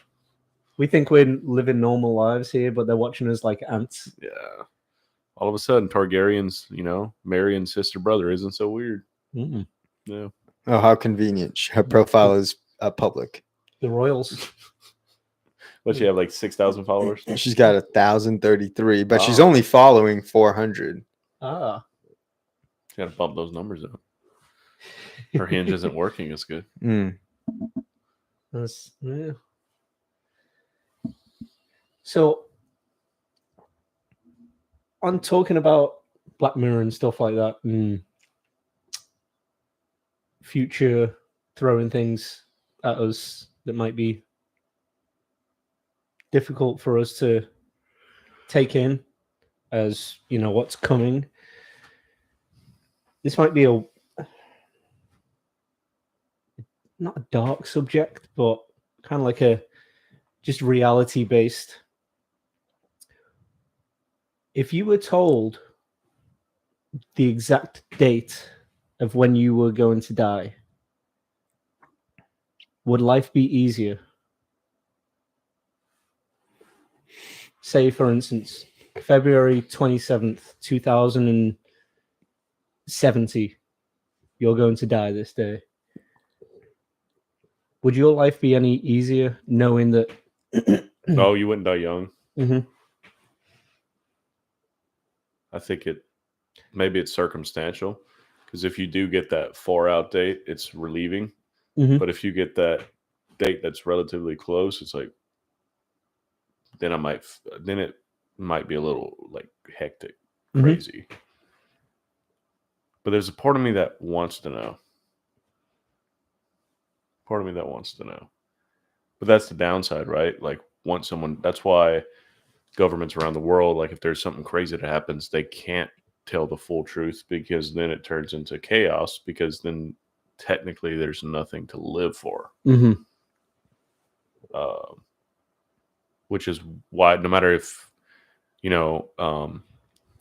[SPEAKER 2] We think we're living normal lives here, but they're watching us like ants.
[SPEAKER 4] Yeah. All of a sudden, Targaryen's, Marion's sister brother isn't so weird.
[SPEAKER 2] Mm-mm.
[SPEAKER 4] Yeah.
[SPEAKER 3] Oh, how convenient. Her profile is public.
[SPEAKER 2] The royals.
[SPEAKER 4] But she have like 6,000 followers.
[SPEAKER 3] She's got 1,033, but she's
[SPEAKER 4] Oh.
[SPEAKER 3] only following 400.
[SPEAKER 2] Ah.
[SPEAKER 4] Got to bump those numbers up. Her hinge isn't working as good.
[SPEAKER 2] Yeah. So, on talking about Black Mirror and stuff like that, and future throwing things at us that might be difficult for us to take in as, what's coming. This might be not a dark subject, but kind of like a just reality based. If you were told the exact date of when you were going to die, would life be easier? Say, for instance, February 27th, 2070, you're going to die this day. Would your life be any easier knowing that?
[SPEAKER 4] No, you wouldn't die young.
[SPEAKER 2] Mm-hmm.
[SPEAKER 4] I think maybe it's circumstantial, because if you do get that 4-out date, it's relieving.
[SPEAKER 2] Mm-hmm.
[SPEAKER 4] But if you get that date that's relatively close, it's like then it might be a little like hectic, crazy. But there's a part of me that wants to know. But that's the downside, right? Like that's why governments around the world, like if there's something crazy that happens, they can't tell the full truth, because then it turns into chaos, because then technically there's nothing to live for.
[SPEAKER 2] Mm-hmm.
[SPEAKER 4] Which is why no matter if, no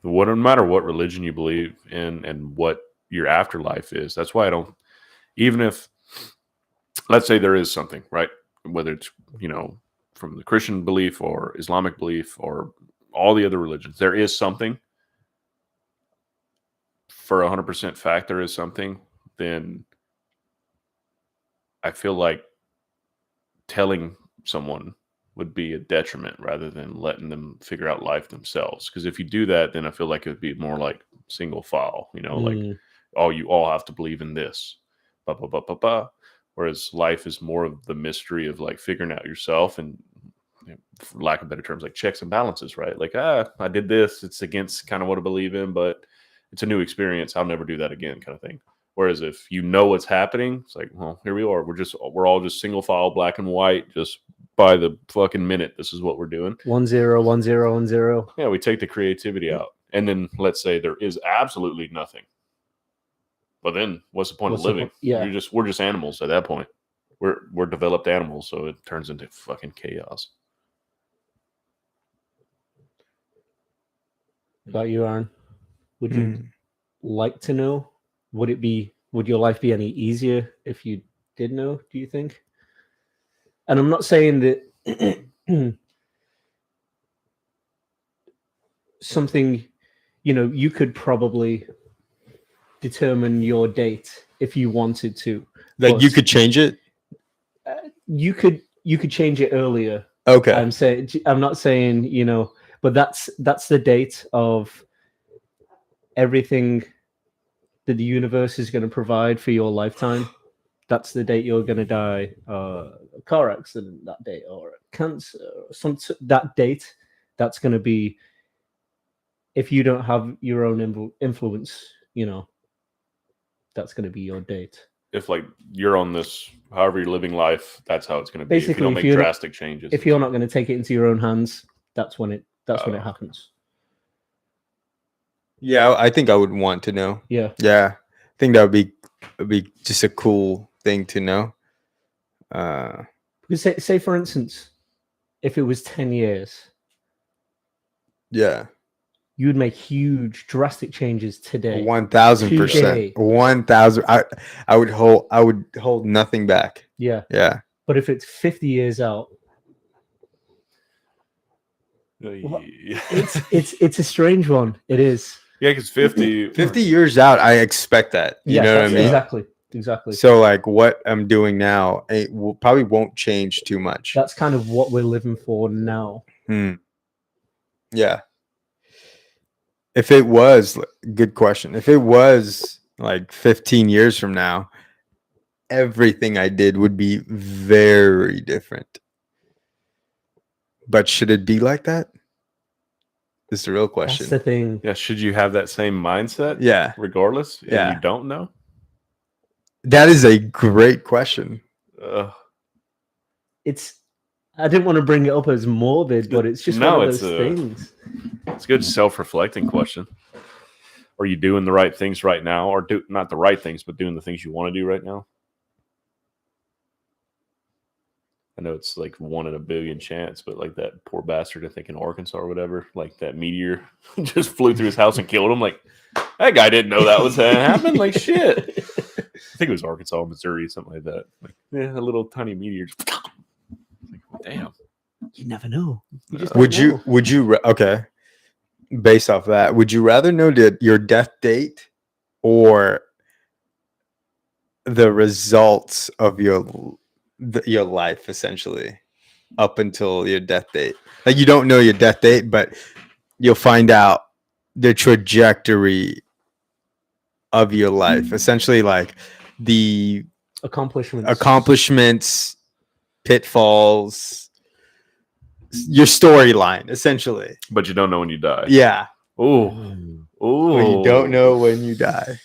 [SPEAKER 4] matter what religion you believe in and what your afterlife is, that's why even if, let's say there is something, right? Whether it's, from the Christian belief or Islamic belief or all the other religions, there is something. For 100% fact, there is something. Then I feel like telling someone would be a detriment rather than letting them figure out life themselves. Because if you do that, then I feel like it would be more like single file, like, oh, you all have to believe in this. Ba, ba, ba, ba, ba. Whereas life is more of the mystery of like figuring out yourself and, for lack of better terms, like checks and balances, right? Like, I did this. It's against kind of what I believe in, but it's a new experience. I'll never do that again, kind of thing. Whereas if you know what's happening, it's like, well, here we are. We're all just single file, black and white, just by the fucking minute. This is what we're doing.
[SPEAKER 2] 1 0 1 0 1 0.
[SPEAKER 4] Yeah, we take the creativity out, and then let's say there is absolutely nothing. But then, what's the point of living?
[SPEAKER 2] Yeah,
[SPEAKER 4] we're just animals at that point. We're developed animals, so it turns into fucking chaos.
[SPEAKER 2] About you, Aaron? Would you like to know? Would your life be any easier if you did know, do you think? And I'm not saying that something, you could probably determine your date if you wanted to.
[SPEAKER 3] Like you could change it?
[SPEAKER 2] You could change it earlier.
[SPEAKER 3] Okay.
[SPEAKER 2] I'm not saying, but that's the date of everything that the universe is going to provide for your lifetime. That's the date you're going to die. A car accident that day, or cancer, or that date. That's going to be, if you don't have your own influence, that's going to be your date.
[SPEAKER 4] If like you're on this, however you're living life, that's how it's going to be.
[SPEAKER 2] Basically,
[SPEAKER 4] if you don't make drastic changes.
[SPEAKER 2] If you're not going to take it into your own hands, that's when it happens.
[SPEAKER 3] Yeah, I think I would want to know.
[SPEAKER 2] Yeah.
[SPEAKER 3] I think that would be just a cool thing to know.
[SPEAKER 2] Because say for instance, if it was 10 years,
[SPEAKER 3] Yeah.
[SPEAKER 2] You would make huge, drastic changes today.
[SPEAKER 3] 1,000%.
[SPEAKER 2] Today.
[SPEAKER 3] 1,000. I would hold nothing back.
[SPEAKER 2] Yeah.
[SPEAKER 3] Yeah.
[SPEAKER 2] But if it's 50 years out,
[SPEAKER 4] Yeah,
[SPEAKER 2] it's a strange one. It is.
[SPEAKER 4] because 50.
[SPEAKER 3] 50 years out, I expect that. You know what I
[SPEAKER 2] that's
[SPEAKER 3] mean?
[SPEAKER 2] Exactly.
[SPEAKER 3] So like what I'm doing now, it probably won't change too much.
[SPEAKER 2] That's kind of what we're living for now.
[SPEAKER 3] Yeah. If it was, good question. If it was like 15 years from now, everything I did would be very different. But should it be like that? Is the real question.
[SPEAKER 2] That's the thing.
[SPEAKER 4] Yeah, should you have that same mindset?
[SPEAKER 3] Yeah.
[SPEAKER 4] Regardless?
[SPEAKER 3] Yeah.
[SPEAKER 4] And you don't know?
[SPEAKER 3] That is a great question.
[SPEAKER 2] I didn't want to bring it up as morbid, but it's just one of those things.
[SPEAKER 4] It's a good self-reflecting question. Are you doing the right things right now, or not the right things, but doing the things you want to do right now? I know it's like 1 in a billion chance, but like that poor bastard, I think in Arkansas or whatever, like that meteor just flew through his house and killed him. Like that guy didn't know that was going to happen. Like shit. I think it was Arkansas, Missouri, something like that. Like a little tiny meteor. Like, damn.
[SPEAKER 2] You never know. You just
[SPEAKER 3] Would you okay? Based off that, would you rather know your death date or the results of your life essentially up until your death date? Like you don't know your death date, but you'll find out the trajectory of your life, essentially like the accomplishments, pitfalls, your storyline essentially.
[SPEAKER 4] But you don't know when you die.
[SPEAKER 3] Yeah.
[SPEAKER 4] Oh,
[SPEAKER 3] you don't know when you die.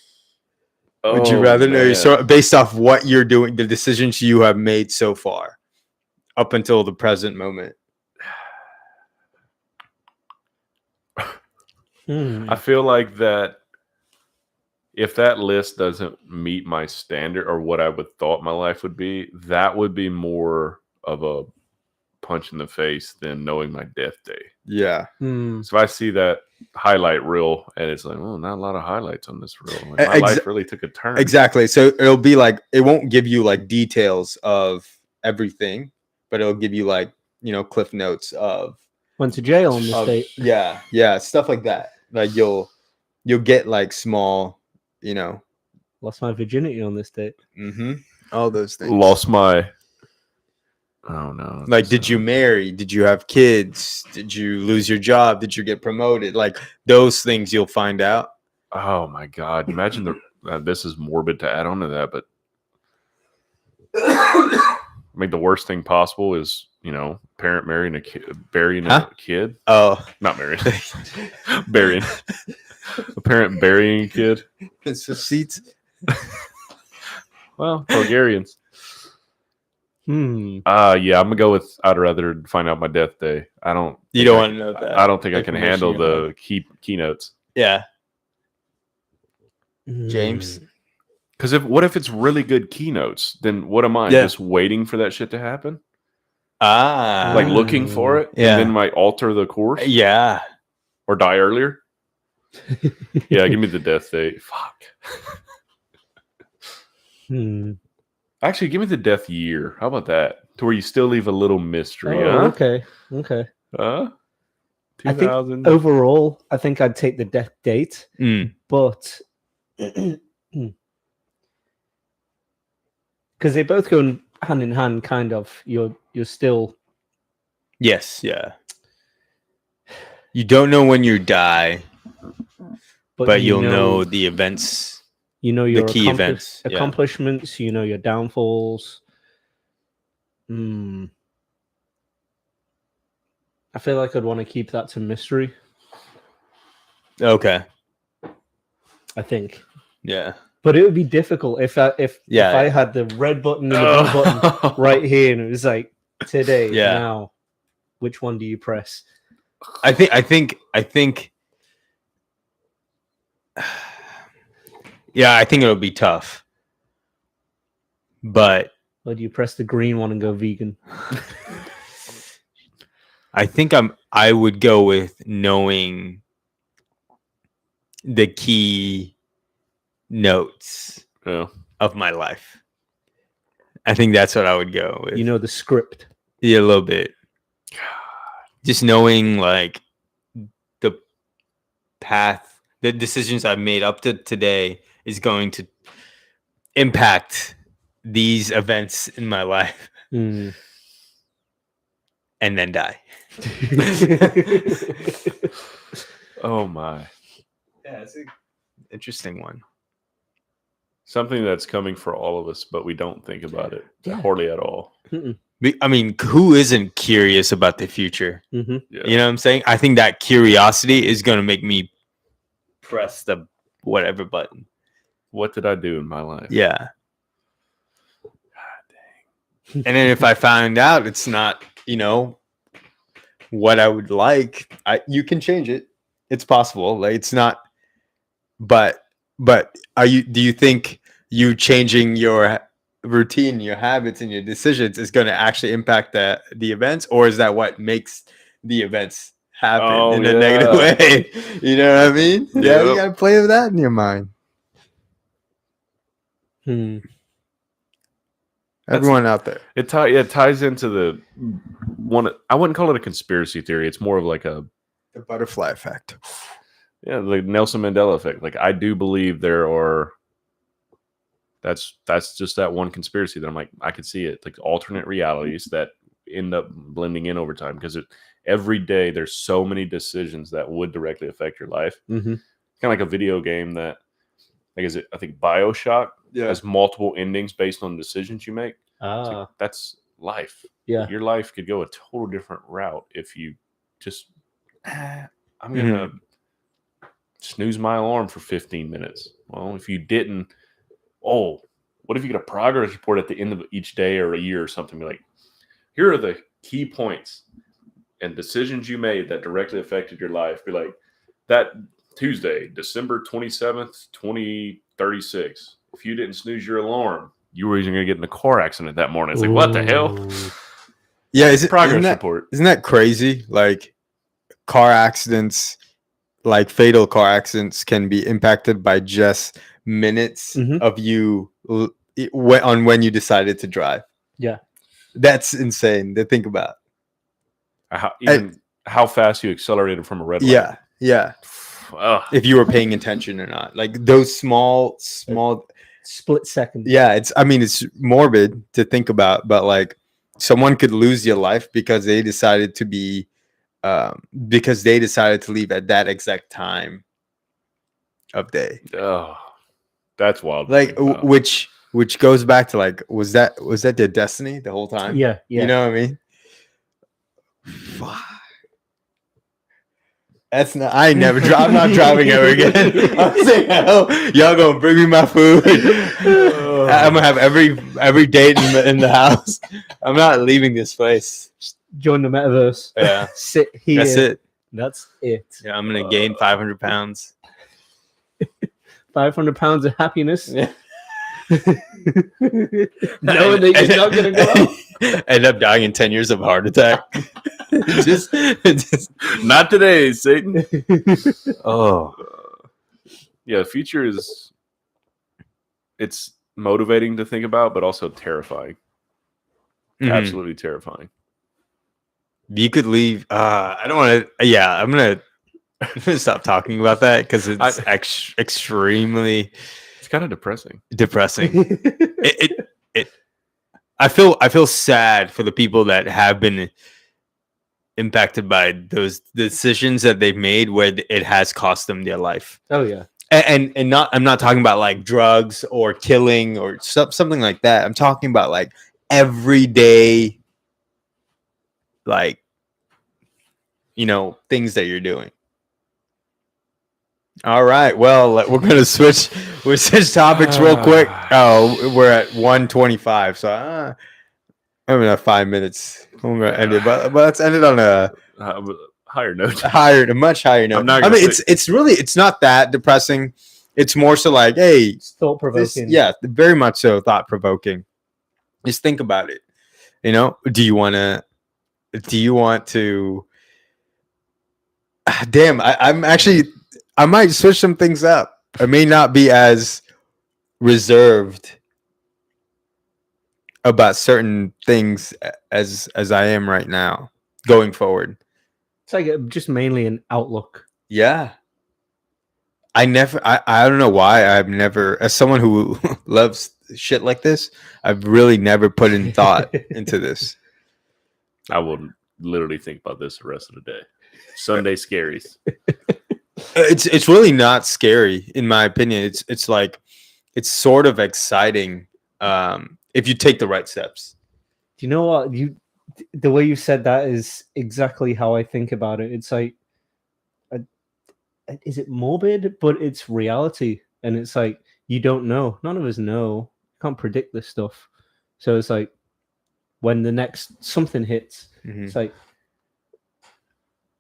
[SPEAKER 3] Would you
[SPEAKER 4] Oh,
[SPEAKER 3] rather know
[SPEAKER 4] man.
[SPEAKER 3] your based off what you're doing, the decisions you have made so far up until the present moment?
[SPEAKER 4] I feel like that if that list doesn't meet my standard or what I would thought my life would be, that would be more of a punch in the face than knowing my death day.
[SPEAKER 3] Yeah.
[SPEAKER 4] So if I see that highlight reel and it's like, oh, not a lot of highlights on this reel. Like, my life really took a turn.
[SPEAKER 3] Exactly. So it'll be like, it won't give you like details of everything, but it'll give you like, cliff notes of
[SPEAKER 2] went to jail in the state.
[SPEAKER 3] Yeah. Yeah. Stuff like that. Like you'll get like small,
[SPEAKER 2] lost my virginity on this date.
[SPEAKER 3] All those things.
[SPEAKER 4] Lost my, oh no.
[SPEAKER 3] Like, did you marry? Did you have kids? Did you lose your job? Did you get promoted? Like those things you'll find out.
[SPEAKER 4] Oh my God. Imagine this is morbid to add on to that, but I mean, the worst thing possible is, parent marrying a kid, burying a kid.
[SPEAKER 3] Oh,
[SPEAKER 4] not marrying, burying. A parent burying a kid.
[SPEAKER 3] It's the seats.
[SPEAKER 4] Well, Bulgarians. Yeah, I'm gonna go with. I'd rather find out my death day. You don't want to know that. I don't think I can handle the keynotes.
[SPEAKER 3] Yeah. James.
[SPEAKER 4] Because what if it's really good keynotes? Then what am I just waiting for that shit to happen? Like looking for it, and then might alter the course.
[SPEAKER 3] Yeah,
[SPEAKER 4] or die earlier. Yeah, give me the death date. Fuck. Actually, give me the death year. How about that? To where you still leave a little mystery.
[SPEAKER 2] Okay.
[SPEAKER 4] 2000.
[SPEAKER 2] I think overall, I think I'd take the death date, but because they both go hand in hand, kind of. You're still.
[SPEAKER 3] Yes. Yeah. You don't know when you die, but you'll know the events.
[SPEAKER 2] You know your
[SPEAKER 3] key events,
[SPEAKER 2] accomplishments. You know your downfalls. I feel like I'd want to keep that to mystery.
[SPEAKER 3] Okay.
[SPEAKER 2] I think.
[SPEAKER 3] Yeah.
[SPEAKER 2] But it would be difficult if I had the red button and the blue button right here, and it was like today, now, which one do you press?
[SPEAKER 3] I think. Yeah, I think it'll be tough. But
[SPEAKER 2] or do you press the green one and go vegan?
[SPEAKER 3] I think I would go with knowing the key notes
[SPEAKER 4] Yeah.
[SPEAKER 3] of my life. I think that's what I would go with.
[SPEAKER 2] You know the script.
[SPEAKER 3] Yeah, a little bit. Just knowing like the path, the decisions I've made up to today is going to impact these events in my life
[SPEAKER 2] Mm.
[SPEAKER 3] and then die.
[SPEAKER 4] Oh my.
[SPEAKER 3] Yeah, it's an interesting one.
[SPEAKER 4] Something that's coming for all of us, but we don't think about it
[SPEAKER 2] Yeah.
[SPEAKER 4] hardly at all.
[SPEAKER 2] Mm-mm.
[SPEAKER 3] I mean, who isn't curious about the future?
[SPEAKER 2] Mhm.
[SPEAKER 4] Yeah.
[SPEAKER 3] You know what I'm saying? I think that curiosity is going to make me press the whatever button.
[SPEAKER 4] What did I do in my life?
[SPEAKER 3] Yeah.
[SPEAKER 4] God
[SPEAKER 3] And then if I find out it's not, what I would like, you can change it. It's possible. Like it's not, but do you think you changing your routine, your habits, and your decisions is going to actually impact the events, or is that what makes the events happen in a negative way? You know what I mean? Yeah, you
[SPEAKER 4] Yep.
[SPEAKER 3] got to play with that in your mind.
[SPEAKER 2] Hmm.
[SPEAKER 3] Everyone out there.
[SPEAKER 4] It ties into the one. I wouldn't call it a conspiracy theory. It's more of like a
[SPEAKER 3] The butterfly effect.
[SPEAKER 4] the Nelson Mandela effect. Like I do believe there are. That's just that one conspiracy that I'm like I could see it, like alternate realities that end up blending in over time, because every day there's so many decisions that would directly affect your life.
[SPEAKER 2] Mm-hmm.
[SPEAKER 4] Kind of like a video game that, like, is it? I think BioShock has multiple endings based on decisions you make. It's like, that's life.
[SPEAKER 2] Yeah.
[SPEAKER 4] Your life could go a total different route if you just I'm gonna snooze my alarm for 15 minutes. Well, if you didn't, what if you get a progress report at the end of each day or a year or something? Be like, here are the key points and decisions you made that directly affected your life. Be like, that Tuesday, December 27th, 2036. If you didn't snooze your alarm, you were even going to get in a car accident that morning. It's like, what the hell?
[SPEAKER 3] Yeah, isn't
[SPEAKER 4] Progress
[SPEAKER 3] that,
[SPEAKER 4] report.
[SPEAKER 3] Isn't that crazy? Like car accidents, like fatal car accidents, can be impacted by just minutes of you on when you decided to drive.
[SPEAKER 2] Yeah,
[SPEAKER 3] that's insane to think about.
[SPEAKER 4] How fast you accelerated from a red light.
[SPEAKER 3] Yeah.
[SPEAKER 4] Ugh.
[SPEAKER 3] If you were paying attention or not, like those small
[SPEAKER 2] split seconds.
[SPEAKER 3] Yeah, it's morbid to think about, but like someone could lose your life because they decided to be because they decided to leave at that exact time of day.
[SPEAKER 4] Oh, that's wild.
[SPEAKER 3] Like which goes back to like, was that their destiny the whole time?
[SPEAKER 2] Yeah.
[SPEAKER 3] You know what I mean? Fuck. That's not. I ain't never. I'm not driving ever again. I'm saying, hell, y'all gonna bring me my food. I'm gonna have every date in the house. I'm not leaving this place.
[SPEAKER 2] Just join the metaverse.
[SPEAKER 3] Yeah,
[SPEAKER 2] Sit here.
[SPEAKER 3] that's it.
[SPEAKER 2] That's it.
[SPEAKER 3] Yeah, I'm gonna gain 500 pounds.
[SPEAKER 2] 500 pounds of happiness.
[SPEAKER 3] Yeah.
[SPEAKER 2] Knowing that you're not gonna go.
[SPEAKER 3] End up dying in 10 years of a heart attack. just
[SPEAKER 4] not today, Satan.
[SPEAKER 3] Oh,
[SPEAKER 4] yeah. The future it's motivating to think about, but also terrifying. Absolutely terrifying.
[SPEAKER 3] You could leave. I don't want to. Yeah, I'm gonna stop talking about that because it's extremely.
[SPEAKER 4] It's kind of depressing.
[SPEAKER 3] I feel sad for the people that have been impacted by those decisions that they've made where it has cost them their life.
[SPEAKER 2] Oh yeah.
[SPEAKER 3] And not, I'm not talking about like drugs or killing or something like that. I'm talking about like everyday, like, things that you're doing. All right. Well, we're going to switch topics real quick. Oh, we're at 1:25. So I'm going to have 5 minutes. I'm going to end it, but let's end it on a
[SPEAKER 4] higher note.
[SPEAKER 3] A much higher note. It's not that depressing. It's more so like, hey,
[SPEAKER 2] it's thought provoking.
[SPEAKER 3] Yeah, very much so thought provoking. Just think about it. Do you want to do you want to? Damn, I'm actually. I might switch some things up. I may not be as reserved about certain things as I am right now going forward.
[SPEAKER 2] It's like just mainly an outlook.
[SPEAKER 3] Yeah. I don't know why I've never, as someone who loves shit like this, I've really never put in thought into this.
[SPEAKER 4] I will literally think about this the rest of the day. Sunday scaries.
[SPEAKER 3] It's really not scary in my opinion. It's like it's sort of exciting if you take the right steps.
[SPEAKER 2] Do you know what the way you said that is exactly how I think about it. It's like, is it morbid? But it's reality, and it's like you don't know. None of us know. You can't predict this stuff. So it's like when the next something hits, it's like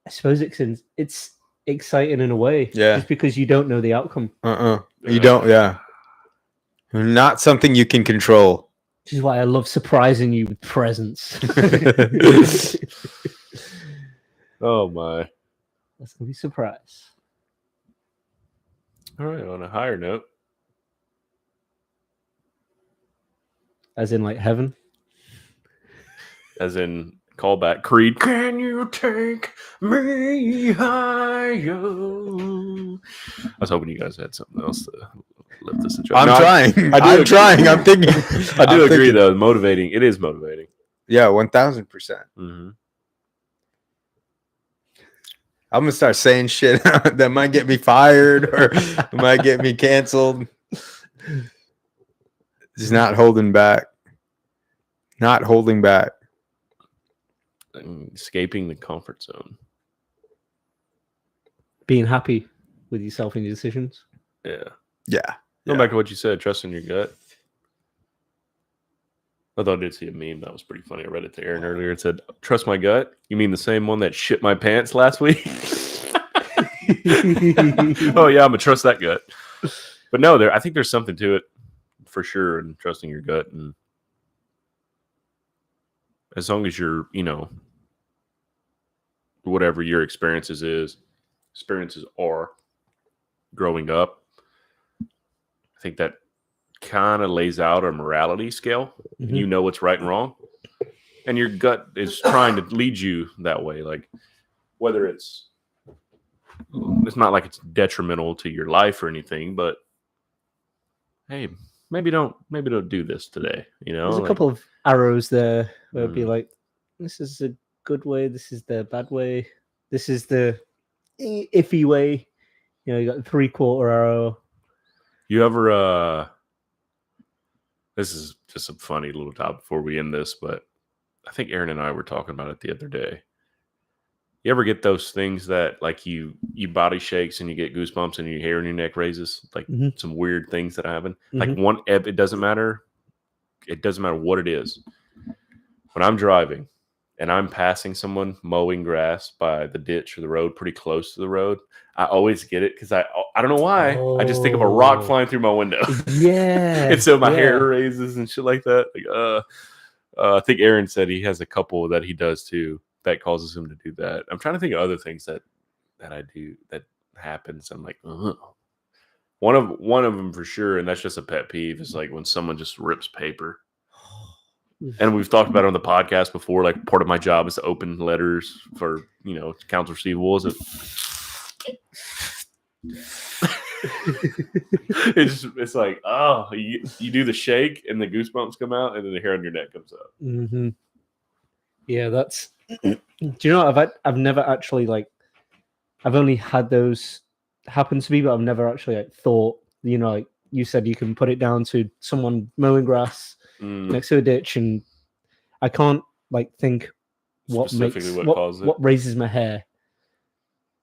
[SPEAKER 2] I suppose it's exciting in a way,
[SPEAKER 3] Yeah.
[SPEAKER 2] just because you don't know the outcome.
[SPEAKER 3] You don't, yeah. Not something you can control.
[SPEAKER 2] Which is why I love surprising you with presents.
[SPEAKER 4] Oh my!
[SPEAKER 2] That's gonna be a surprise.
[SPEAKER 4] All right. On a higher note,
[SPEAKER 2] As in, like heaven.
[SPEAKER 4] as in callback Creed. Can you take me higher? I was hoping you guys had something else to lift this.
[SPEAKER 3] I'm trying. I'm trying. I'm thinking.
[SPEAKER 4] I do agree, though. Motivating. It is motivating.
[SPEAKER 3] Yeah, 1000%.
[SPEAKER 4] Mm-hmm.
[SPEAKER 3] I'm gonna start saying shit that might get me fired or might get me canceled. Just not holding back. Not holding back.
[SPEAKER 4] Escaping the comfort zone.
[SPEAKER 2] Being happy with yourself and your decisions.
[SPEAKER 4] Yeah.
[SPEAKER 3] Yeah.
[SPEAKER 4] Going back to what you said, trusting your gut. I thought I did see a meme that was pretty funny. I read it to Aaron earlier. It said, "Trust my gut." You mean the same one that shit my pants last week? Oh yeah, I'm gonna trust that gut. But no, I think there's something to it for sure, in trusting your gut, and as long as you're, whatever your experiences are growing up, I think that kind of lays out a morality scale.
[SPEAKER 2] Mm-hmm.
[SPEAKER 4] You know what's right and wrong, and your gut is trying to lead you that way. Like whether it's not like it's detrimental to your life or anything, but hey, maybe don't do this today.
[SPEAKER 2] There's a couple of arrows there where it'd be like, this is a good way, this is the bad way, this is the iffy way. You got the 3/4 arrow.
[SPEAKER 4] You ever this is just a funny little topic before we end this, but I think Aaron and I were talking about it the other day. You ever get those things that like you body shakes and you get goosebumps and your hair in your neck raises? Like some weird things that happen. Like it doesn't matter. It doesn't matter what it is. When I'm driving and I'm passing someone mowing grass by the ditch or the road pretty close to the road, I always get it because I don't know why. I just think of a rock flying through my window.
[SPEAKER 2] Yeah.
[SPEAKER 4] And so my hair raises and shit like that. Like, I think Aaron said he has a couple that he does too that causes him to do that. I'm trying to think of other things that I do that happens. I'm like, ugh. One of them for sure, and that's just a pet peeve, is like when someone just rips paper. And we've talked about it on the podcast before. Like part of my job is to open letters for accounts receivables. It's like, oh, you do the shake and the goosebumps come out, and then the hair on your neck comes up.
[SPEAKER 2] Mm-hmm. Yeah, that's. Do you know what? I've never actually I've only had those happen to me, but I've never actually thought. Like you said, you can put it down to someone mowing grass next to a ditch, and I can't think what raises my hair.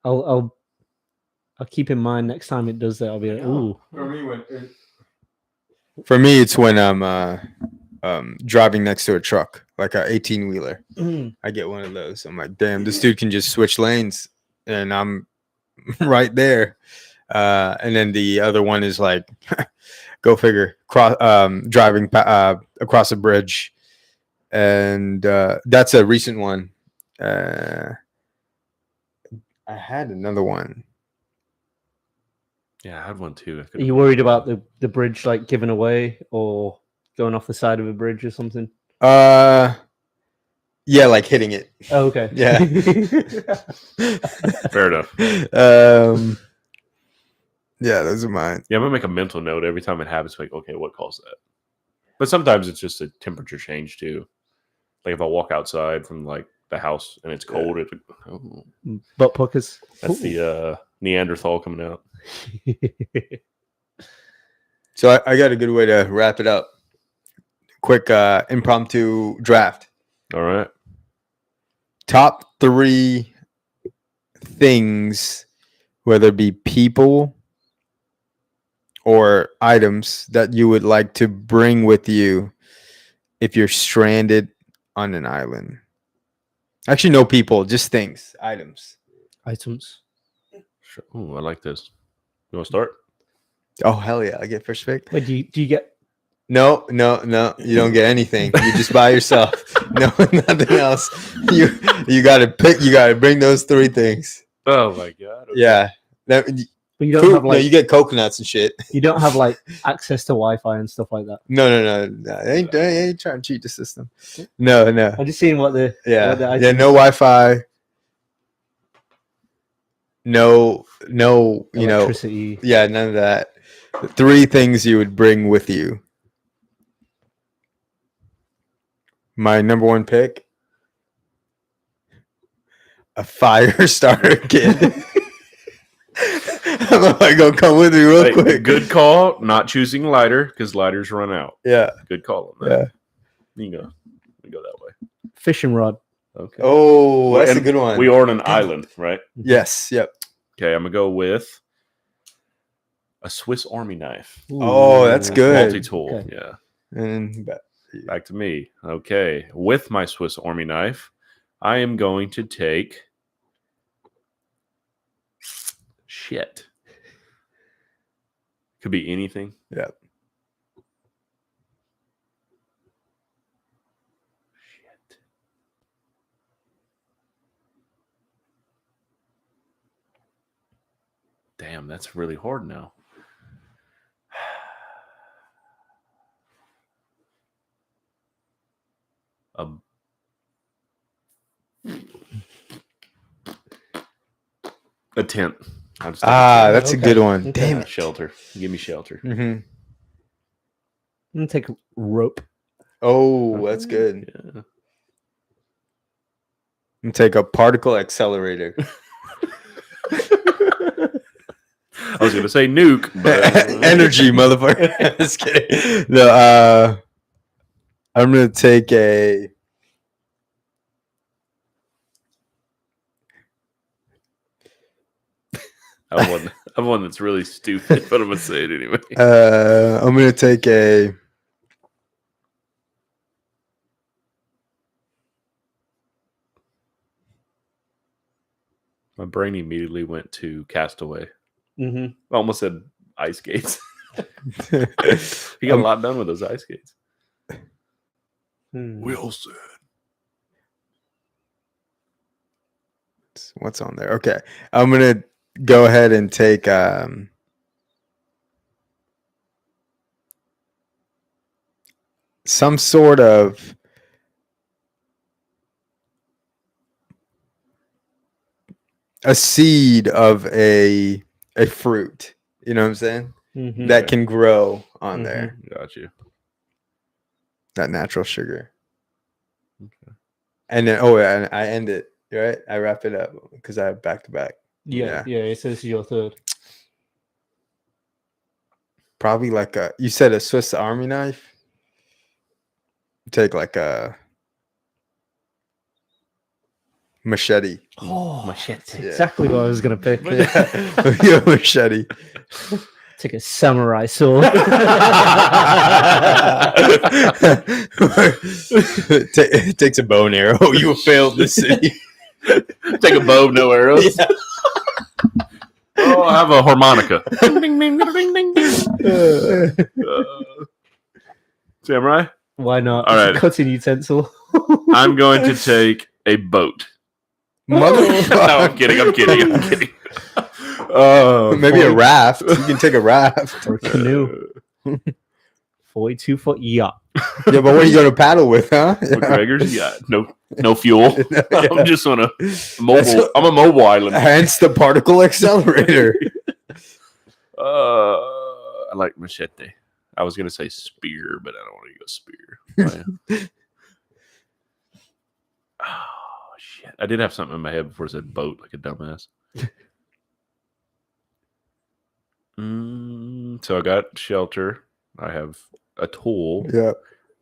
[SPEAKER 2] I'll keep in mind next time it does that. I'll be like, ooh.
[SPEAKER 3] For me, it's when I'm driving next to a truck, like a 18-wheeler. I get one of those. I'm like, damn, this dude can just switch lanes, and I'm right there. And then the other one is like, go figure, driving across a bridge, and that's a recent one. I had another one.
[SPEAKER 4] Yeah, I had one too.
[SPEAKER 2] Are you worried about the bridge like giving away or going off the side of a bridge or something?
[SPEAKER 3] Yeah, like hitting it.
[SPEAKER 2] Oh, okay.
[SPEAKER 3] Yeah.
[SPEAKER 4] Fair enough.
[SPEAKER 3] Yeah, those are mine.
[SPEAKER 4] Yeah, I'm gonna make a mental note every time it happens. Like, okay, what caused that? But sometimes it's just a temperature change too. Like if I walk outside from like the house and it's cold, it's like, oh,
[SPEAKER 2] Butt puckers.
[SPEAKER 4] that's the Neanderthal coming out.
[SPEAKER 3] So I got a good way to wrap it up. Quick impromptu draft.
[SPEAKER 4] All right.
[SPEAKER 3] Top 3 things, whether it be people or items, that you would like to bring with you if you're stranded on an island. Actually, no people, just things, items.
[SPEAKER 2] Items.
[SPEAKER 4] Sure. Ooh, I like this. You want to start?
[SPEAKER 3] Oh, hell yeah. I get first pick.
[SPEAKER 2] Wait, do you get?
[SPEAKER 3] No. You don't get anything. You just buy yourself. No, nothing else. You got to pick. You got to bring those 3 things.
[SPEAKER 4] Oh my god. Okay.
[SPEAKER 3] Yeah. That,
[SPEAKER 2] But you don't
[SPEAKER 3] food,
[SPEAKER 2] have like
[SPEAKER 3] you get coconuts and shit.
[SPEAKER 2] you don't have like access to Wi-Fi and stuff like that.
[SPEAKER 3] No. They ain't trying to cheat the system. No.
[SPEAKER 2] I'm just seeing what the
[SPEAKER 3] Yeah.
[SPEAKER 2] what the
[SPEAKER 3] Yeah.
[SPEAKER 2] items
[SPEAKER 3] No Wi-Fi. No.
[SPEAKER 2] electricity.
[SPEAKER 3] Yeah. None of that. 3 things you would bring with you. My number 1 pick. A fire starter kit. I'm like, gonna come with me real
[SPEAKER 4] Hey,
[SPEAKER 3] quick.
[SPEAKER 4] good call. Not choosing lighter because lighters run out.
[SPEAKER 3] Yeah.
[SPEAKER 4] Good call on that.
[SPEAKER 3] Yeah.
[SPEAKER 4] You go. We go that way.
[SPEAKER 2] Fishing rod.
[SPEAKER 4] Okay.
[SPEAKER 3] Oh, that's a
[SPEAKER 4] And
[SPEAKER 3] good one.
[SPEAKER 4] We are on an island, right?
[SPEAKER 3] Yes. Yep.
[SPEAKER 4] Okay, I'm gonna go with a Swiss Army knife.
[SPEAKER 3] Oh, that's
[SPEAKER 2] Ooh.
[SPEAKER 3] good.
[SPEAKER 4] Multi-tool.
[SPEAKER 2] Okay.
[SPEAKER 4] Yeah.
[SPEAKER 3] And
[SPEAKER 4] Back to me. Okay. With my Swiss Army knife, I am going to take shit. Could be anything.
[SPEAKER 3] yeah.
[SPEAKER 4] Shit. Damn, that's really hard now. A tent. I'm just
[SPEAKER 3] That's a
[SPEAKER 2] Okay.
[SPEAKER 3] good one.
[SPEAKER 2] Okay.
[SPEAKER 3] Damn it.
[SPEAKER 4] shelter. Give me shelter.
[SPEAKER 3] Mm-hmm.
[SPEAKER 2] I'm gonna take rope.
[SPEAKER 3] Oh, that's good.
[SPEAKER 4] Yeah.
[SPEAKER 3] And take a particle accelerator.
[SPEAKER 4] I was gonna say nuke, but
[SPEAKER 3] Energy, motherfucker. Just kidding. No, I'm gonna take a.
[SPEAKER 4] I have one that's really stupid, but I'm gonna say it anyway.
[SPEAKER 3] I'm gonna take a.
[SPEAKER 4] My brain immediately went to Castaway.
[SPEAKER 2] Mm-hmm.
[SPEAKER 4] I almost said ice skates. He got a lot done with those ice skates. Wilson.
[SPEAKER 3] What's on there? Okay, I'm gonna go ahead and take some sort of a seed of a fruit. You know what I'm saying?
[SPEAKER 2] Mm-hmm.
[SPEAKER 3] That can grow on
[SPEAKER 2] Mhm.
[SPEAKER 3] there.
[SPEAKER 4] Got you.
[SPEAKER 3] That natural sugar.
[SPEAKER 4] Okay.
[SPEAKER 3] And then and I end it, right? I wrap it up because I have back to back.
[SPEAKER 2] Yeah. It says your third.
[SPEAKER 3] Probably like you said a Swiss Army knife. Take like a machete.
[SPEAKER 2] Oh,
[SPEAKER 4] Machete.
[SPEAKER 2] that's exactly what I was gonna pick.
[SPEAKER 3] Yeah, machete.
[SPEAKER 2] Take a samurai sword.
[SPEAKER 3] It takes a bow and arrow. You failed the city.
[SPEAKER 4] Take a bow, no arrows.
[SPEAKER 3] Yeah.
[SPEAKER 4] Oh, I have a harmonica. Samurai.
[SPEAKER 2] Why not?
[SPEAKER 4] All
[SPEAKER 2] It's
[SPEAKER 4] right.
[SPEAKER 2] a cutting utensil.
[SPEAKER 4] I'm going to take a boat.
[SPEAKER 3] Motherfucker.
[SPEAKER 4] No, I'm kidding. I'm kidding.
[SPEAKER 3] Maybe a raft. You can take a raft.
[SPEAKER 2] Or a canoe. 42-foot yacht.
[SPEAKER 3] Yeah, but what are you going to paddle with, huh?
[SPEAKER 4] McGregor's yacht. No fuel.
[SPEAKER 3] Yeah.
[SPEAKER 4] I'm just on a mobile. I'm a mobile island.
[SPEAKER 3] Hence the particle accelerator.
[SPEAKER 4] I like machete. I was gonna say spear, but I don't want to go spear. Oh shit! I did have something in my head before I said boat, like a dumbass. So I got shelter. I have a tool.
[SPEAKER 3] Yeah.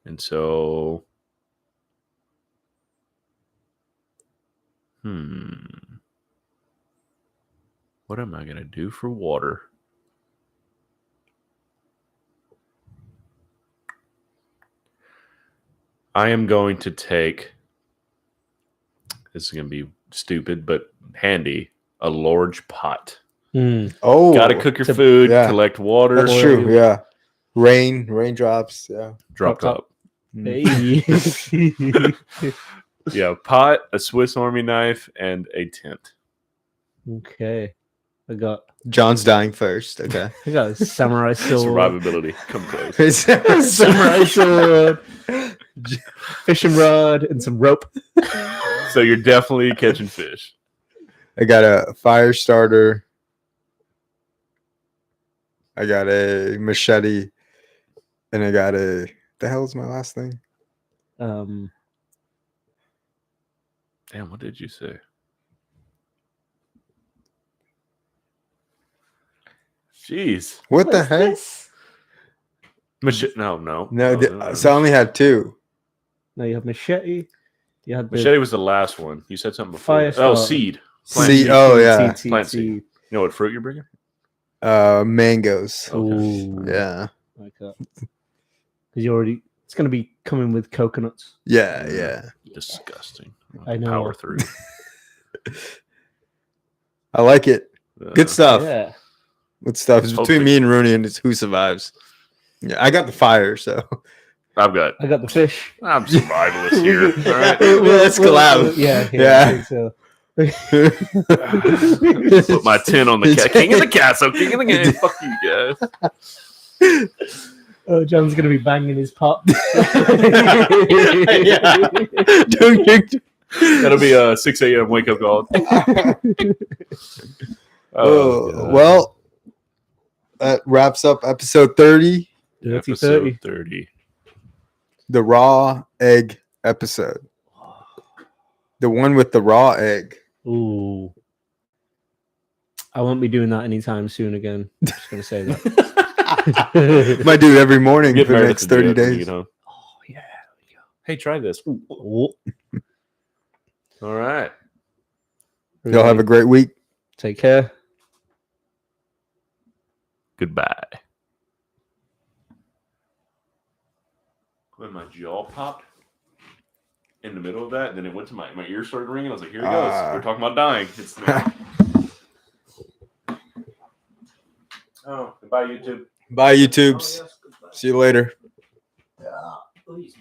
[SPEAKER 4] And so, what am I gonna do for water? I am going to take. This is gonna be stupid, but handy. A large pot.
[SPEAKER 3] Oh,
[SPEAKER 4] Got to cook your food,
[SPEAKER 3] yeah.
[SPEAKER 4] collect water.
[SPEAKER 3] That's true. Yeah. Raindrops. Yeah.
[SPEAKER 4] Drop
[SPEAKER 2] Top.
[SPEAKER 4] top.
[SPEAKER 2] Hey.
[SPEAKER 4] Yeah, pot, a Swiss Army knife, and a tent.
[SPEAKER 2] Okay. I got
[SPEAKER 3] John's dying first. Okay.
[SPEAKER 2] a samurai sword.
[SPEAKER 4] Survivability. Come close.
[SPEAKER 2] Samurai sword. Fishing rod and some rope.
[SPEAKER 4] So you're definitely catching fish.
[SPEAKER 3] I got a fire starter. I got a machete, and I got a. The hell is my last thing?
[SPEAKER 2] Um,
[SPEAKER 4] Damn, what did you say? Jeez.
[SPEAKER 3] What the
[SPEAKER 2] what's
[SPEAKER 3] heck?
[SPEAKER 2] this?
[SPEAKER 4] No.
[SPEAKER 3] No, so I only had two.
[SPEAKER 2] No, you have machete. You had the
[SPEAKER 4] Machete was the last one. You said something before.
[SPEAKER 2] Fire
[SPEAKER 4] Oh,
[SPEAKER 2] starter.
[SPEAKER 4] seed. Plant
[SPEAKER 3] See,
[SPEAKER 4] seed.
[SPEAKER 3] oh yeah,
[SPEAKER 4] Plant seed. You know what fruit you're bringing?
[SPEAKER 3] mangoes.
[SPEAKER 4] Okay.
[SPEAKER 2] Ooh,
[SPEAKER 3] Yeah,
[SPEAKER 2] like that. Because you already, it's going to be coming with coconuts.
[SPEAKER 3] yeah.
[SPEAKER 4] Disgusting.
[SPEAKER 2] I know.
[SPEAKER 4] Power through.
[SPEAKER 3] I like it. Good stuff.
[SPEAKER 2] Yeah.
[SPEAKER 3] Good stuff. It's
[SPEAKER 4] Hopefully.
[SPEAKER 3] between me and Rooney, and it's who survives. Yeah, I got the fire, so
[SPEAKER 4] I've got.
[SPEAKER 2] I got the fish.
[SPEAKER 4] I'm survivalist here. All right.
[SPEAKER 3] Let's collab.
[SPEAKER 2] Yeah.
[SPEAKER 3] Yeah.
[SPEAKER 2] I think so.
[SPEAKER 4] Put my 10 on the king of the castle, king of the game. Fuck you guys.
[SPEAKER 2] Oh, John's going to be banging his pot.
[SPEAKER 4] That'll be a 6 a.m. wake up call. God.
[SPEAKER 3] Well, that wraps up episode 30,
[SPEAKER 2] Dirty
[SPEAKER 4] Episode
[SPEAKER 2] 30.
[SPEAKER 4] 30.
[SPEAKER 3] the raw egg episode. The one with the raw egg.
[SPEAKER 2] Ooh. I won't be doing that anytime soon again. I'm just going to say that.
[SPEAKER 3] Might do it every morning
[SPEAKER 4] Get
[SPEAKER 3] for the
[SPEAKER 4] married
[SPEAKER 3] next
[SPEAKER 4] at the
[SPEAKER 3] 30
[SPEAKER 4] gym when you
[SPEAKER 3] days.
[SPEAKER 4] get home.
[SPEAKER 2] Oh, yeah.
[SPEAKER 4] Hey, try this.
[SPEAKER 2] Oh.
[SPEAKER 4] All right.
[SPEAKER 3] Y'all have a great week.
[SPEAKER 2] Take care.
[SPEAKER 4] Goodbye. When my jaw popped in the middle of that, and then it went to my ear started ringing. I was like, here it goes. We're talking about dying. It's oh, goodbye, YouTube.
[SPEAKER 3] Bye, YouTubes. See you later.
[SPEAKER 2] Yeah. Please.